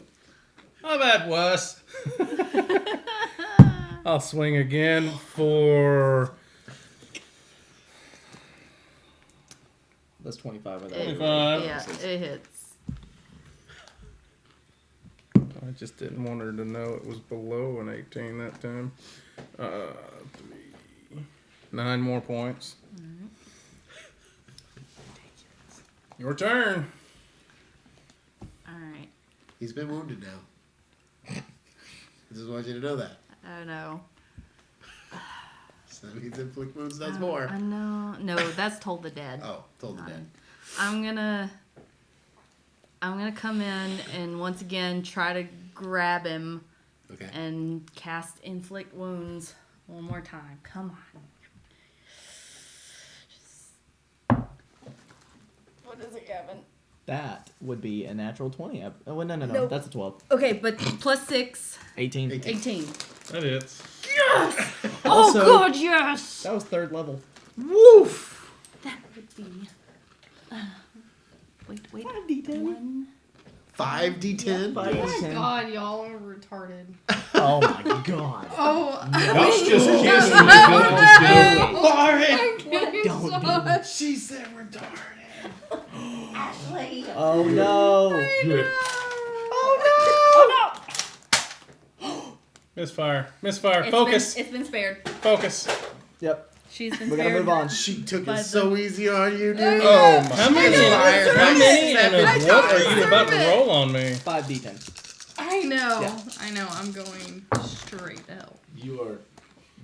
I've had worse. I'll swing again for That's 25 with It- 25. Yeah, it hits. I just didn't want her to know it was below an 18 that time. 9 more points. Your turn. All right. He's been wounded now. I just want you to know that. Oh no. So that means inflict wounds does more. I know. No, that's Toll the Dead. Oh, told the dead. I'm gonna come in and once again try to grab him Okay. and cast inflict wounds one more time. Come on. What is it, Gavin? That would be a natural 20. Oh, no. Nope. That's a 12. Okay, but plus 6, 18. 18. That is. Also- Oh god, yes! That was 3rd level. Woof! That would be. Wait. 5d10. 1. 5d10? Five. Oh my 10. god, y'all are retarded. Oh my god. Oh, Y'all should just No, kiss no, me. no. Lauren! Don't do it. She said retarded. Oh no. Good. Oh Misfire. no! Focus. It's been spared. Focus. Yep. She's been We gotta spared. move on. She took By it so easy on you, dude. Oh my! How many? Misfire. How many? And I what are deserve you about to it. roll on me? 5d10. I know. Yeah. I know. I'm going straight to hell. You are.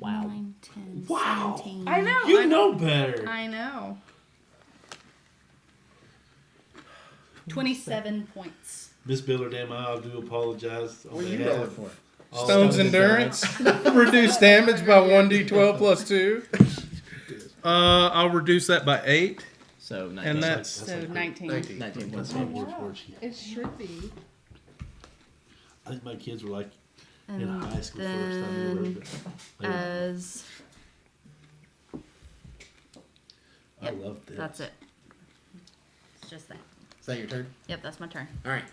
Wow. 9, 10, Wow. 17. I know. You know better. I know. 27 points. Miss Billerdam, I do apologize. on What are you behalf rolling of for? all Stone's of you endurance. guys. Reduce damage by 1d12 plus 2. I'll reduce that by 8. So 19. And that's So 19. 19. 19 That's points. my word for it. It should be. I think my kids were like in And high school first. I never heard that. as I love this. that's it. It's just that. Is that your turn? Yep, that's my turn. All right.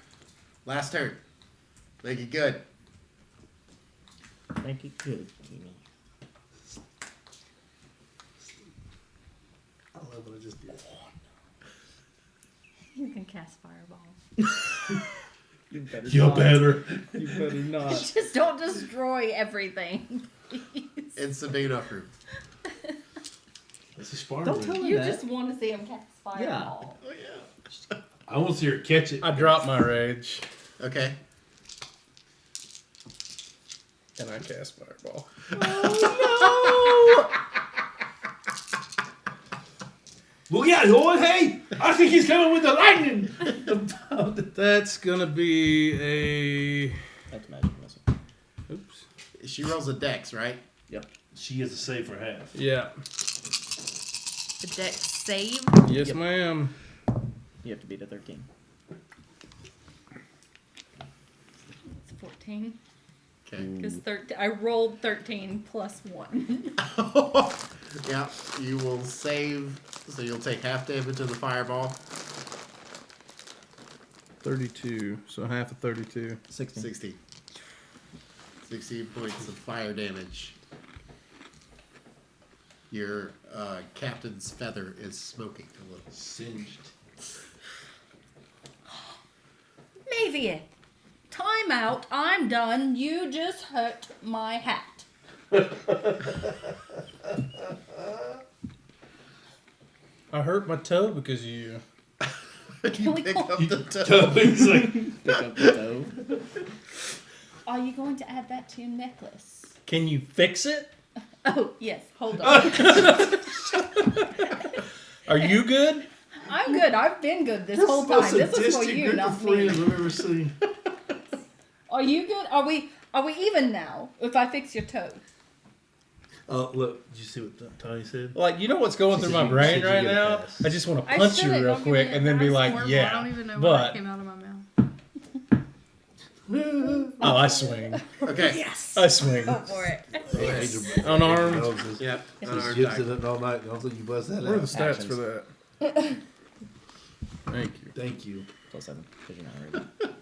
Last turn. Make it good. Make it good, Kimi. I love what I just did. You can cast fireball. You better You better. You better not. Just don't destroy everything, please. It's a big enough room. That's a Spartan. Don't tell room. me You that. just want to see him cast fireball. Oh, yeah. I want to see her catch it. I dropped my rage Okay. and I cast fireball. Look out, Lord! Hey, I think he's coming with the lightning. That's gonna be a. That's magic missile. Oops. She rolls a dex, right? Yep. She gets a save for half. Yeah. The deck save. Yes, Yep. ma'am. You have to beat a 13. It's 14. Okay. Because I rolled 13 plus 1. Yeah, you will save, so you'll take half damage of the fireball. 32. So half of 32. 16. 16. 16 points of fire damage. Your captain's feather is smoking a little. Singed. Mavian, time out. I'm done. You just hurt my hat. I hurt my toe because of you. You we pick go- up the toe. He's like, Pick up the toe. Are you going to add that to your necklace? Can you fix it? Oh, yes. Hold on. Are you good? I'm good. I've been good this whole most time. This is for sadistic you, group not of friends me. I've ever seen. Are you good? Are we even now? If I fix your toe. Look, did you see what Tony said? Like, you know what's going through my She brain said you right get a now? pass. I just want to I punch you shouldn't. real Don't give quick me and then that. be I like, swear, yeah. I don't even know but what came out of my mouth. Oh, I swing. Okay. Yes. I swing. Go for it. Unarmed. Yep. Just unarmed gypsing attack. it all night. And all of a sudden you bust that What are the out. stats Actions. for that? Thank you. Thank you. Plus 7. Because you're not ready.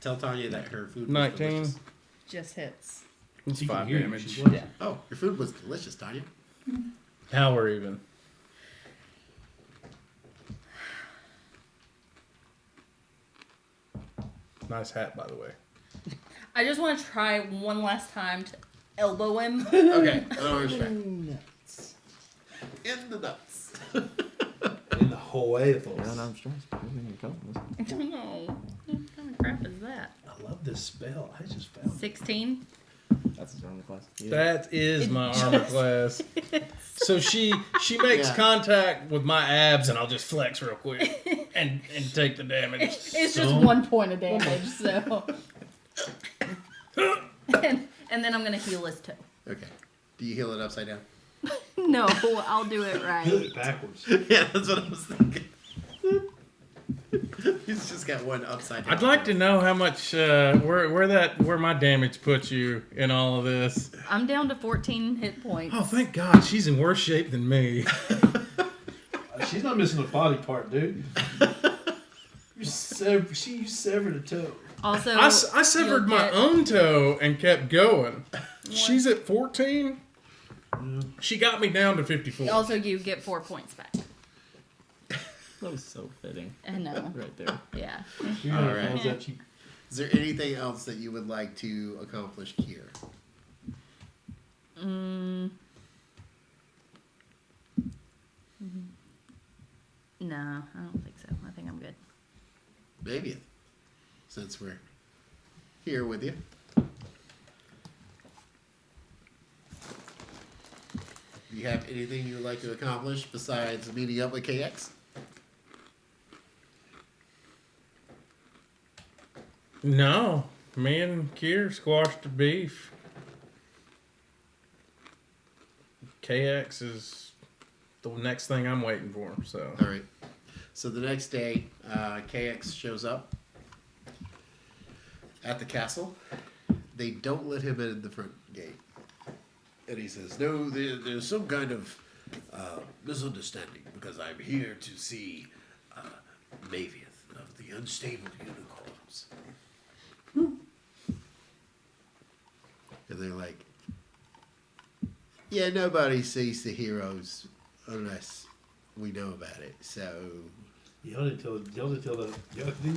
Tell Tanya that her food was 19. delicious. Just hits. It's She can 5 hear you. damage. She's watching. Yeah. Oh, your food was delicious, Tanya. Now we're even. Nice hat, by the way. I just want to try one last time to elbow him. Okay, another strike. In the nuts. In the huevos. Yeah, no, I'm stressed. We're gonna get caught. I don't know. What kind of crap is that? I love this spell. I just found it. 16. That's his armor class. Yeah. That is It my just- armor class. So she makes Yeah. contact with my abs, and I'll just flex real quick and take the damage. It's just So- 1 point of damage, so. and then I'm gonna heal his toe. Okay. Do you heal it upside down? No, I'll do it Peel right. it backwards. Yeah, that's what I was thinking. He's just got one upside down. I'd like to know how much where my damage puts you in all of this. I'm down to 14 hit points. Oh, thank God, she's in worse shape than me. She's not missing a body part, dude. You severed a toe. Also, I severed you'll my get- own toe and kept going. She's at 14. She got me down to 54. Also, you get 4 points back. That was so fitting. I know. Right there. Yeah. All right. How's that cheap? Is there anything else that you would like to accomplish here? No, I don't think so. I think I'm good. Maybe, since we're here with you. Do you have anything you would like to accomplish besides meeting up with KX? No, me and Kier squashed the beef. KX is the next thing I'm waiting for. So All right. So the next day, KX shows up at the castle. They don't let him in the front gate. And he says, "No, there's some kind of misunderstanding because I'm here to see Mavieth of the Unstable Unicorns." And they're like, "Yeah, nobody sees the heroes unless we know about it. So Y'all didn't tell the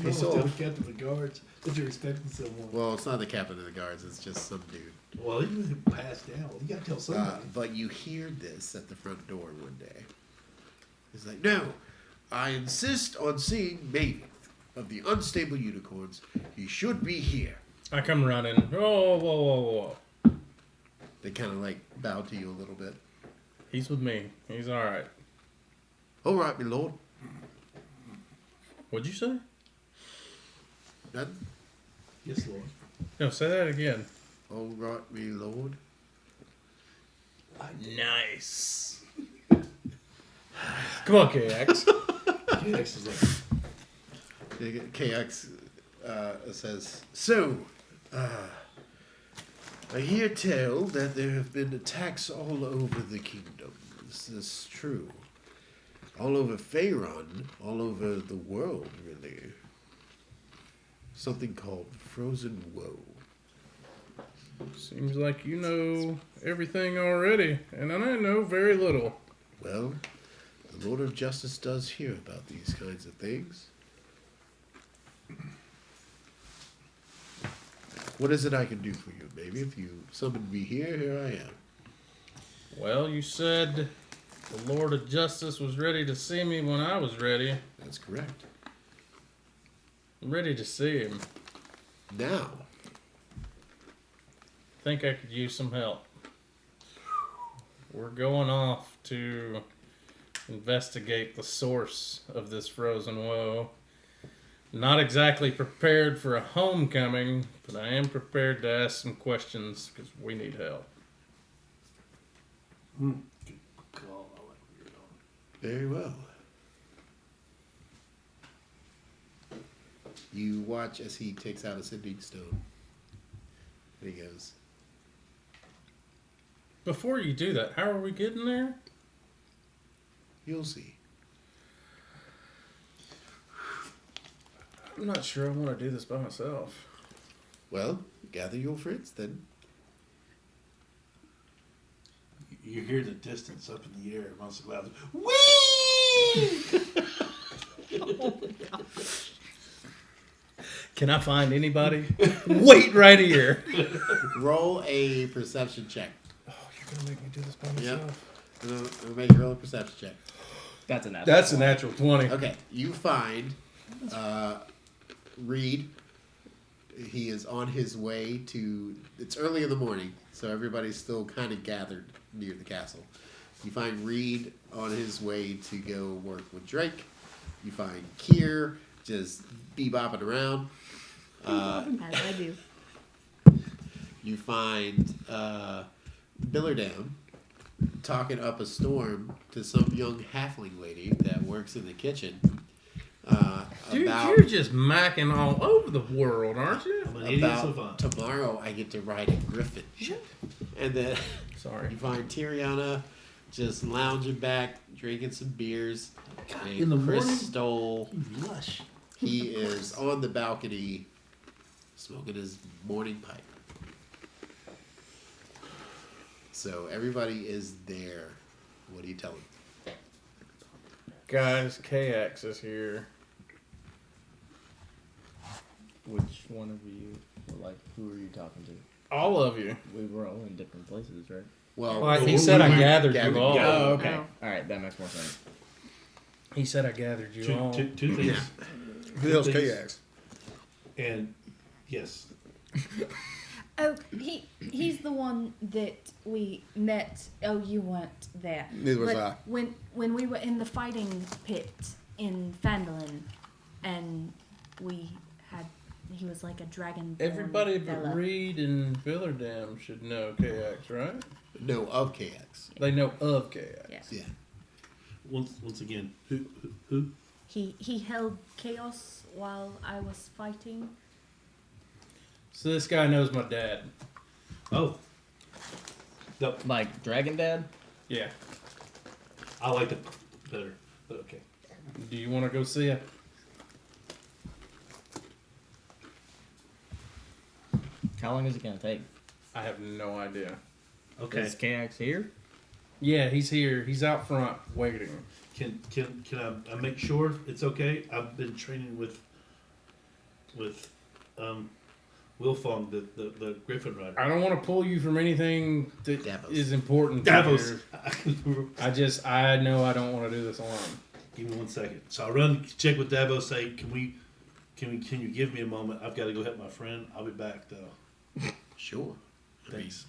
Piss tell the off. captain of the guards that you're expecting someone. well, it's not the captain of the guards; it's just some dude." Well, he was passed down. You gotta tell somebody. But you hear this at the front door one day. He's like, "No, I insist on seeing Mavieth of the Unstable Unicorns. He should be here." I come running. Whoa, whoa, whoa, whoa! They kind of like bow to you a little bit. He's with me. He's all right. "All right, my lord." What'd you say? Nothing? Yes, Lord. No, say that again. "All right, my lord." Nice. Come on, KX. KX is like, KX says, "So, I hear tell that there have been attacks all over the kingdom. Is this true? All over Faerun, all over the world, really. Something called Frozen Woe." Seems like you know everything already, and I know very little. "Well, the Lord of Justice does hear about these kinds of things. What is it I can do for you, baby? If you summoned me here I am." Well, you said the Lord of Justice was ready to see me when I was ready. "That's correct. I'm ready to see him. Now, Think I could use some help. We're going off to investigate the source of this frozen woe. Not exactly prepared for a homecoming, but I am prepared to ask some questions because we need help." good call. I like where you're going. very well." You watch as he takes out a sending stone. And he goes, Before you do that, how are we getting there? "You'll see." I'm not sure I want to do this by myself. "Well, gather your friends then." You hear the distance up in the air amongst the clouds. Whee! Can I find anybody? Wait right here. Roll a perception check. Oh, you're gonna make me do this by Yep. myself. I'll make you roll a perception check. That's a natural. That's a natural 20. Okay, you find Reed. He is on his way to. It's early in the morning, so everybody's still kind of gathered near the castle. You find Reed on his way to go work with Drake. You find Kier just bebopping around. As I do. You find Billardam talking up a storm to some young halfling lady that works in the kitchen. Dude, About you're just macking all over the world, aren't you? I'm an idiot about savant. tomorrow I get to ride a griffin. And then Sorry. you find Tiriana just lounging back, drinking some beers. And in the Chris morning? Stoll, Lush. he is on the balcony smoking his morning pipe. So everybody is there. What do you tell them? Guys, KX is here. Which one of you, or like, who are you talking to? All of you. We were all in different places, right? Well, Well, he said I gathered you all. Oh, okay. Oh. All right, that makes more sense. He said I gathered you all. Two things. Who else Things. kayaks? And yes, Oh, he's the one that we met. Oh, you weren't there. Neither was But I. When we were in the fighting pit in Fandolin, and he was like a dragon. Everybody but fella. Reed and Villardam should know KX, right? no, of KX. They know of KX. Yeah. Yeah. once again, who? He held chaos while I was fighting. So this guy knows my dad. Oh, no, Like Dragon Dad? Yeah. I like it better. But okay. Do you want to go see it? How long is it gonna take? I have no idea. Okay. Is KX here? Yeah, he's here. He's out front waiting. Can I make sure it's okay? I've been training with Wilfong, the Griffin Rider. I don't want to pull you from anything that Davos. is important. Davos. Here. I know I don't want to do this alone. Give me 1 second. So I run check with Davos. Say, can you give me a moment? I've got to go help my friend. I'll be back though. Sure. Thanks.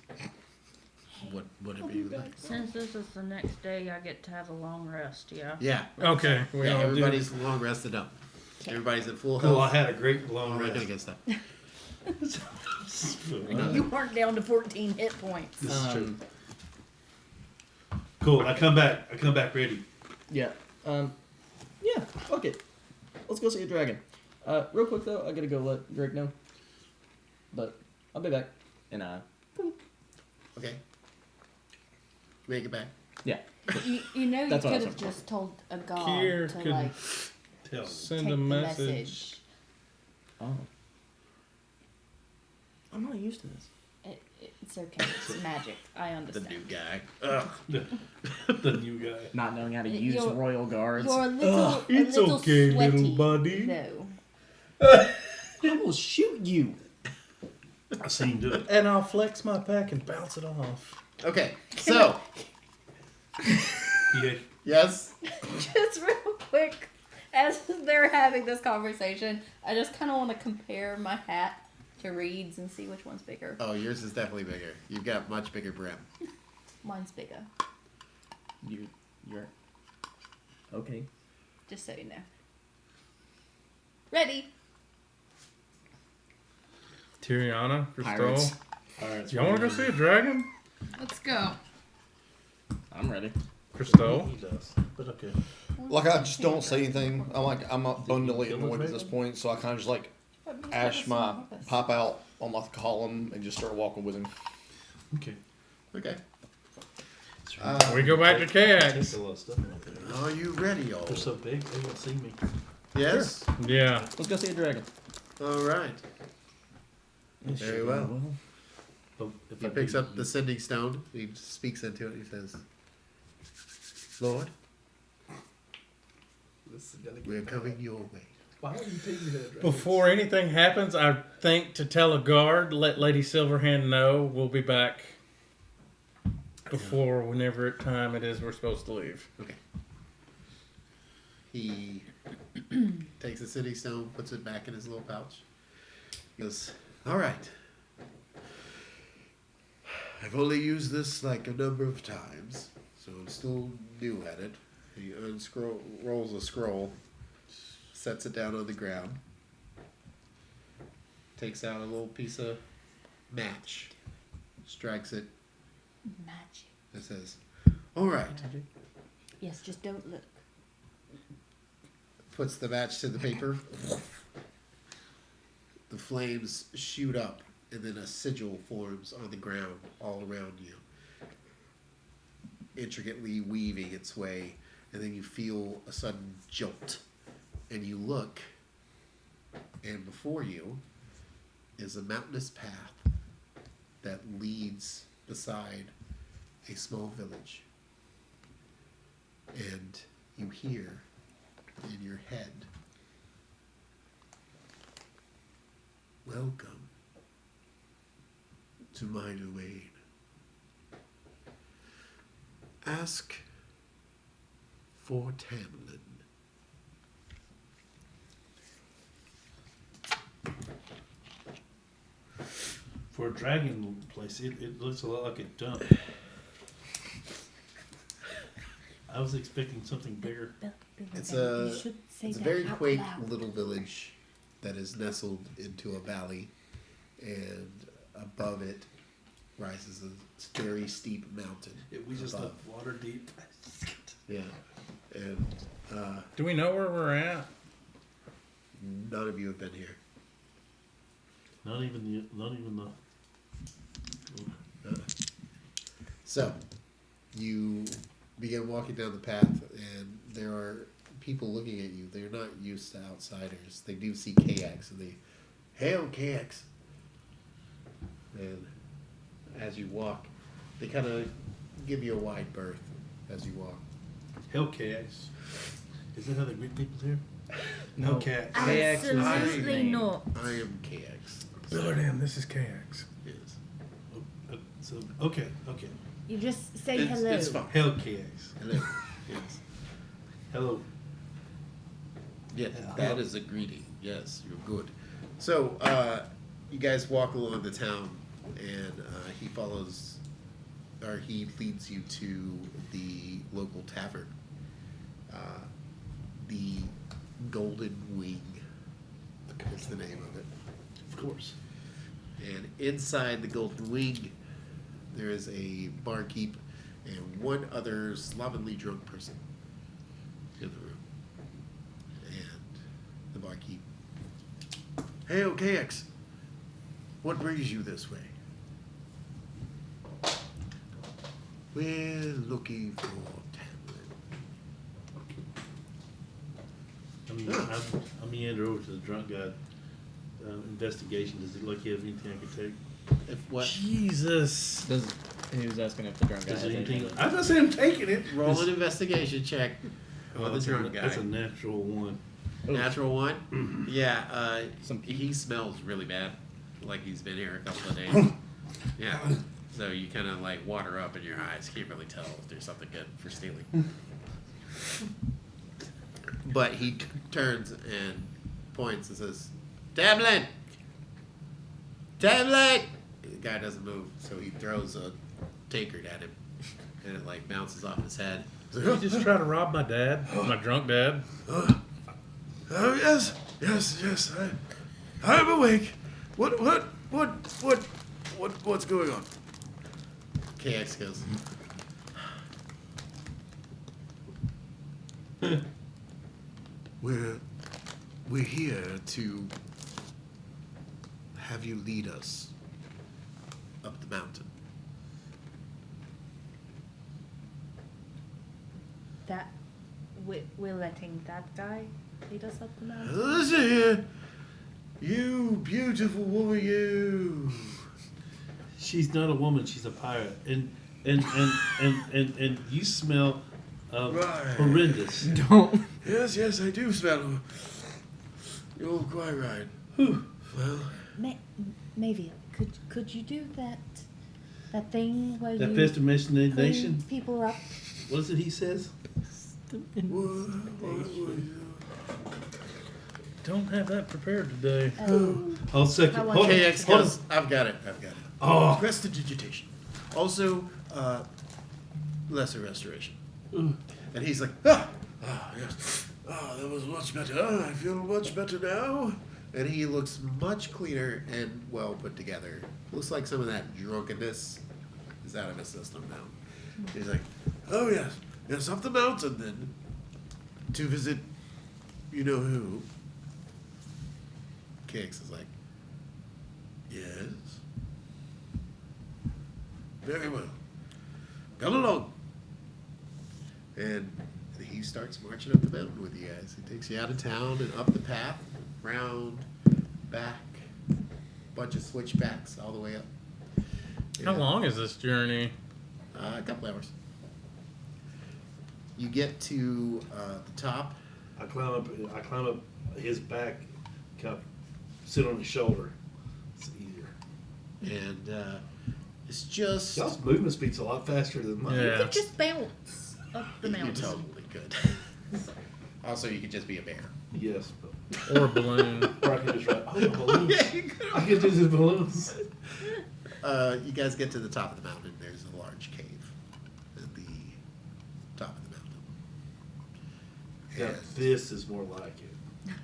Whatever you like. Since this is the next day, I get to have a long rest, yeah? Yeah. Okay. We Yeah, all do. everybody's long rested up. Everybody's at full Cool. I health. had a great long All right, rest. good stuff. You weren't down to 14 hit points. This is true. Um, Cool. I come back ready. Yeah. Yeah, fuck it. Let's go see a dragon. Real quick though, I gotta go let Drake know. But I'll be back. And Okay. Make it back. yeah. You know, you That's could awesome. have just told a god Kier to could like Tell. Send take a the message. message. Oh. I'm not used to this. It's okay. It's magic. I The understand. new guy. Ugh. The new guy. Not knowing how to You're- use royal guards. You're a little, it's a little okay, sweaty, little buddy. though. I will shoot you. I seen him do it. And I'll flex my pack and bounce it off. Okay. So, Yeah. yes. Just real quick, as they're having this conversation, I just kind of want to compare my hat to Reed's and see which one's bigger. Oh, yours is definitely bigger. You've got much bigger brim. Mine's bigger. You're okay. Just so you know. Ready? Tiriana, Pirates. Crystal. Pirates. Y'all want to go see a dragon? Let's go. I'm ready. Crystal. He does. But okay. Like, I just don't say anything. I'm abundantly annoyed at this point, so I kind of just like ash my pop out on my column and just start walking with him. Okay. Okay. We go back to KX. There's a lot of stuff out there. Are you ready, all? They're so big, they won't see me. Yes. Yeah. Let's go see a dragon. All right. Very well. But if He I picks do- up the sending stone. He speaks into it. He says, "Lord, we're coming your way." Why would you take me that? Before anything happens, I think to tell a guard, let Lady Silverhand know we'll be back before whenever time it is we're supposed to leave. Okay. He takes the sending stone, puts it back in his little pouch. He goes, "All right. I've only used this like a number of times, so I'm still new at it." He rolls a scroll, sets it down on the ground, takes out a little piece of match, strikes it, Magic. and says, "All right." Yes, just don't look. Puts the match to the paper. The flames shoot up, and then a sigil forms on the ground all around you, intricately weaving its way, and then you feel a sudden jolt, and you look, and before you is a mountainous path that leads beside a small village, and you hear in your head, "Welcome to my domain. Ask for Tamlin." For a dragon place, it looks a lot like a dump. I was expecting something bigger. It's You a should say it's a that very out quaint loud. little village that is nestled into a valley, and above it rises a very steep mountain. We just above. left water deep. Yeah, and Do we know where we're at? none of you have been here. Not even the. So, you begin walking down the path, and there are people looking at you. They're not used to outsiders. They do see KX, and they, "Hail, KX!" And as you walk, they kind of give you a wide berth as you walk. Hellcats. Is that how they greet people here? No. Hellcats. KX is his Absolutely name. not. I am KX. Billardin, this is KX. Yes. So okay. You just say It's, hello. it's fine. Hellcats. Hello. Yes. Hello. Yeah, Yeah. that is a greeting. Yes, you're good. So, you guys walk along the town, and he follows, or he leads you to the local tavern. The Golden Wing is the name of it. Of course. And inside the Golden Wing, there is a barkeep and one other slovenly drunk person in the room. And the barkeep, "Hey, KX, what brings you this way?" "We're looking for Tamlin." I meander over to the drunk guy. Investigation. Does it look like he has anything I could take? If what? Jesus. Does he was asking if the drunk guy Does has anything? anything? I'm not saying I'm taking it. Roll an investigation check on the that's drunk guy. That's a natural one. Natural one? Yeah, Some- he smells really bad. Like he's been here a couple of days. Yeah. So you kind of like water up in your eyes. Can't really tell if there's something good for stealing. But he turns and points and says, "Tamlin! Tamlin!" The guy doesn't move, so he throws a tankard at him. And it like bounces off his head. Did you just try to rob my dad? My drunk dad? Oh, yes. I'm awake. What's going on? KX goes, We're here to have you lead us up the mountain. That we're letting that guy lead us up the mountain. Listen here, you beautiful woman, you. She's not a woman. She's a pirate, and you smell Right. horrendous. Don't. Yes, I do smell. You're quite right. Well, Maybe could you do that thing where That you pest nation. clean people up? What is it he says? Don't have that prepared today. I'll second. I Hold want on. KX Hold on. goes, I've got it. Oh, Prestidigitation. Also, lesser restoration. And he's like, yes. That was much better. I feel much better now. and he looks much cleaner and well put together. Looks like some of that drunkenness is out of his system now. He's like, oh yes, up the mountain then, to visit, you know who. KX is like, Yes. Very well. Come along. and he starts marching up the mountain with you guys. He takes you out of town and up the path, round, back, bunch of switchbacks all the way up. How Yeah. long is this journey? A couple hours. You get to the top. I climb up his back, kind of sit on his shoulder. It's easier. And it's just Y'all's movement speed's a lot faster than mine. Yeah. You could just bounce up the you mountain. totally could. Also, you could just be a bear. Yes, but Or a balloon? or I could just write, oh, balloons. You could. I could do the balloons. You guys get to the top of the mountain. There's a large cave at the top of the mountain. Now, And this is more like it.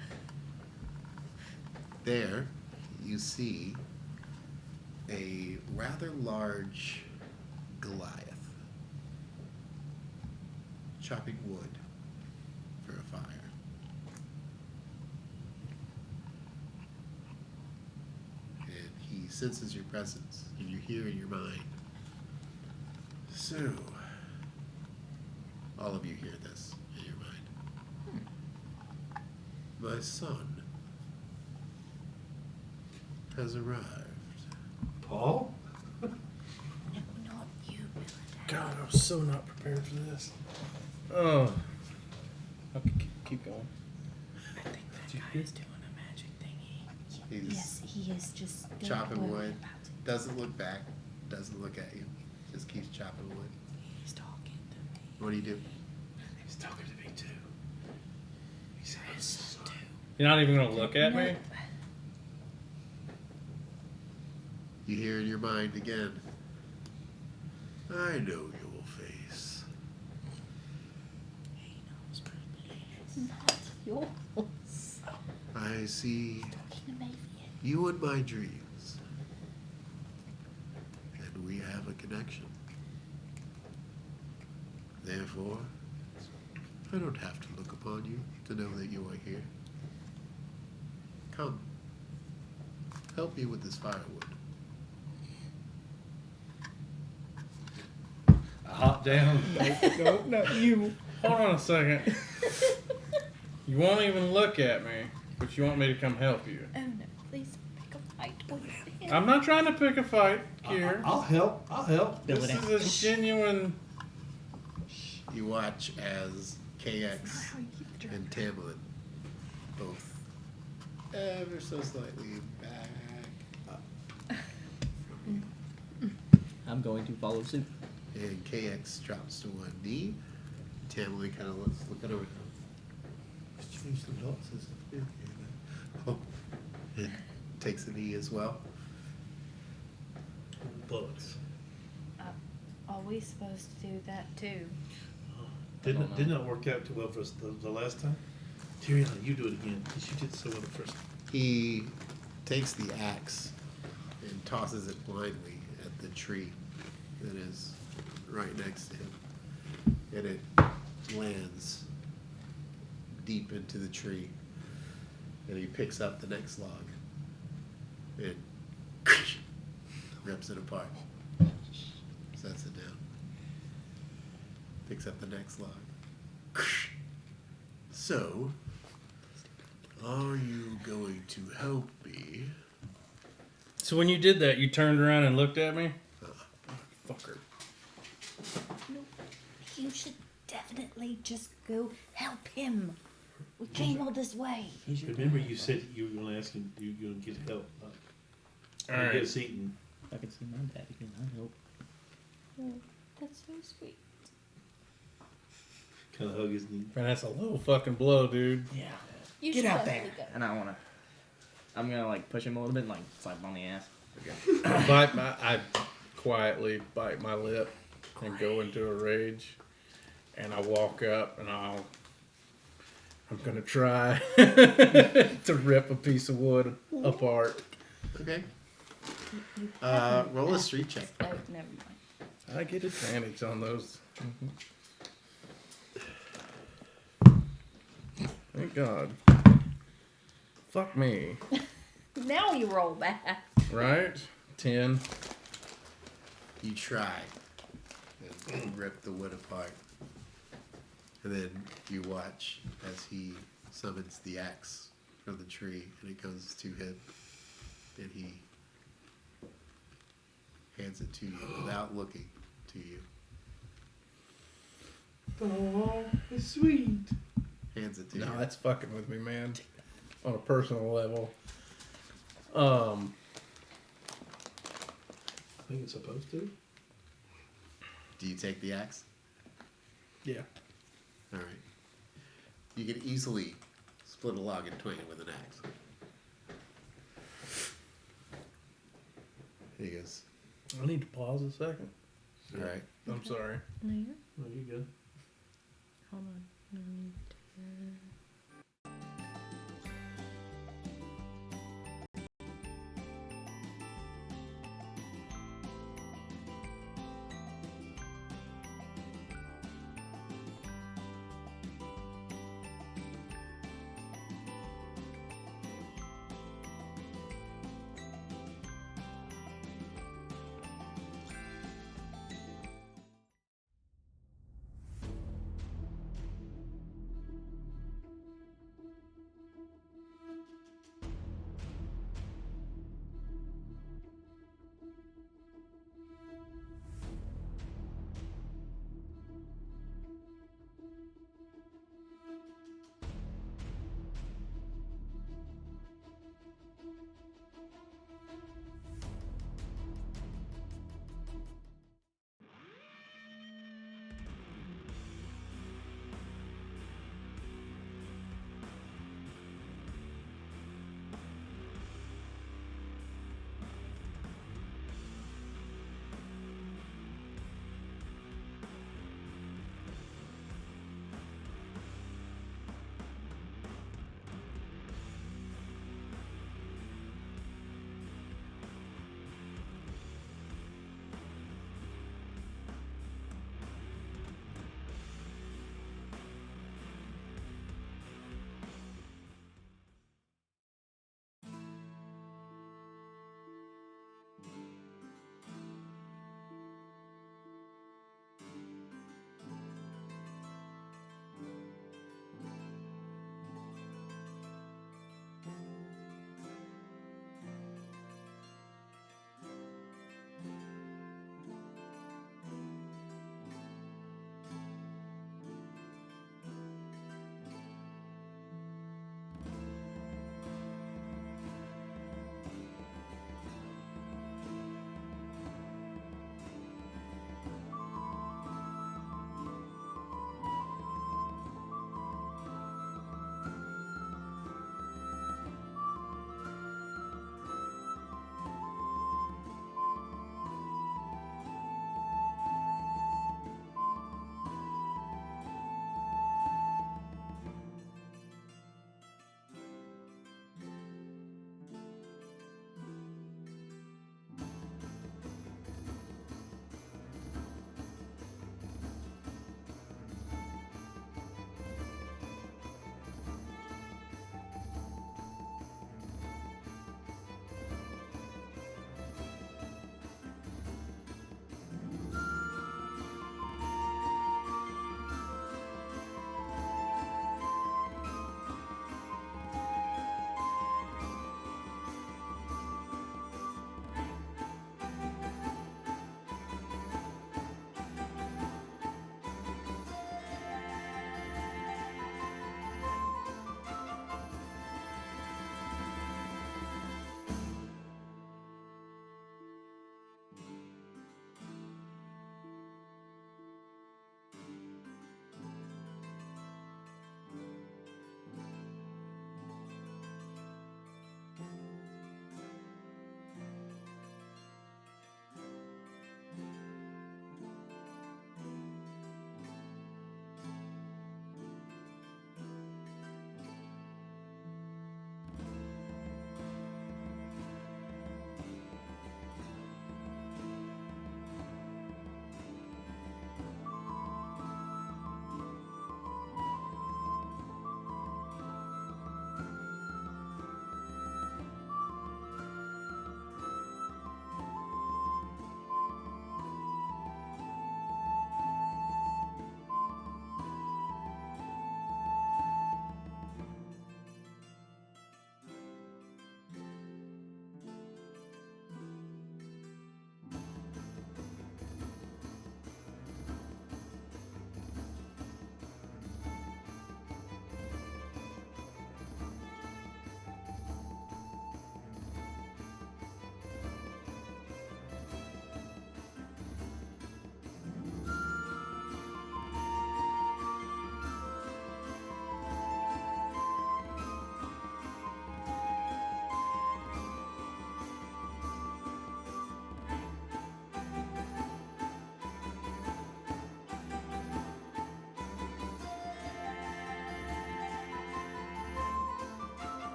there, you see a rather large Goliath chopping wood for a fire. And he senses your presence, and you hear in your mind. So, all of you hear this in your mind. My son has arrived. Paul? Not you, Billy. God, I was so not prepared for this. Oh. Okay, keep going. I think that guy is doing a magic thingy. He's Yes, he is just don't chopping worry wood. about it. Doesn't look back. Doesn't look at you. Just keeps chopping wood. He's talking to me. What do you do? He's talking to me too. He said, His son, too. You're not even gonna look at No. me? You hear in your mind again. I know your face. He knows my name. Not yours. I see Talking to me. you in my dreams. And we have a connection. Therefore, I don't have to look upon you to know that you are here. Come. Help me with this firewood. I hop down. No, not you. Hold on a second. You won't even look at me, but you want me to come help you. Oh no, please pick a fight with him. I'm not trying to pick a fight, Kier. I'll help. I'll help. This is a genuine. You watch as KX and Tamlin both ever so slightly back up. I'm going to follow suit. And KX drops to one knee. Tamlin kind of looks looking over. Let's change the lots. Oh, and takes a knee as well. Bullets. Are we supposed to do that too? Didn't it work out too well for us the last time? Tyrion, you do it again, because you did so well the first time. He takes the axe and tosses it blindly at the tree that is right next to him. And it lands deep into the tree. And he picks up the next log and rips it apart. Sets it down. Picks up the next log. So, are you going to help me So when you did that, you turned around and looked at me? Fucker. You should definitely just go help him. We came all this way. Remember, you said you were going to ask him, you were going to get help. All right. Get us eaten. If I could see my dad again, I'd help. Oh, that's so sweet. Kind of hug his knee. Man, that's a low fucking blow, dude. Yeah. You Get should out there. definitely go. And I'm gonna like push him a little bit and like slap him on the ass. I quietly bite my lip and go into a rage. And I walk up and I'm gonna try to rip a piece of wood apart. Okay. You Roll a street check. Oh, never mind. I get advantage on those. Thank God. Fuck me. Now you roll back. Right? 10. You try and rip the wood apart. And then you watch as he summons the axe from the tree and it goes to him. And he hands it to you without looking to you. Oh, it's sweet. Hands it to No, you. that's fucking with me, man. On a personal level. I think it's supposed to. Do you take the axe? Yeah. All right. You can easily split a log in twain with an axe. He goes, I need to pause a second. all right. I'm sorry. No, you're. Oh, you good. Hold on. No need to.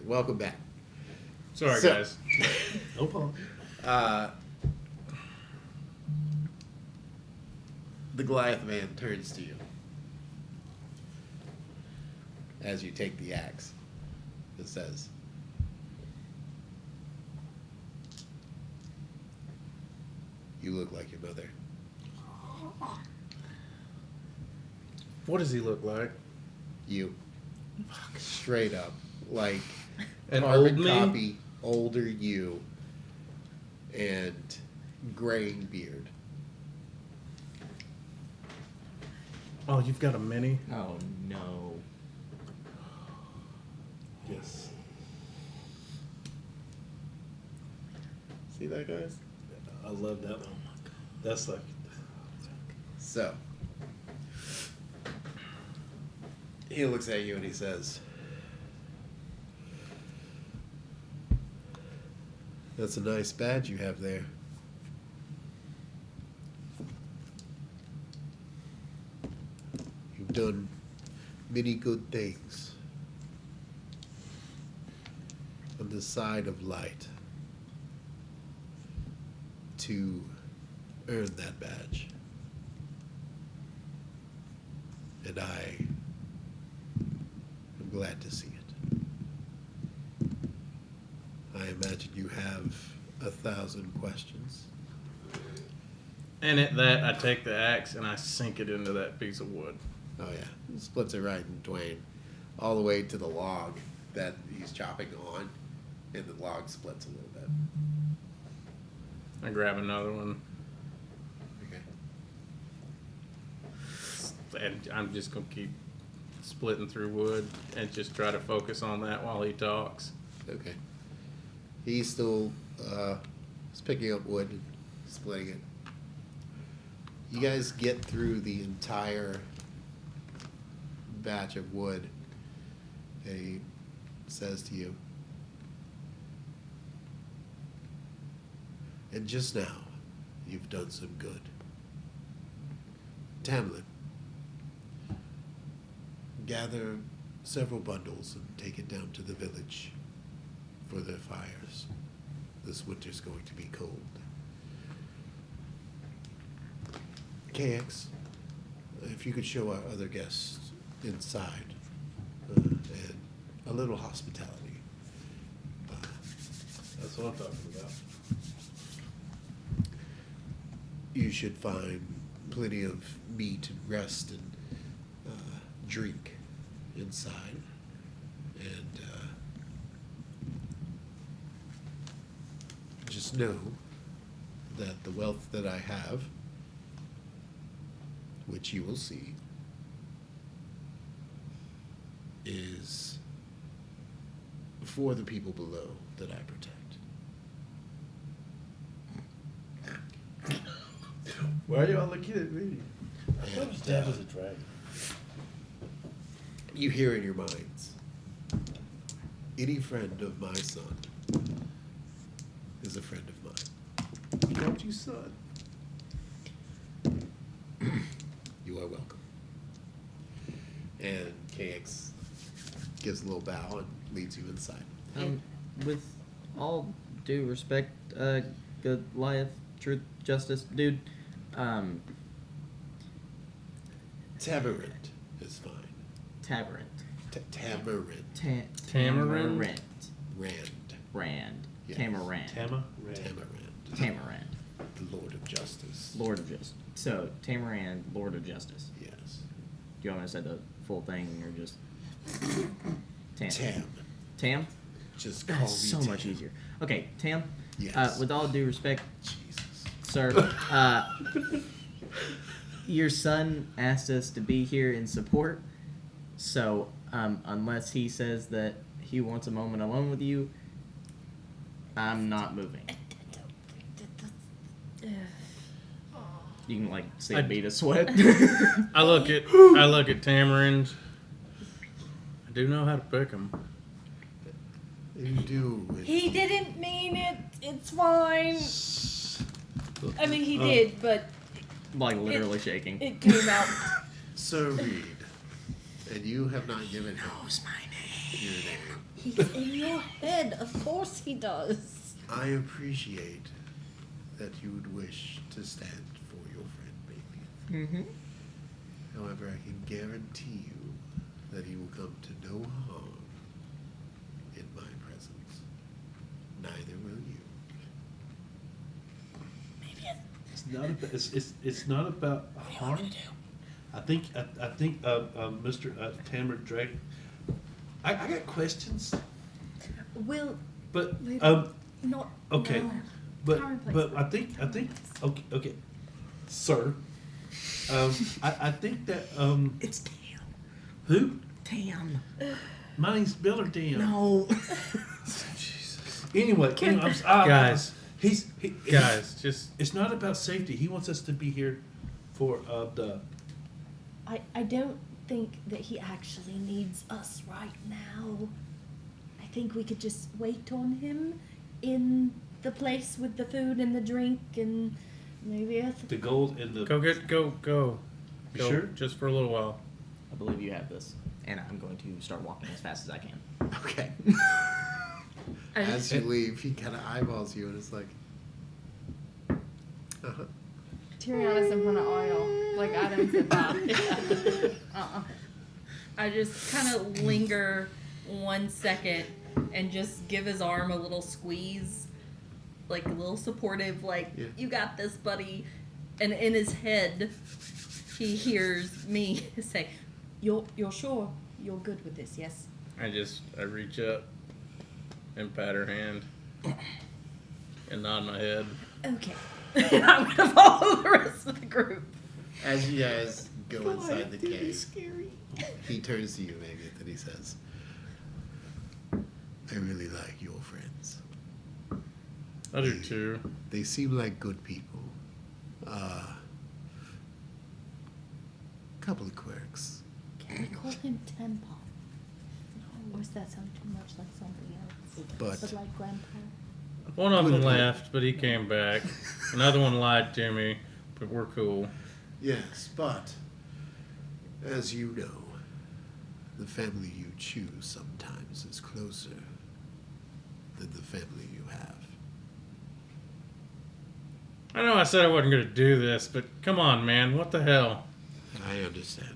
welcome back. Sorry, So- guys. No problem. The Goliath man turns to you as you take the axe. It says, "You look like your mother." What does he look like? You, straight up, like An carbon old me? copy, older you, and graying beard. Oh, you've got a mini? Oh no. Yes. See that, guys? I love that one. That's like, So, he looks at you and he says, "That's a nice badge you have there." You've done many good things on the side of light to earn that badge. And I am glad to see it. I imagine you have 1,000 questions. And at that, I take the axe and I sink it into that piece of wood. Oh yeah, splits it right in twain, all the way to the log that he's chopping on, and the log splits a little bit. I grab another one, Okay. and I'm just going to keep splitting through wood and just try to focus on that while he talks. Okay. He's still he's picking up wood and splitting it. You guys get through the entire batch of wood. And he says to you, "And just now, you've done some good. Tamlin, gather several bundles and take it down to the village for their fires. This winter's going to be cold. KX, if you could show our other guests inside and a little hospitality. that's what I'm talking about. You should find plenty of meat and rest and drink inside. And just know that the wealth that I have, which you will see, is for the people below that I protect." Why are y'all looking at me? I thought his dad And, was a dragon. you hear in your minds, any friend of my son is a friend of mine. Don't you, son? You are welcome. And KX gives a little bow and leads you inside. With all due respect, Goliath, truth, justice, dude. Tamarint is fine. Tamarint. Tamarint. Tamarint? Rand. Yes. Tamarant. Tama? Tamarint. Tamarant. The Lord of Justice. Lord of Justice. So, Tamarant, Lord of Justice. Yes. Do you want me to say the full thing or just Tam? Tam. Tam? Just call That's me so Tam. much easier. Okay, Tam. Yes. With all due respect, Jesus. sir, your son asked us to be here in support. So, unless he says that he wants a moment alone with you, I'm not moving. You can like see a bead of sweat. I look at Tamarind. I do know how to pick them. You do. He didn't mean it. It's fine. I mean, he did, but Like literally shaking. it came out. Sir Reed. And you have not given him Knows my name. your name. He's in your head. Of course he does. I appreciate that you would wish to stand for your friend, baby. Mm-hmm. However, I can guarantee you that he will come to no harm in my presence. Neither will you. It's not about, it's not about harm. I think Mr. Tamara Drake. I got questions, Will but not. okay, no. but Current but place. I think okay, sir. I think that It's Tam. who? Tam. My name's Bill or Dan. No. Anyway, Guys. Guys, Just it's not about safety. He wants us to be here for the. I don't think that he actually needs us right now. I think we could just wait on him in the place with the food and the drink and maybe The gold and the. go. You Go. sure? Just for a little while. I believe you have this, and I'm going to start walking as fast as I can. Okay. I As you leave, he kind of eyeballs you and it's like, uh-huh. Tiriana's in front of oil. Like Adam said that. I just kind of linger 1 second and just give his arm a little squeeze, like a little supportive, like, Yeah. you got this, buddy. And in his head, he hears me say, you're sure you're good with this, yes? I reach up and pat her hand and nod my head. Okay. And I'm going to follow the rest of the group. As you guys go inside the cave, he turns to you, Megan, and he says, I really like your friends. I do too. They seem like good people. Couple of quirks. Can we call him Tampon? Or does that sound too much like something else? But like Grandpa? One of them Good. left, but he came back. Another one lied to me, but we're cool. yes, but as you know, the family you choose sometimes is closer than the family you have. I know I said I wasn't going to do this, but come on, man. What the hell? I understand.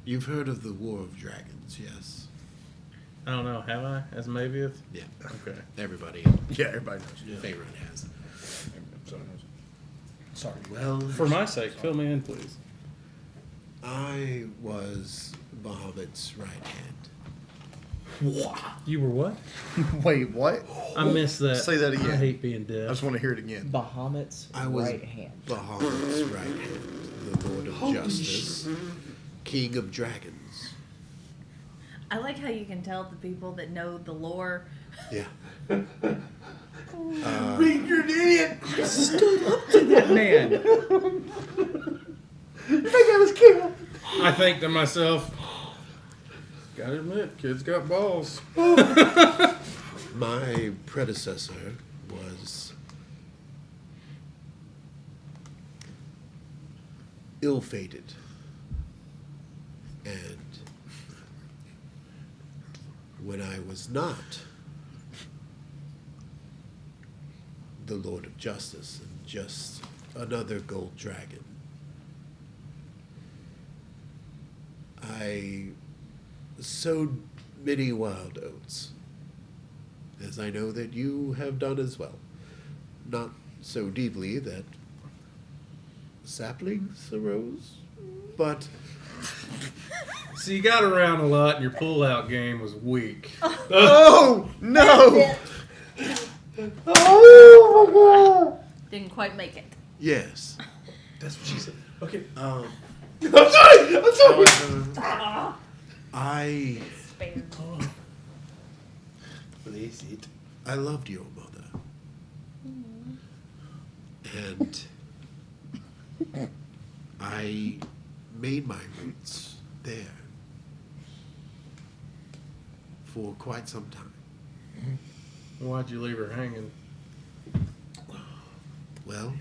You've heard of the War of Dragons, yes? I don't know. Have I? As Mavieth? Yeah. Okay. Everybody Yeah, everybody knows. in Faerun has. Sorry. Well, For my sake, fill me in, please. I was Bahamut's right hand. You were what? Wait, what? I missed that. Say that again. I hate being I deaf. just want to hear it again. Bahamut's I was right hand. Bahamut's right hand, the Lord of Justice, King of Dragons. I like how you can tell the people that know the lore. Yeah. Read your idiot. That man. I think to myself, gotta admit, kid's got balls. My predecessor was ill-fated, and when I was not the Lord of Justice and just another gold dragon, I sowed many wild oats, as I know that you have done as well. Not so deeply that saplings arose, but So you got around a lot, and your pull-out game was weak. Oh no! Didn't quite make it. yes. That's what she said. Okay. I'm sorry. However, I Place it. I loved your mother, and I made my roots there for quite some time. Why'd you leave her hanging? Well,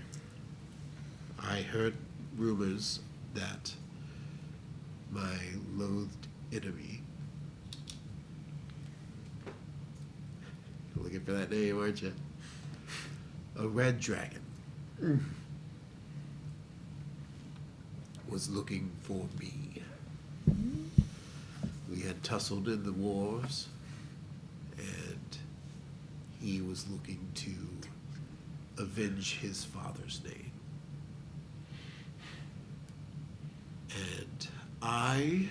I heard rumors that my loathed enemy. You're looking for that name, aren't you? A red dragon. Was looking for me. We had tussled in the wars, and he was looking to avenge his father's name. And I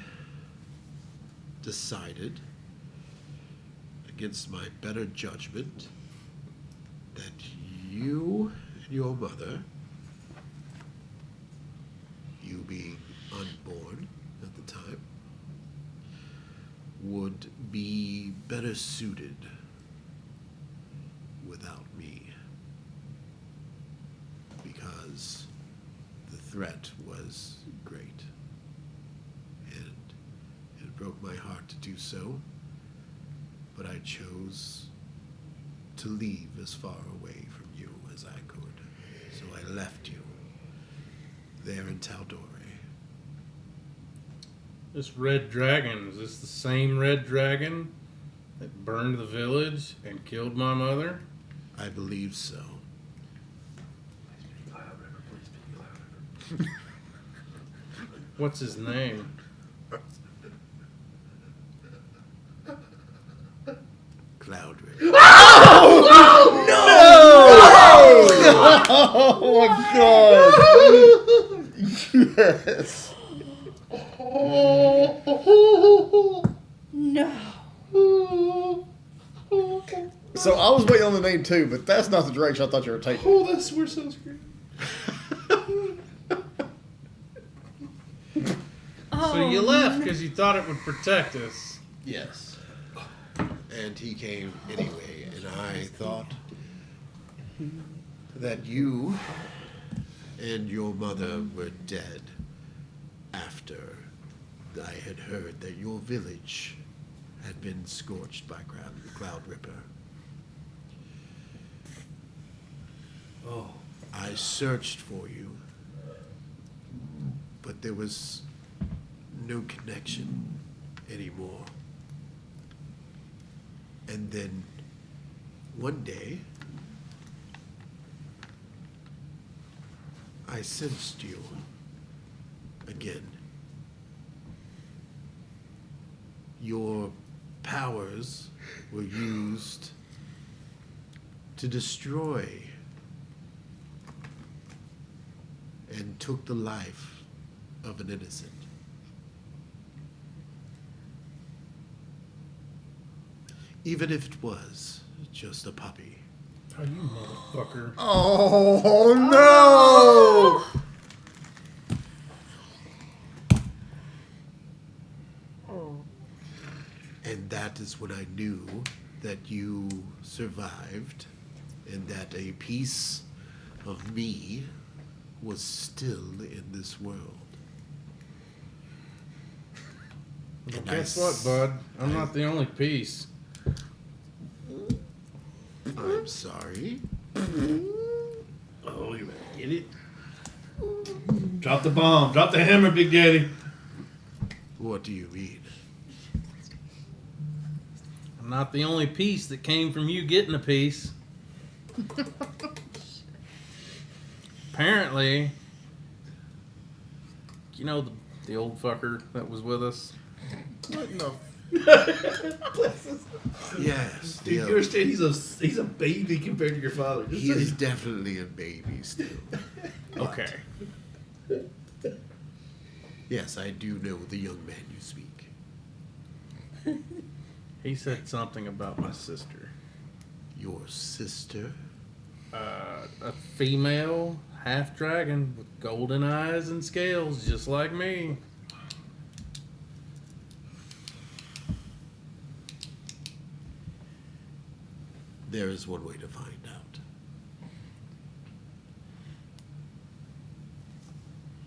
decided, against my better judgment, that you and your mother, you being unborn at the time, would be better suited without me, because the threat was great, and it broke my heart to do so, but I chose to leave as far away from you as I could, so I left you there in Taldore. This red dragon, is this the same red dragon that burned the village and killed my mother? I believe so. What's his name? Cloud River. Oh my god! Yes. No. So I was waiting on the name too, but that's not the direction I thought you were taking. Oh, that's we're so screwed. So you left because you thought it would protect us. Yes. And he came anyway, and I thought that you and your mother were dead after I had heard that your village had been scorched by Cloud Ripper. Oh, I searched for you, but there was no connection anymore. And then one day, I sensed you again. Your powers were used to destroy and took the life of an innocent. Even if it was just a puppy. Oh, you motherfucker. Oh no! And that is when I knew that you survived and that a piece of me was still in this world. Well, And guess what, bud? I'm not the only piece. I'm sorry. oh, you better get it. Drop the bomb. Drop the hammer, Big Daddy. What do you mean? I'm not the only piece that came from you getting a piece. Apparently, you know the old fucker that was with us? What in the Yes, Dude, you understand? He's a baby compared to your father. Just he so is you- definitely a baby still. Okay. Yes, I do know the young man you speak. He said something about my sister. Your sister? A female half dragon with golden eyes and scales, just like me. There is one way to find out.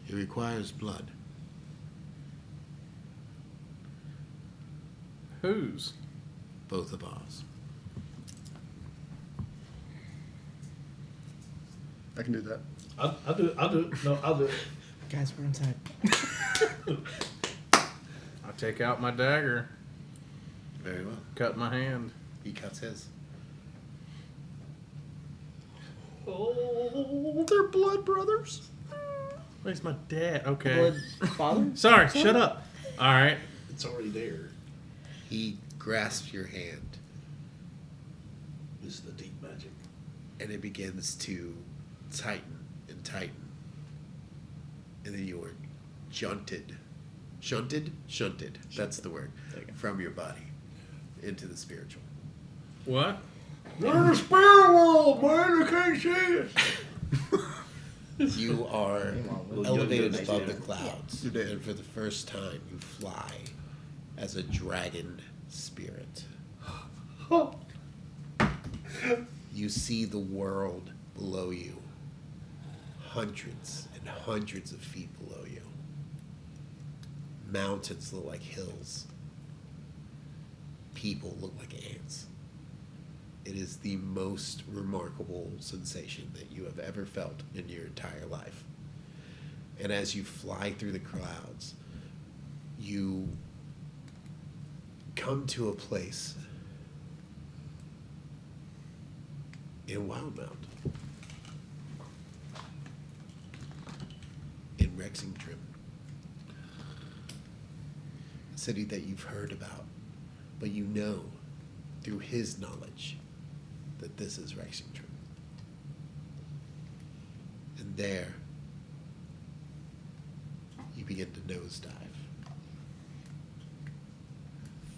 It requires blood. Whose? Both of ours. I can do that. I'll do it. I'll do it. No, I'll do it. Guys, we're inside. I take out my dagger, Very well. cut my hand. He cuts his. Oh, they're blood brothers. Where's my dad? Okay. Blood father? Sorry, shut up. All right. It's already there. He grasps your hand, This is the deep magic. and it begins to tighten and tighten. And then you are shunted. That's the word. There you go. From your body into the spiritual. What? You're in the spirit world, man. I can't see it. You are Meanwhile, elevated you're above the dead. clouds, and for the first time, you fly as a dragon spirit. You see the world below you, hundreds and hundreds of feet below you. Mountains look like hills. People look like ants. It is the most remarkable sensation that you have ever felt in your entire life. And as you fly through the clouds, you come to a place in Wildmount, in Rexingtrim, a city that you've heard about, but you know through his knowledge that this is Rexingtrim. And there, you begin to nosedive.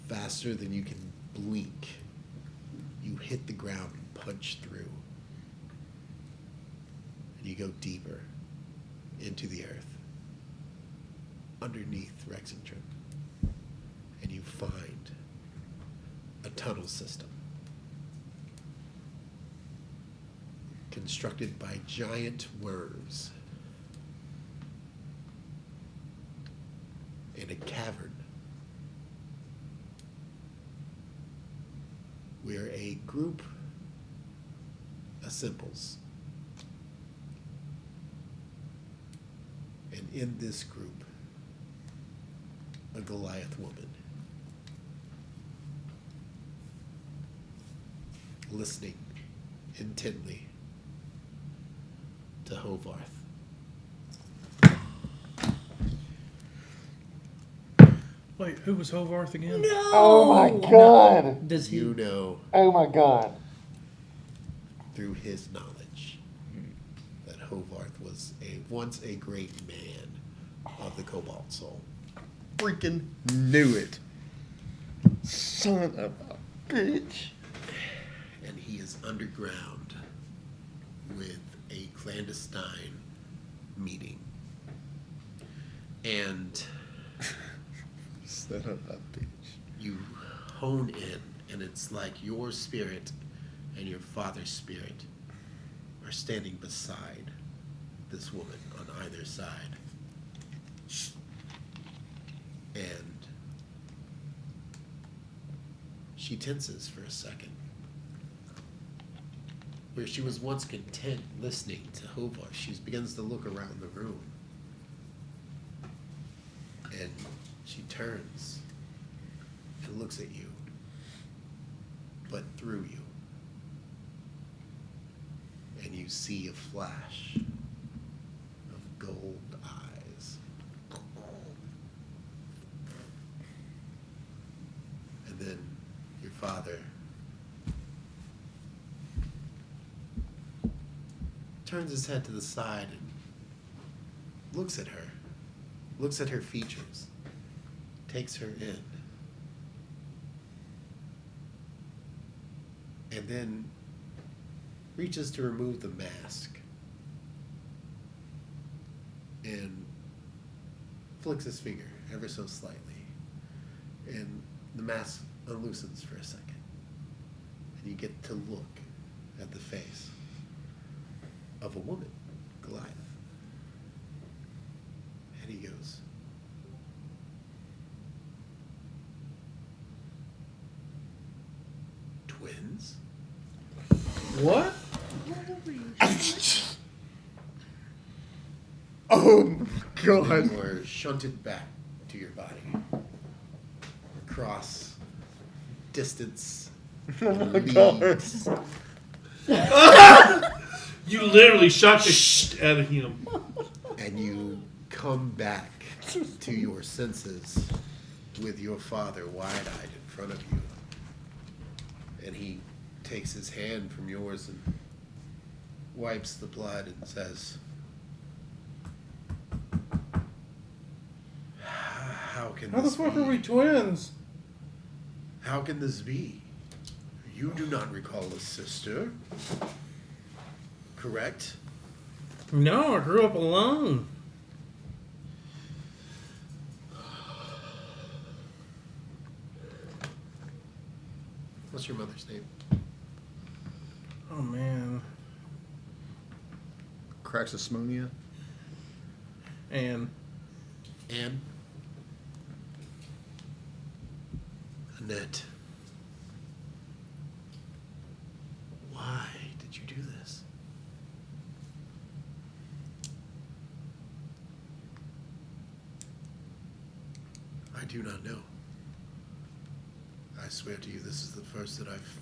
Faster than you can blink, you hit the ground and punch through. And you go deeper into the earth, underneath Rexingtrim. And you find a tunnel system constructed by giant worms in a cavern where a group assembles. And in this group, a Goliath woman, listening intently to Hovarth. Wait, who was Hovarth again? Oh my god. Does he? You know Oh my god. through his knowledge that Hovarth was once a great man of the Cobalt Soul. Freaking knew it. Son of a bitch. And he is underground with a clandestine meeting. And Son of a bitch. you hone in, and it's like your spirit and your father's spirit are standing beside this woman on either side. And she tenses for a second. Where she was once content listening to Hovar, she begins to look around the room. And she turns and looks at you, but through you. And you see a flash of gold eyes. And then your father turns his head to the side and looks at her features, takes her in, and then reaches to remove the mask and flicks his finger ever so slightly, and the mask unloosens for a second, and you get to look at the face of a woman, Goliath. And he goes, twins? What? Oh, God. You are shunted back to your body. Across distance. Oh my God. leagues. You literally shot the shit out of him. And you come back to your senses with your father wide-eyed in front of you. And he takes his hand from yours and wipes the blood and says, how can How the this fuck be? are we twins? How can this be? You do not recall a sister, correct? No, I grew up alone. What's your mother's name? Oh man. Cracks a smoonia. And Anne? Annette. Why did you do this? I do not know. I swear to you, this is the first that I've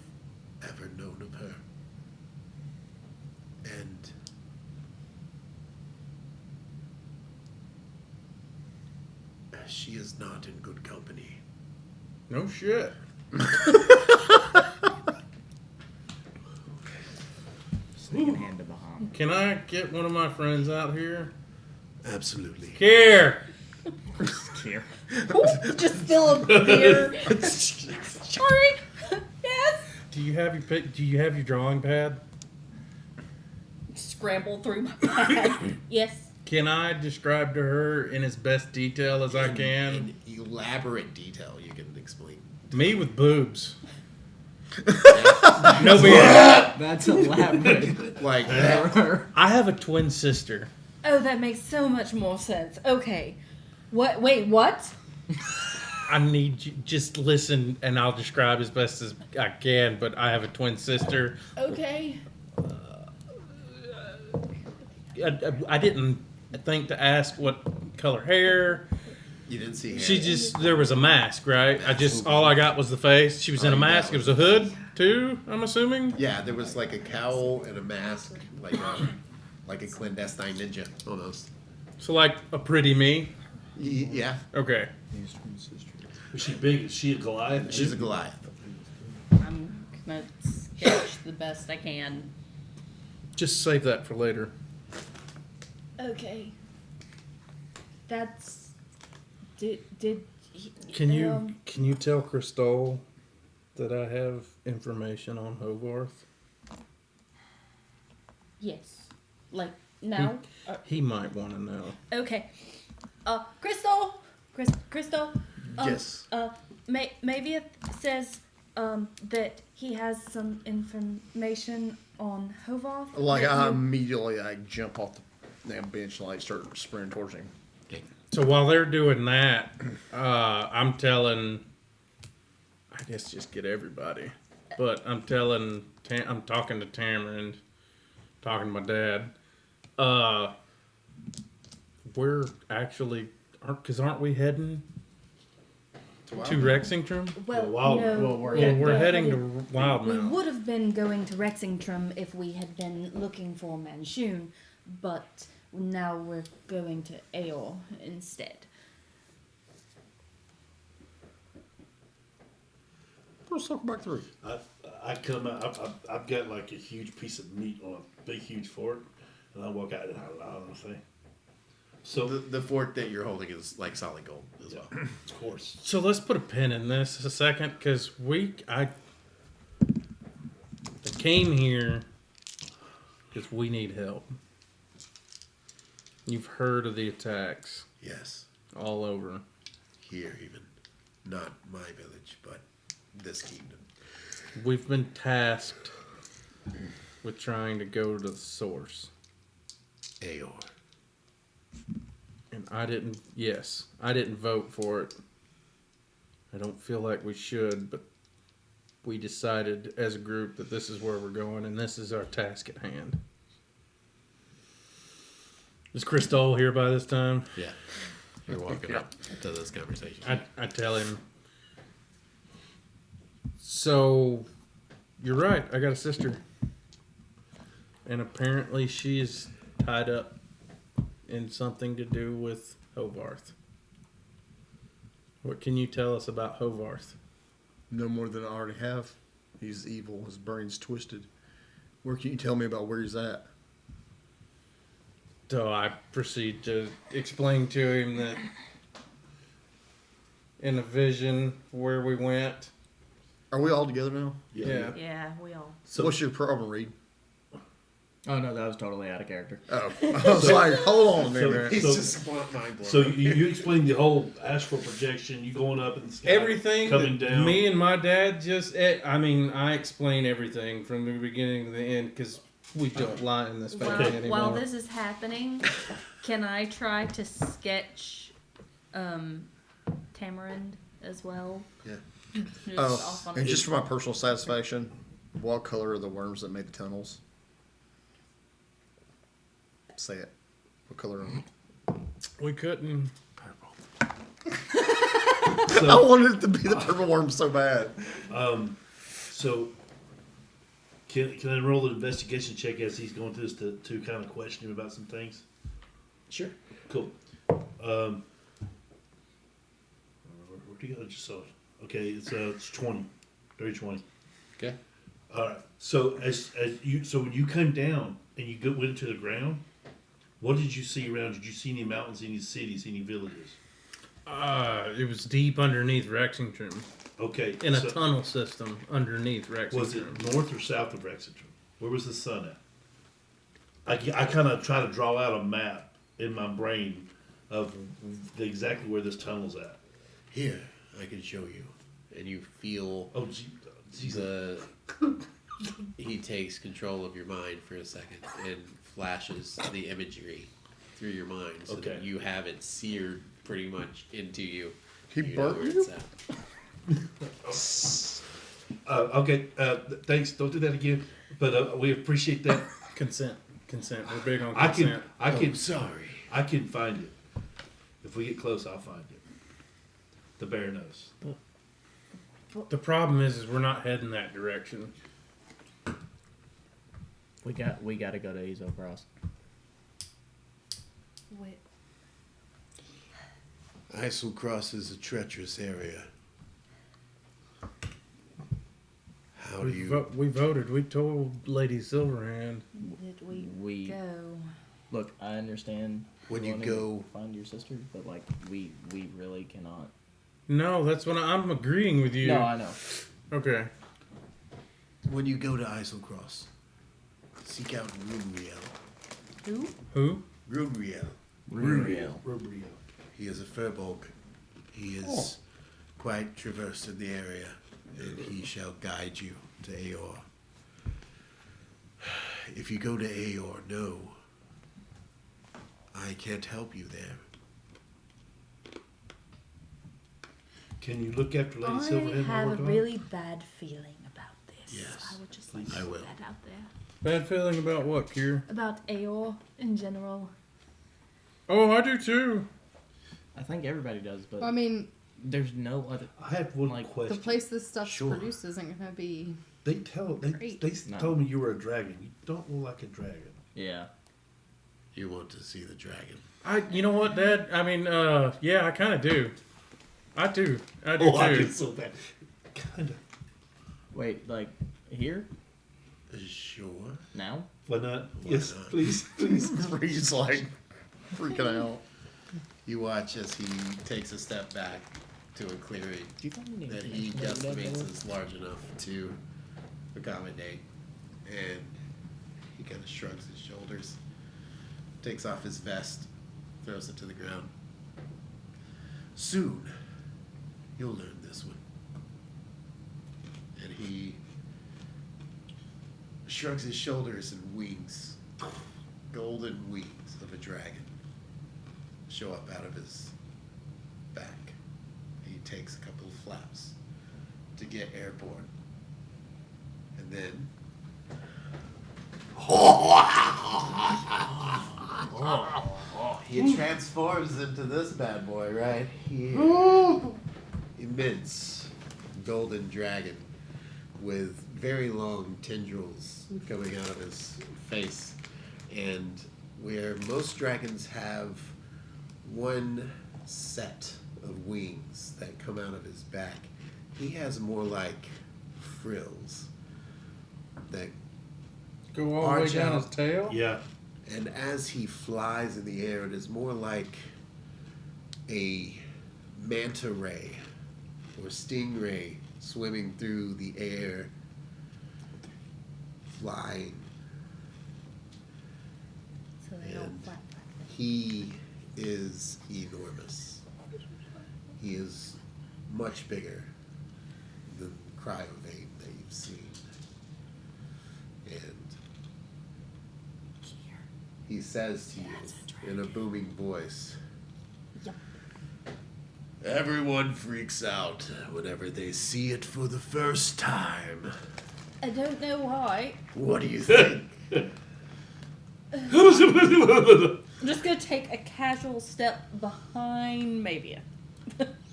ever known of her. And she is not in good company. no shit. Sneaking hand to behind. Can I get one of my friends out here? Absolutely. Here. Here. Just fill a beer. Sorry. Yes. Do you have your drawing pad? Scramble through my bag. Yes. Can I describe to her in as best detail as I can? In elaborate detail, you can explain. Me with boobs. No BS. That's elaborate. Like I have a twin sister. Oh, that makes so much more sense. Okay. What? Wait, what? I need you just listen, and I'll describe as best as I can. But I have a twin sister. Okay. I didn't think to ask what color hair. you didn't see hair. She just there was a mask, right? All I got was the face. She was in a mask. It was a hood too. I'm assuming. Yeah, there was like a cowl and a mask, like a clandestine ninja almost. So like a pretty me. Yeah, Okay. Was she big? Is she a Goliath? she's a Goliath. I'm gonna sketch the best I can. Just save that for later. Okay. That's. Did. Can you tell Crystal that I have information on Hogarth? Yes. Like now. He might want to know. Okay. Crystal. Crystal. Yes. Maybe it says that he has some information on Hovarth. Like, that I you- immediately jump off the damn bench and start sprinting towards him. So while they're doing that, I'm telling. I guess just get everybody, but I'm telling. I'm talking to Tamarind, talking to my dad. We're actually aren't we heading to Rexington? Well, Wild- no. well, We're heading to We Wildmouth. would have been going to Rexington if we had been looking for Manshoon, but now we're going to Aor instead. Let's circle back through. I come out. I've got like a huge piece of meat on a big, huge fork, and I walk out and I don't say. So The fort that you're holding is like solid gold as well. of course, So let's put a pin in this a second, because I came here because we need help. You've heard of the attacks Yes, all over. here even, not my village, but this kingdom. We've been tasked with trying to go to the source. Aor. And I didn't vote for it. I don't feel like we should, but we decided as a group that this is where we're going and this is our task at hand. Is Crystal here by this time? Yeah. You're walking up to this conversation. I tell him. So, you're right. I got a sister. And apparently she's tied up in something to do with Hovarth. What can you tell us about Hovarth? No more than I already have. He's evil. His brain's twisted. Where can you tell me about where he's at? So I proceed to explain to him that in a vision where we went. Are we all together now? Yeah. Yeah, we all. So What's your problem, Reed? Oh no, that was totally out of character. Oh, I was like, hold on a minute. He's So- just mind blown. So you explained the whole astral projection, you going up in the sky, Everything coming that down. me and my dad just, I explain everything from the beginning to the end because we don't lie in this family While, anymore. while this is happening, can I try to sketch Tamarind as well? Yeah. Just Oh, off on and the- just for my personal satisfaction, what color are the worms that made the tunnels? Say it. What color are they? we couldn't. I wanted it to be the purple worm so bad. So can I roll an investigation check as he's going through this to kind of question him about some things? Sure. Cool. Where do you go? Just saw it. Okay, it's 20. Dirty 20. Okay. All right. So when you come down and you went into the ground, what did you see around? Did you see any mountains, any cities, any villages? It was deep underneath Rexington, Okay. in a so tunnel system underneath Rexington. was it north or south of Rexington? Where was the sun at? I kind of try to draw out a map in my brain of exactly where this tunnel's at. Here, I can show you. And you feel Oh, Jesus. he takes control of your mind for a second and flashes the imagery through your mind so Okay. that you have it seared pretty much into you. He You know burnt where you? it's at. Okay. Thanks. Don't do that again. But we appreciate that. Consent. We're big on I consent. can. Oh, sorry. I can find it. If we get close, I'll find it. The bear knows. The problem is we're not heading that direction. We got to go to Ezo Cross. Wait, Isle Cross is a treacherous area. How do you... We voted. We told Lady Silverhand. did we We go? look. I understand When you wanting go- to find your sister, but like we really cannot. No, that's what I'm agreeing with you. No, I know. Okay. When you go to Isle Cross, seek out Runriel. Who? Who? Runriel. Rubrio. He is a furbolg. He is quite traversed in the area, and he shall guide you to Aor. If you go to Aor, no, I can't help you there. Can you look after Lady I Silverhead? have a while we're gone? really bad feeling about this. Yes, I would just like to I put will. that out there. Bad feeling about what, Kier? About Aor in general. Oh, I do too. I think everybody does, but I mean, there's no other. I have one Like, the question. place this stuff's Sure. produced isn't gonna be. They Great. No. told me you were a dragon. You don't look like a dragon. Yeah. You want to see the dragon? You know what, Dad? I mean, yeah, I kind of do. I do Oh, I too. get so bad. Kinda. Wait, like here Sure. now? Why not? Why Yes, not? please, please. Reed's like freaking out. You watch as he takes a step back to a clearing Do you find any that he information about guesstimates that? is large enough to accommodate. And he kind of shrugs his shoulders, takes off his vest, throws it to the ground. Soon, you'll learn this one. And he shrugs his shoulders and wings, golden wings of a dragon, show up out of his back. He takes a couple of flaps to get airborne. And then he transforms into this bad boy right here. Immense golden dragon with very long tendrils coming out of his face. And where most dragons have one set of wings that come out of his back, he has more like frills that Go all the way arch down out. his tail? Yeah. And as he flies in the air, it is more like a manta ray or stingray swimming through the air, flying. So they don't And flap. he is enormous. He is much bigger than Cryovane that you've seen. And he says to you in a booming voice, everyone freaks out whenever they see it for the first time. I don't know why. What do you think? I'm just gonna take a casual step behind Mavia.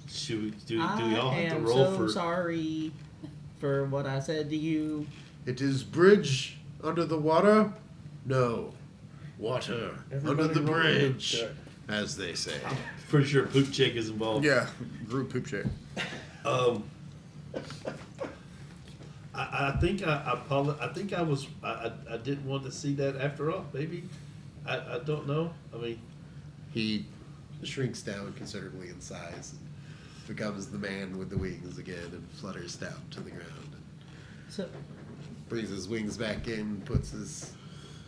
Should we do we all I have to am roll so for? sorry for what I said to you. It is bridge under the water? No. Water Everybody under the roll a poop bridge, check. as they say. Pretty sure poop check is involved. Yeah, group poop check. I think I think I didn't want to see that after all. Maybe I don't know. I mean, He shrinks down considerably in size and becomes the man with the wings again and flutters down to the ground. So, Brings his wings back in, puts his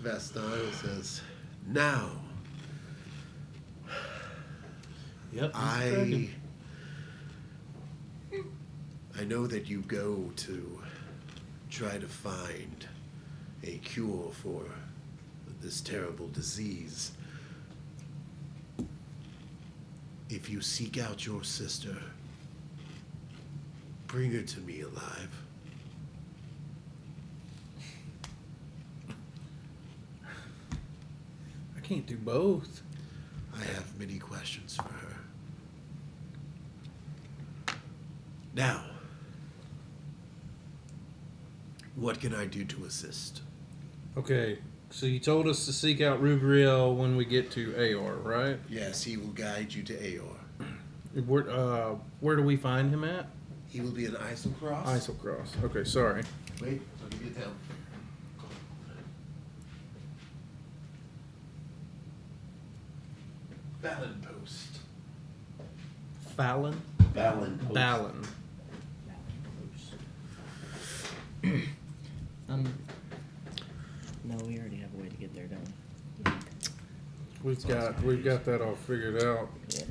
vest on, and says, now, yep. he's a dragon. I know that you go to try to find a cure for this terrible disease. If you seek out your sister, bring her to me alive. I can't do both. I have many questions for her. Now, what can I do to assist? Okay, so you told us to seek out Rubriel when we get to Aor, right? Yes, he will guide you to Aor. Where do we find him at? He will be in Isocross. Isocross. Okay, sorry. Wait, I'll give you a town. Ballon Post. Fallon? Ballon. Ballon. no, we already have a way to get there, don't We've got that all figured out. we? Yeah.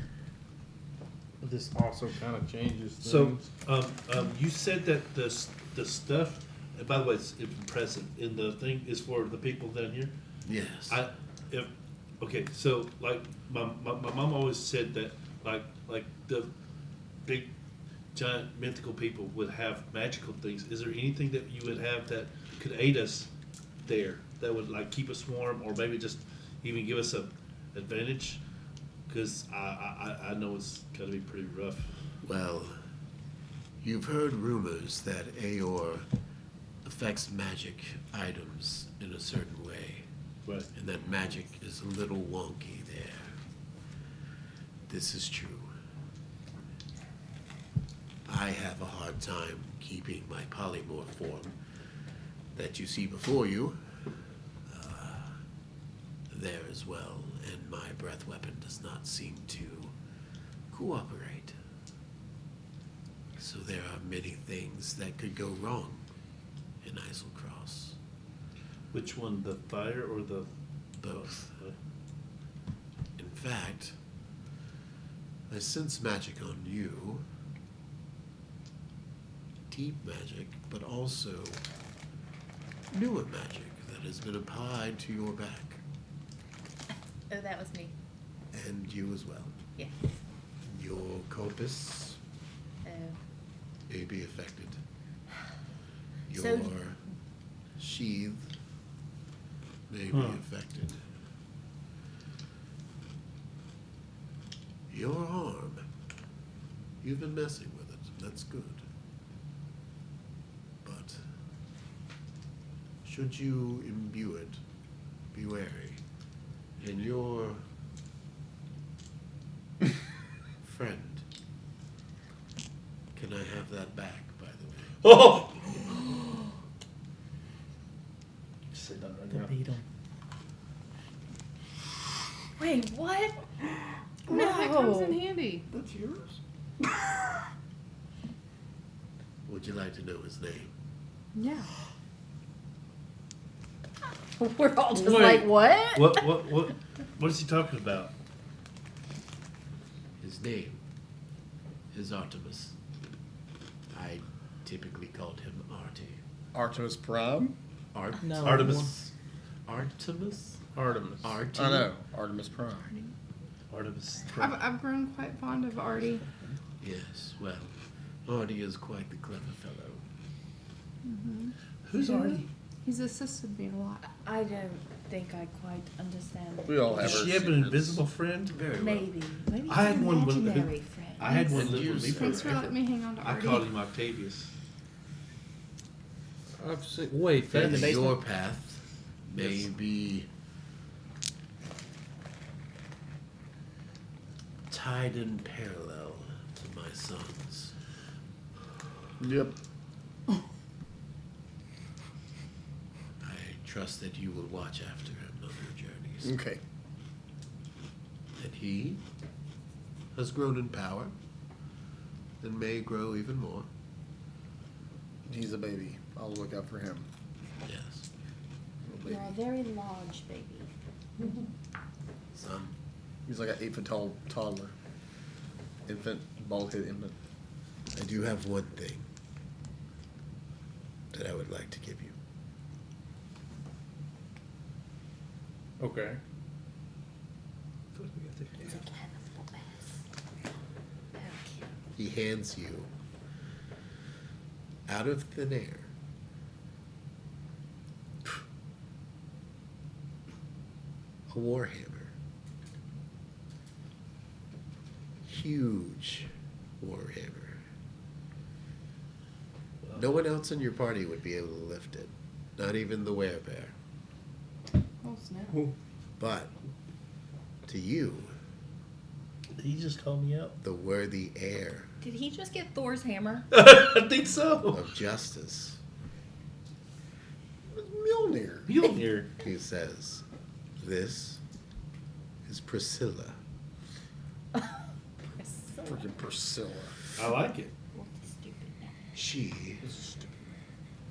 This also kind of changes So, things. you said that the stuff. And by the way, it's impressive. In the thing is for the people down here. Yes. Okay, so like my mom always said that like the big giant mythical people would have magical things. Is there anything that you would have that could aid us there that would like keep us warm or maybe just even give us a advantage? Because I know it's gonna be pretty rough. Well, you've heard rumors that Aor affects magic items in a certain way, Right. and that magic is a little wonky there. This is true. I have a hard time keeping my polymorph form that you see before you there as well, and my breath weapon does not seem to cooperate. So there are many things that could go wrong in Islecross. Which one, the fire or the Both. In fact, I sense magic on you. Deep magic, but also newer magic that has been applied to your back. Oh, that was me. And you as well. Yeah. Your compass Oh. may be affected. Your So- sheath may be affected. your arm. You've been messing with it. That's good. But should you imbue it, be wary. And your friend, can I have that back, by the way? Oh! Sit down right The now. beetle. Wait, what? No, that comes in No. handy. That's yours? Would you like to know his name? Yeah. We're all just Wait. like, what? What is he talking about? His name is Artemis. I typically called him Artie. Artemis Prime? No. Artemis. Artemis? Artemis. Artie? I know. Artemis Prime. Artemis. I've grown quite fond of Artie. Yes, well, Artie is quite the clever fellow. Who's Artie? He's assisted me a lot. I don't think I quite understand. We all have Does our she have an secrets. invisible friend? Very well. Maybe. Maybe I had it's an one with- imaginary friend. I had one And live you with me Thanks for forever. letting me hang on to I Artie. called him Octavius. I've seen. Wait, In the that's Your basement? path may Yes. be tied in parallel to my son's. Yep. I trust that you will watch after him on your journeys. Okay. And he has grown in power and may grow even more. He's a baby. I'll look out for him. Yes. Little You're baby. a very large baby. Son, He's like an 8 foot tall toddler. Infant, bald headed infant. I do have one thing that I would like to give you. okay. It's a cannibal bass. He hands you, out of thin air, a warhammer. Huge warhammer. No one else in your party would be able to lift it. Not even the werebear. Oh, snap. But to you, He just called me out. the worthy heir Did he just get Thor's hammer? I think so. of justice, Mjolnir. Mjolnir. he says, this is Priscilla. Freaking Priscilla. I like it. What's a stupid name? She This is stupid.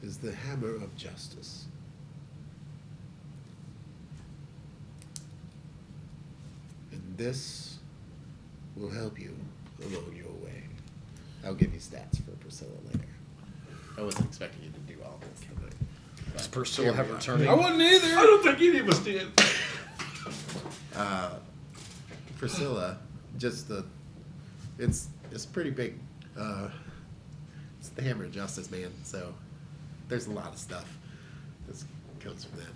is the hammer of justice. And this will help you along your way. I'll give you stats for Priscilla later. I wasn't expecting you to do all this tonight. Does Priscilla have returning? I wouldn't either. I don't think any of us did. Priscilla, just it's pretty big. It's the hammer of justice, man. So there's a lot of stuff that comes from that.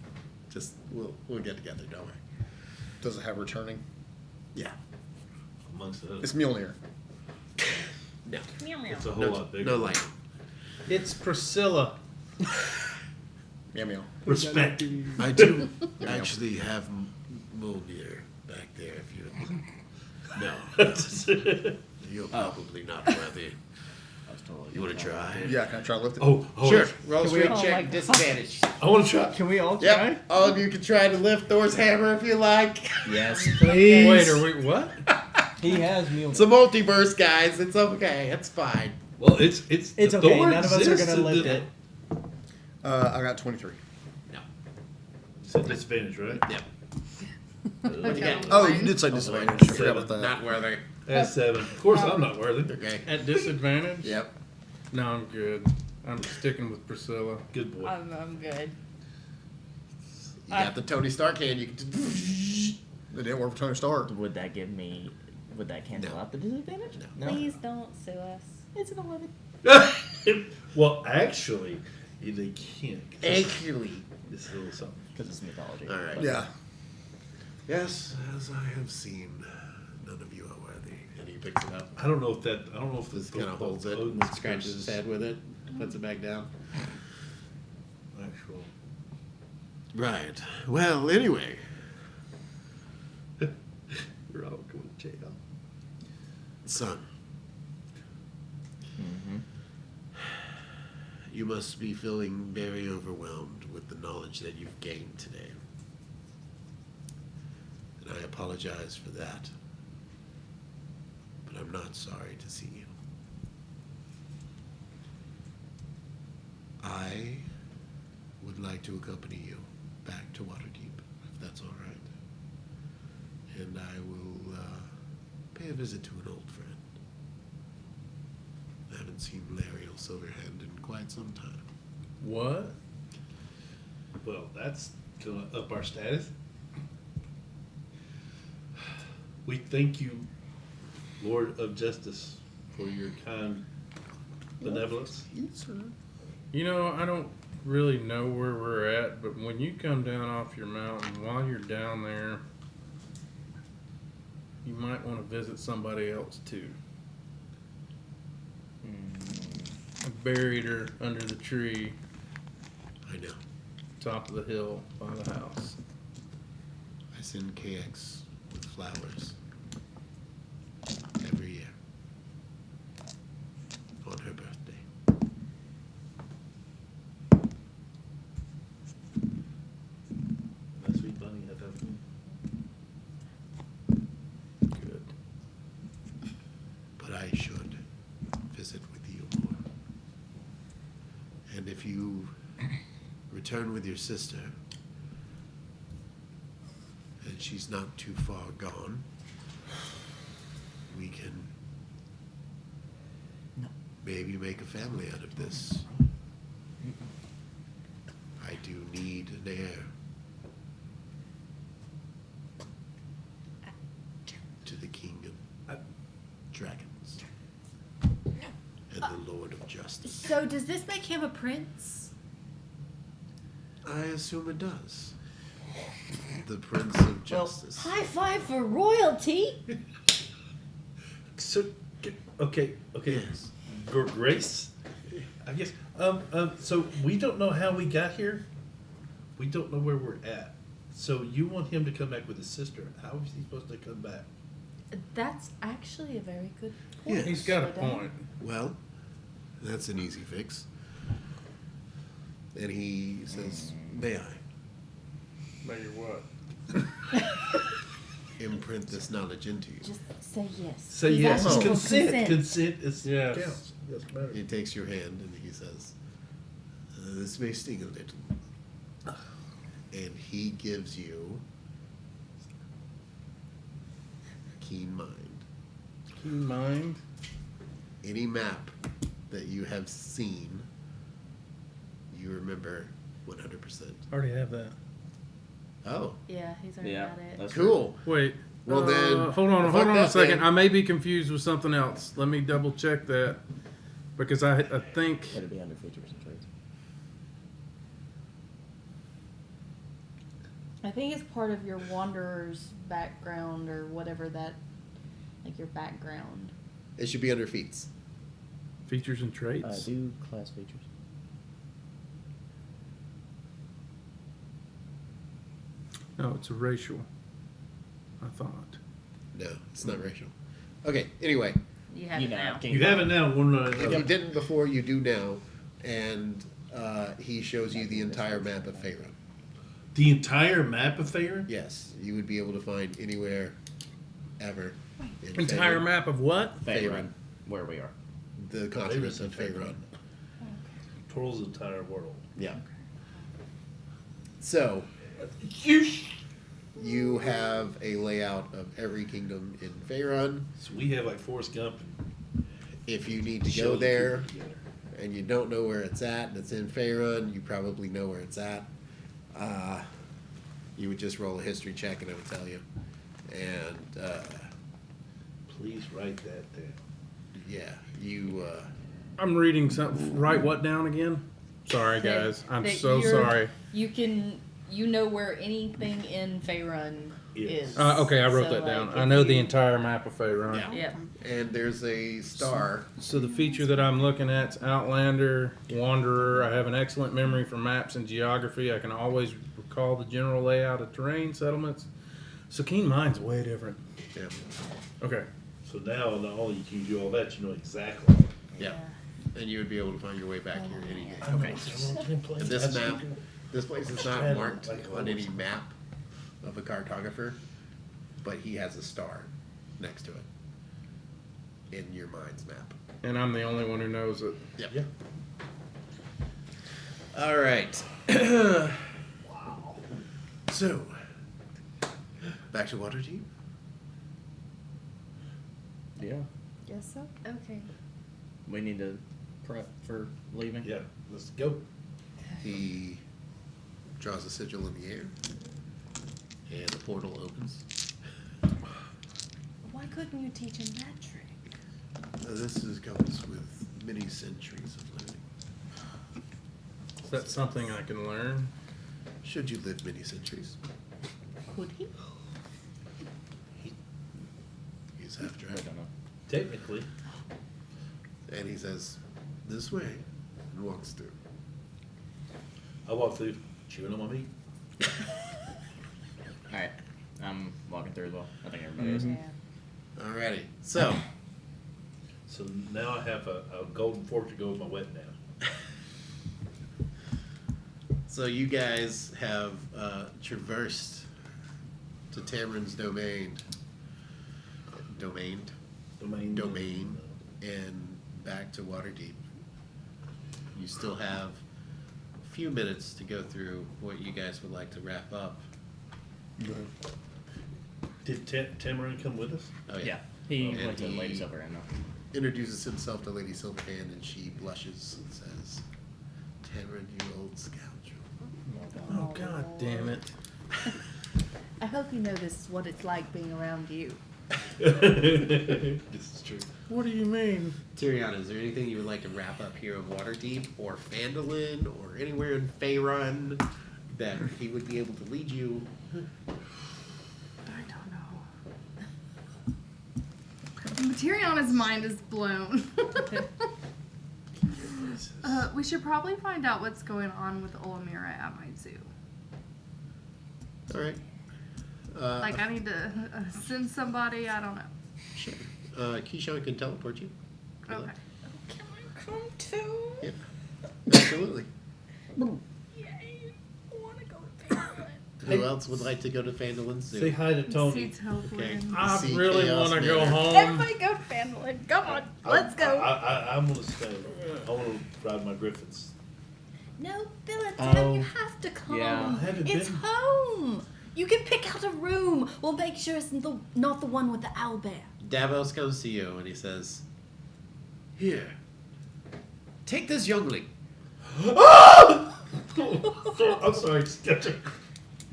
Just we'll get together, don't worry. Does it have returning? Yeah. Amongst others. It's Mjolnir. No. It's a whole lot bigger. No light. It's Priscilla. Meow meow. Respect. I do actually have Mjolnir back there. If you no, you're probably not worthy. I was totally You want to try? Yeah, can I try to lift it? Oh, Sure. Roll Can we- straight oh my check. God. Disadvantage. I want to try. Can we all try? Yep. All of you can try to lift Thor's hammer if you like. Yes, please. Wait, are we what? He has Mjolnir. It's a multiverse, guys. It's okay. It's fine. Well, it's It's the okay. Thor None of us are exists gonna in lift the- it. I got 23. No. It's a disadvantage, right? Yep. What'd you get? Oh, you did say disadvantage. I forgot about that. Not worthy. That's 7. Of course, I'm not worthy. Okay. At disadvantage? Yep. No, I'm good. I'm sticking with Priscilla. Good boy. I'm good. You got the Tony Stark hand. You can. It didn't work for Tony Stark. Would that give me? Would that cancel No. out the disadvantage? No. Please don't sue us. It's an 11. Well, actually, they can't. Actually. This is a little something. Because it's mythology. All right. But Yeah. Yes, as I have seen, none of you are worthy. picks it up. I don't know if that. I don't know if Just the kind of holds it, Odin's scratches his head with it, puts it back down. Actual. Right. Well, anyway. We're all going to jail. Son, you must be feeling very overwhelmed with the knowledge that you've gained today. And I apologize for that. But I'm not sorry to see you. I would like to accompany you back to Waterdeep, if that's all right. And I will pay a visit to an old friend. I haven't seen Lariel Silverhand in quite some time. What? Well, that's going to up our status. We thank you, Lord of Justice, for your kind benevolence. You know, I don't really know where we're at, but when you come down off your mountain, while you're down there, you might want to visit somebody else too. I buried her under the tree, I know. top of the hill by the house. I send KX with flowers every year on her birthday. That's sweet bunny. I thought. Good. But I should visit with you more. And if you return with your sister, and she's not too far gone, we can maybe make a family out of this. I do need an heir to the King of Dragons and the Lord of Justice. So does this make him a prince? I assume it does. The Prince of Justice. High five for royalty. So, okay. Yes. Grace, I guess. So we don't know how we got here. We don't know where we're at. So you want him to come back with his sister? How is he supposed to come back? That's actually a very good point. Yes. He's got a Showdown. point. Well, that's an easy fix. And he says, may I Maybe what? imprint this knowledge into you? Just say yes. Say He's yes. asking for Consent. Consent is Yes. counts. Yes, matter. He takes your hand and he says, this may sting a little. And he gives you keen mind. Keen mind. Any map that you have seen, you remember 100%. Already have that. Oh, Yeah, he's already Yeah, got it. that's cool. Wait. Well, then, hold on fuck a that second. then. I may be confused with something else. Let me double check that because I think It'd be under features and traits. I think it's part of your wanderer's background or whatever that, like your background. It should be under feats. features and traits. Do class features. No, it's a racial. I thought. No, it's not racial. Okay, anyway. You have You it know, now. King You have it now. One right If now. you didn't before, you do now. And he shows you the entire map of Faerun. The entire map of Faerun? Yes, you would be able to find anywhere, ever. In Entire Faerun. map of what? Faerun, where we are. The continent of Faerun. Faerun. Controls the entire world. Yeah. So, you have a layout of every kingdom in Faerun. So we have like Forrest Gump. And If you need to go Sheldon there Cooper together. and you don't know where it's at and it's in Faerun, you probably know where it's at. You would just roll a history check and it would tell you. And Please write that down. yeah, you. I'm reading something. Write what down again? Sorry, guys. I'm That so you're- sorry. You can you know where anything in Faerun is. Okay, I wrote So, that down. like, I if know the you- entire map of Faerun. Yeah. Yep. And there's a star. So the feature that I'm looking at is Outlander, Wanderer. I have an excellent memory for maps and geography. I can always recall the general layout of terrain, settlements. So Keen Mind's way different. Yeah. Okay. So now, not only can you do all that, you know exactly. Yeah. And you would be able to find your way back here any day. Okay. And this map, this place is not marked on any map of a cartographer, but he has a star next to it in your mind's map. And I'm the only one who knows it. Yep. Yeah. All right. So, back to Waterdeep. Yeah. Guess so. Okay. We need to prep for leaving. Yeah, let's go. He draws a sigil in the air, and the portal opens. Why couldn't you teach him that trick? This comes with many centuries of learning. Is that something I can learn? Should you live many centuries? Could he? He's half I dragon. don't know. Technically, And he says, this way, and walks through. I walk through, chewing on my meat. Alright. I'm walking through as well. I think everybody is. Yeah. Alrighty. So, So now I have a golden fork to go with my wet now. so you guys have traversed to Tamrin's domain, domain, and back to Waterdeep. You still have a few minutes to go through what you guys would like to wrap up. Did Tamarin come with us? Oh Yeah. He And went to he- Lady Silverhand now. Introduces himself to Lady Silverhand, and she blushes and says, Tamrin, you old scoundrel. Oh, god damn it. I hope you know this is what it's like being around you. This is true. What do you mean? Tyrion, is there anything you would like to wrap up here in Waterdeep, or Phandalin, or anywhere in Faerun that he would be able to lead you? I don't know. Tyriana's mind is blown. We should probably find out what's going on with Olamira at my zoo. All right. Like, I need to send somebody. I don't know. Sure. Keyshawn can teleport you. if you Okay. like. Can I come too? Yep. Absolutely. Yay! I want to go to Faerun. Who else would like to go to Phandalin's Say Zoo? hi to See Tony. Toadlin. I See really Chaos want to go Manor. home. Everybody go to Phandalin. Come on, let's go. I'm gonna stay. I want to ride my griffins. No, Philip, Oh, you have to come. yeah. I haven't It's been. home. You can pick out a room. We'll make sure it's not the one with the owlbear. Davos comes to you and he says, Here, take this youngling. I'm sorry, Sketcher.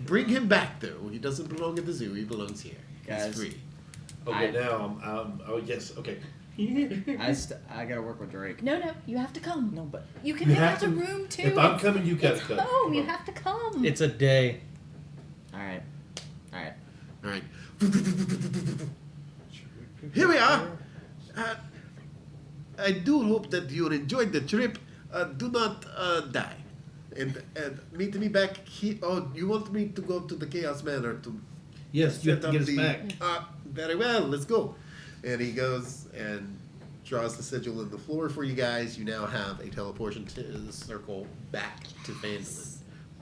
Bring him back, though. He doesn't belong at the zoo. He belongs here. Guys. He's free. Okay, I- now oh yes, okay. I gotta work with Drake. No, you have to come. No, but You can You pick have out a to- room too. If I'm It's- coming, you gotta it's come. home. You have to come. It's a day. alright. Alright. All right. Here we are. I do hope that you enjoyed the trip. Do not die. And meet me back here. Oh, you want me to go to the Chaos Manor to Yes, you have set to up get us the... back. Very well, let's go. And he goes and draws the sigil in the floor for you guys. You now have a teleportation circle back to Phandalin.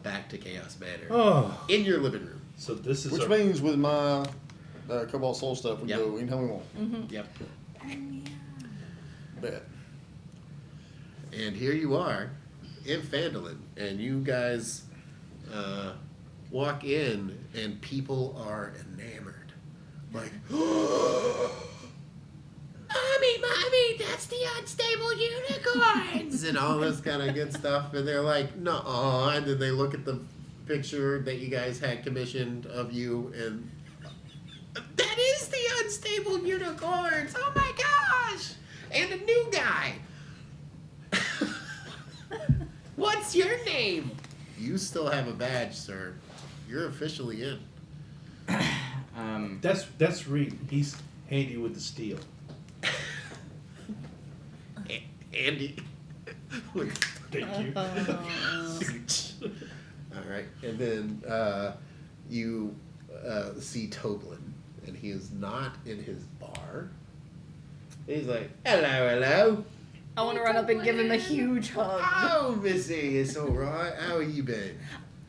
Back to Chaos Manor. Oh. In your living room. So this is Which our, means with my Cobalt Soul stuff, we Yep. go anytime we want. Yep. Bet. And here you are in Phandalin, and you guys walk in, and people are enamored. Like, Mommy, that's the unstable unicorns! And all this kind of good stuff. And they're like, no. And then they look at the picture that you guys had commissioned of you, and that is the unstable unicorns! Oh my gosh! And a new guy! What's your name? You still have a badge, sir. You're officially in. That's Reed. He's handy with the steel. Andy. Thank you. All right, and then you see Toblin, and he is not in his bar. He's like, hello. I want to run up and give him a huge hug. Oh, Missy, it's all right. How have you been?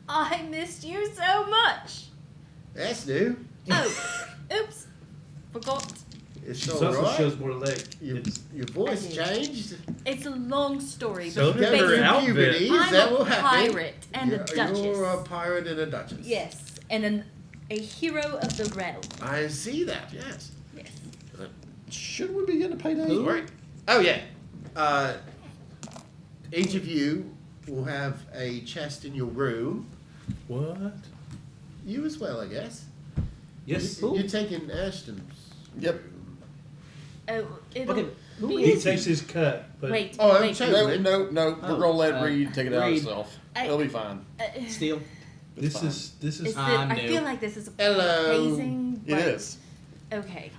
I missed you so much. That's new. Oh, oops. Forgot. It's She all also right. shows more leg. Your voice changed. It's a long story, So but did her basically, outfit. Puberty, is I'm that a what happened? pirate and a duchess. You're a pirate and a duchess. Yes, and a hero of the realm. I see that, yes. Yes. Should we be getting a payday? Right. Oh, yeah. Each of you will have a chest in your room. What? You as well, I guess. Yes. You're taking Ashton's. Yep. room. Oh, it'll Okay, who be. He takes his cut, but Wait, Oh, I'm wait. changing. No. Oh, We're gonna let uh, Reed take it out Reed. himself. I- It'll be fine. Steel. this fine. is Is I'm I new. feel like this is Hello. amazing. It is. Okay.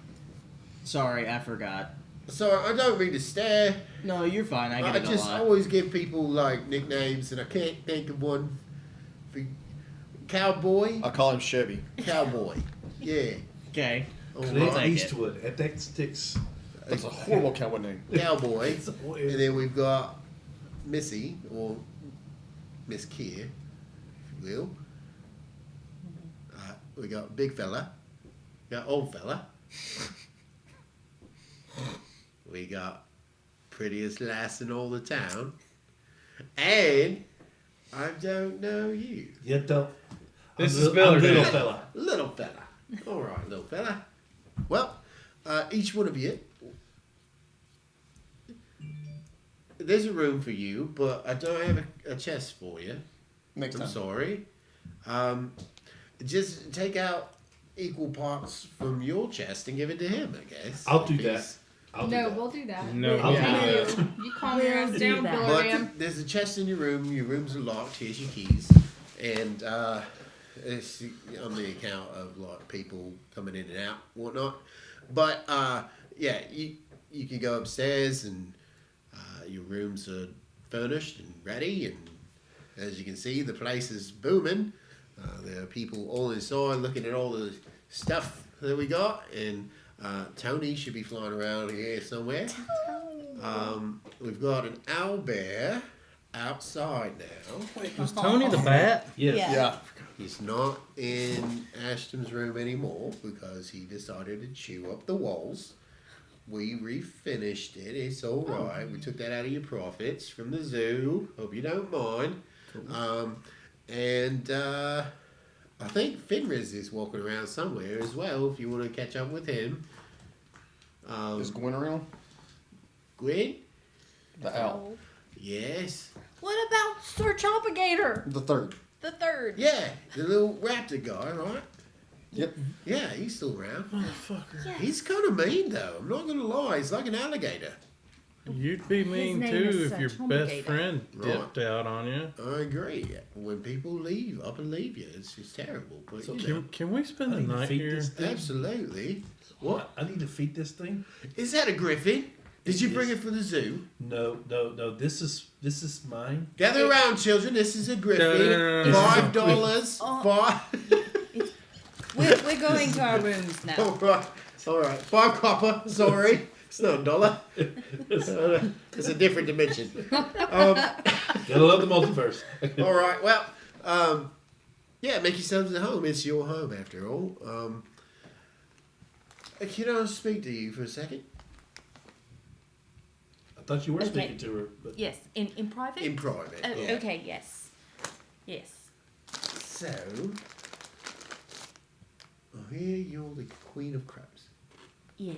Sorry, I forgot. So I don't mean to stare. No, you're fine. I get I it a just lot. always give people like nicknames, and I can't think of one. For Cowboy. I'll call him Chevy. Cowboy. Yeah. Okay. All Clint right. Eastwood. At that sticks. That's a horrible cowboy name. Cowboy. It's always- And then we've got Missy, or Miss Keir, if you will. We got big fella. We got old fella. We got prettiest lass in all the town. And I don't know you. Yeah, don't. This I'm is I'm Miller little Day. fella. Little fella. All right, little fella. Well, each one of you, there's a room for you, but I don't have a chest for you. Next I'm time. sorry. Just take out equal parts from your chest and give it to him, I guess. I'll do If that. he's- I'll do No, that. we'll do that. No. I'll Yeah. do that. You calm your ass We'll down, do that. Billy But Ram. there's a chest in your room. Your rooms are locked. Here's your keys. And it's on the account of like people coming in and out, whatnot. But yeah, you can go upstairs and your rooms are furnished and ready. And as you can see, the place is booming. There are people all inside looking at all the stuff that we got. And Tony should be flying around here somewhere. We've got an owl bear outside now. Was Tony the bat? Yes. Yeah. Yeah. He's not in Ashton's room anymore because he decided to chew up the walls. We refinished it. It's all right. We took that out of your profits from the zoo. Hope you don't mind. And I think Finriz is walking around somewhere as well. If you want to catch up with him. Is Gwen around? Gwen? The owl. Yes. What about Sir Chompagator, The third. the third? Yeah, the little raptor guy, right? Yep. Yeah, he's still around. Motherfucker. Yes. He's kind of mean, though. I'm not gonna lie. He's like an alligator. You'd be mean name too is if your Sir best Chompagator. friend Right. dipped out on you. I agree. When people leave, up and leave you, it's just terrible. But So you know, Can we spend I the need to night feed here? this thing. absolutely. What I need to feed this thing. is that? A griffin? Did you It bring is. it from the zoo? No. This is mine. Gather around, children. This is a griffin. No. $5. Oh. Five. We're going to our rooms now. All right. All right. 5 copper. Sorry. It's not a dollar. It's a different dimension. Gotta love the multiverse. All right. Well, yeah, make yourselves at home. It's your home, after all. Can I speak to you for a second? I thought you were Okay. speaking to her, but Yes, in private. In private. Oh, yeah. okay. Yes. Yes. So, I hear you're the Queen of Crows. Yes.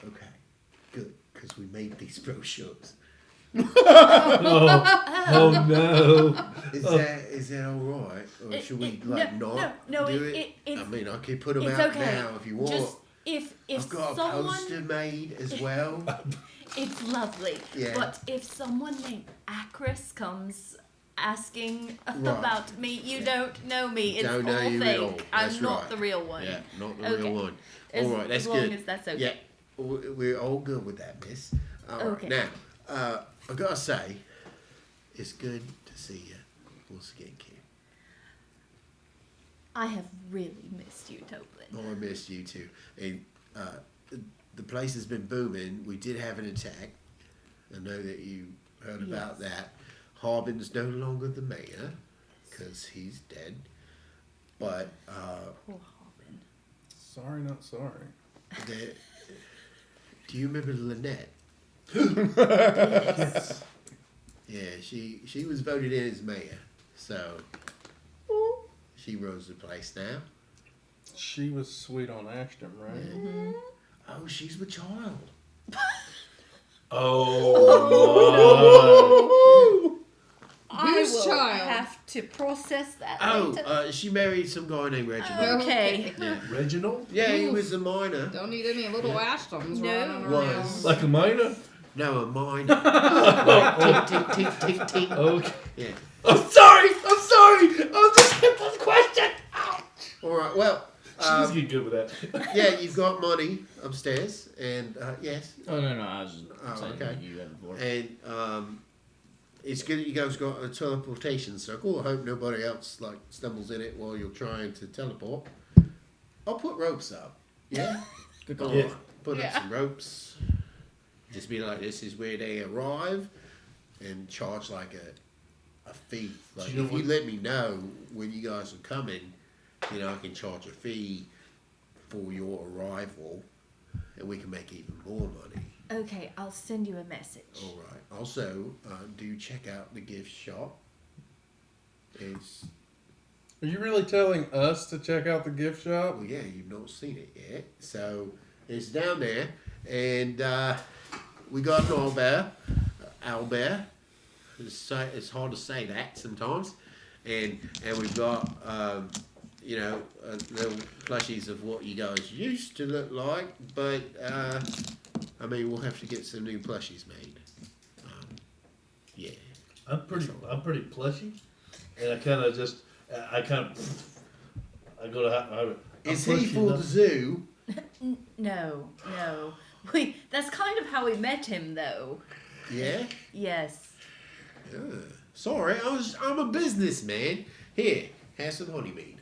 Okay. Good, because we made these brochures. oh no. Is that all right, or should we like no, not no, do it- it? it's- I mean, I could put them It's out okay. now if you want. Just if I've got a someone, poster made as well. it's lovely. Yeah. But if someone named Acris comes asking Right. about me. You don't know me. It's Don't all know you fake. at all. That's I'm not right. the real one. Yeah, not the Okay. real one. As, All right, that's as long good. as that's okay. Yeah, we're all good with that, miss. All right, Okay. now, I gotta say, it's good to see you once again, Kim. I have really missed you, Toblin. Oh, I missed you too. And the place has been booming. We did have an attack. I know that you heard about that. Harbin's no longer the mayor because he's dead. But Poor Harbin. Sorry, not sorry. do you remember Lynette? Yes. Yeah, she was voted in as mayor, so she runs the place now. She was sweet on Ashton, right? Oh, she's with child. Oh, I Whose will child? have to process that later. Oh, she married some guy named Reginald. Okay. Yeah. Reginald? Yeah, he was a minor. Don't need any little Ashtons No. running around. Was. Like a minor? No, a minor. Like, tink, tink, tink, tink, tink. Okay. Yeah. I'm sorry. I'm just asking a question. All right. Well, She's get good with that. yeah, you've got money upstairs, and yes, Oh no, I was just saying okay. you had the floor. and it's good that you guys got a teleportation circle. I hope nobody else like stumbles in it while you're trying to teleport. I'll put ropes up. Yeah. Good All call. Yeah. right. Put up some ropes. Just be like, this is where they arrive, and charge like a fee. Like Do you know if you what- let me know when you guys are coming, I can charge a fee for your arrival, and we can make even more money. Okay, I'll send you a message. All right. Also, do check out the gift shop. It's Are you really telling us to check out the gift shop? well, yeah, you've not seen it yet, so it's down there, and we got an owlbear. It's hard to say that sometimes, and we've got little plushies of what you guys used to look like, but we'll have to get some new plushies made. Yeah. I'm pretty plushy, and I go to. I'm Is he plushy for the enough. zoo? No. That's kind of how we met him, though. Yeah. Yes. Sorry, I'm a businessman. Here, have some honeymead.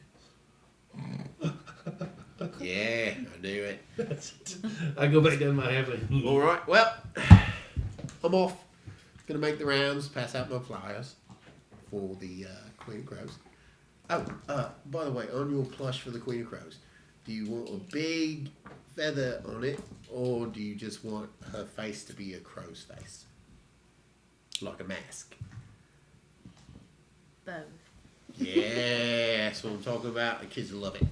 Yeah, I knew it. I go back down my family. All right, well, I'm off. Gonna make the rounds, pass out my flyers for the Queen of Crows. Oh, by the way, on your plush for the Queen of Crows, do you want a big feather on it, or do you just want her face to be a crow's face? Like a mask. Both. Yeah, that's what I'm talking about. The kids will love it.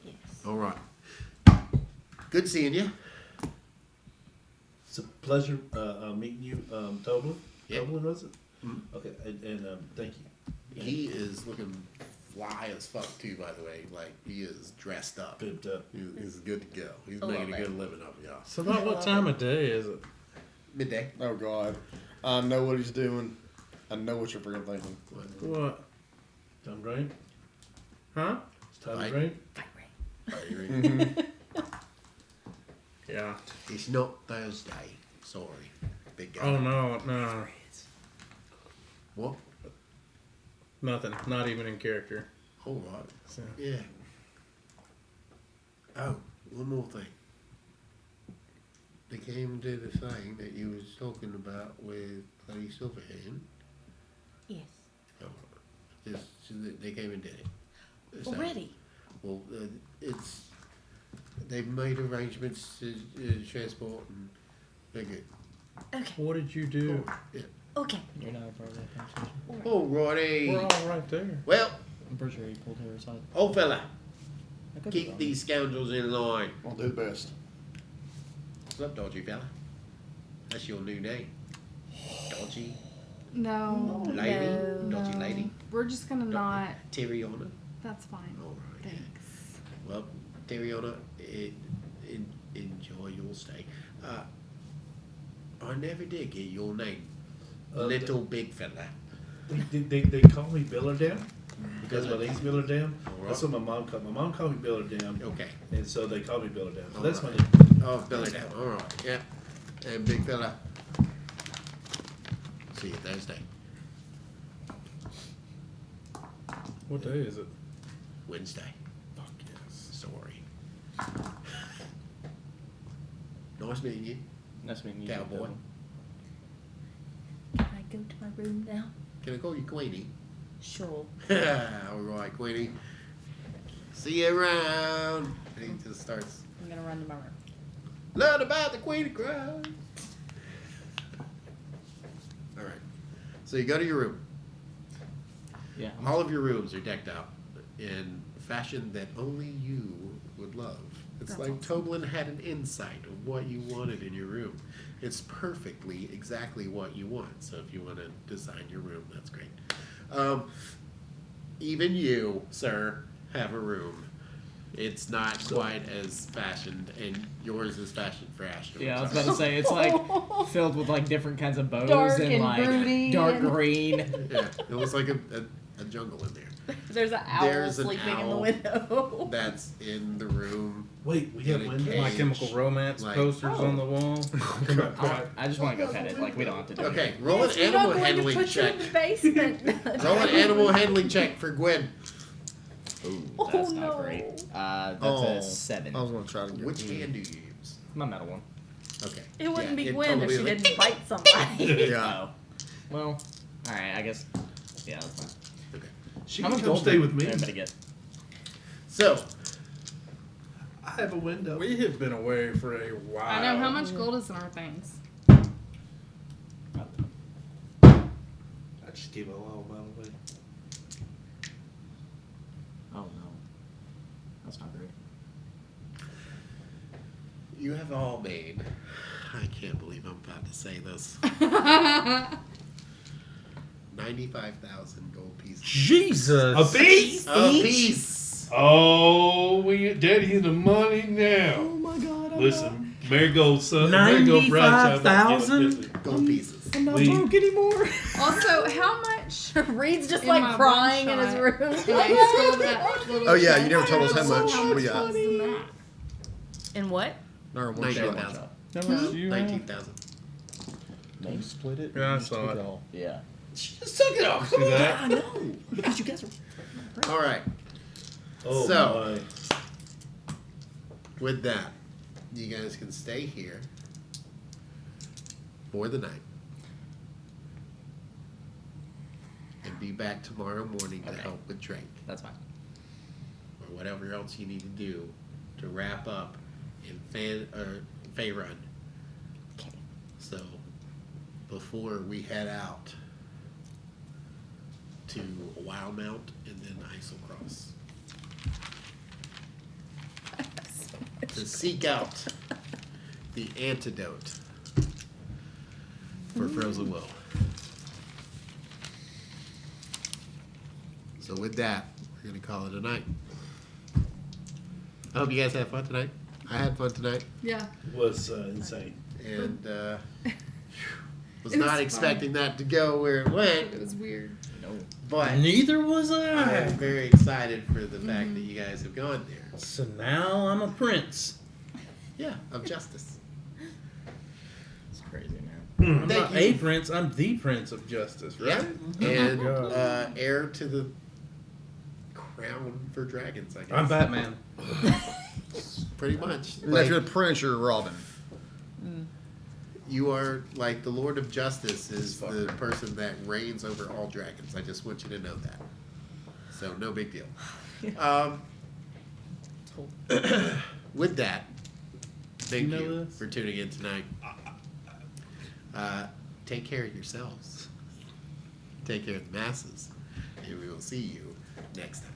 Yes. All right. Good seeing you. It's a pleasure meeting you, Toblin. Yep. Toblin, was it? Mhm. Okay, and thank you. He is looking fly as fuck too, by the way. Like he is dressed up. Good, He's good to go. He's I making love a it. good living off y'all. So about what time of day is it? Midday. Oh God, I know what he's doing. I know what you're freaking thinking. What? time to rain. Huh? It's time Right. to rain. Yeah. It's not Thursday. Sorry, big guy. Oh no. What? Nothing. Not even in character. All right. So. Yeah. Oh, one more thing. They came to the thing that you was talking about with Lady Silverhand. Yes. Oh, they came and did it. So- Already. Well, they've made arrangements to transport, and they're good. Okay. What did you do? Yeah. Okay. You're not a part of that conversation. Alrighty. We're all right there. Well, I'm pretty sure he pulled her aside. old fella, I could be keep wrong. these scoundrels in line. I'll do the best. What's up, dodgy fella? That's your new name. Dodgy No. lady? No. Dodgy lady? We're just gonna not. Tyriona? That's fine. Alright. Thanks. Well, Tyriona, enjoy your stay. I never did get your name. Uh, Little big fella. They call me Biller Dam because my name's Biller Dam. Alright. That's what my mom called. My mom called me Biller Dam, Okay. and so they call me Biller Dam. So that's my Alright. name. Oh, Billy down. All right. Yeah. And big fella. See you Thursday. What day is it? Wednesday. Fuck yes. Sorry. Nice meeting you. Nice meeting you, Cowboy. Dylan. Can I go to my room now? Can I call you Queenie? Sure. All right, Queenie. See you around. And he just starts. I'm gonna run to my room. Learn about the Queenie crowd. All right. So you go to your room. Yeah. All of your rooms are decked out in fashion that only you would love. It's That's like awesome. Toblin had an insight of what you wanted in your room. It's perfectly exactly what you want. So if you want to design your room, that's great. Even you, sir, have a room. It's not quite as fashioned, and yours is fashioned for Ashton. Yeah, I was about to say it's like filled with like different kinds of bows Dark and and like broody dark and- green. Yeah, it looks like a jungle in there. There's an owl There's an sleeping in the owl. window. That's in the room. Wait, we have In a windows. cage. My Chemical Romance Like- posters on the wall. I just want to go pet it. Like we don't have to do Okay, it. roll an Yes, we're not animal going to handling put you check. in the basement. Roll an animal handling check for Gwen. Ooh, Oh, that's no. not great. That's Oh, a 7. I was gonna try to get Which hand do you use? My metal one. Okay. It wouldn't Yeah, be Gwen totally if she like- didn't bite somebody. Yeah. Oh. Well, alright, I guess. Yeah, that's fine. Okay. She How can much come gold stay did with me. everybody get? So, I have a window. We have been away for a while. I know how much gold is in our things. I just gave a little amount away. Oh no. That's not great. you have all made. I can't believe I'm about to say this. 95,000 gold pieces. Jesus. A piece? A piece! Oh, Daddy in the money now. Oh my god. Listen, Marigold son, Marigold Brown. 95,000? Gold pieces. I'm not We- broke anymore. Also, how much? Reed's just In like my crying in one his shot. room. And I stole that little Oh yeah, chest. you never told us how much How much we got. was in that? In what? No, one 19,000. shot. How much do you have? 19,000. They split it. Yeah, I and you saw took it. all. Yeah. Just took it off. See that? I know. Because you guys are. All right. Oh So- my. With that, you guys can stay here for the night and be back tomorrow morning to Okay. help with Drake That's fine. or whatever else you need to do to wrap up in Fay Run. Okay. So before we head out to Wildmount and then Isle Cross to seek out the antidote for Frozen Will. So with that, we're gonna call it a night. I hope you guys had fun tonight. I had fun tonight, Yeah. Was insane. and was It was not fun. expecting that to go where it went, It was weird. No. but Neither was I I. am very excited for the fact that you guys have gone there. So now I'm a prince. Yeah, of justice. It's crazy, man. I'm Thank not a you. prince. I'm the prince of justice, Yeah, right? and God. heir to the crown for dragons. I guess. I'm Batman. Pretty much. If Like, you're the prince, you're Robin. you are like the Lord of Justice is the person that reigns over all dragons. I just want you to know that. So no big deal. With that, thank You know you this? for tuning in tonight. Take care of yourselves. Take care of the masses. And we will see you next time.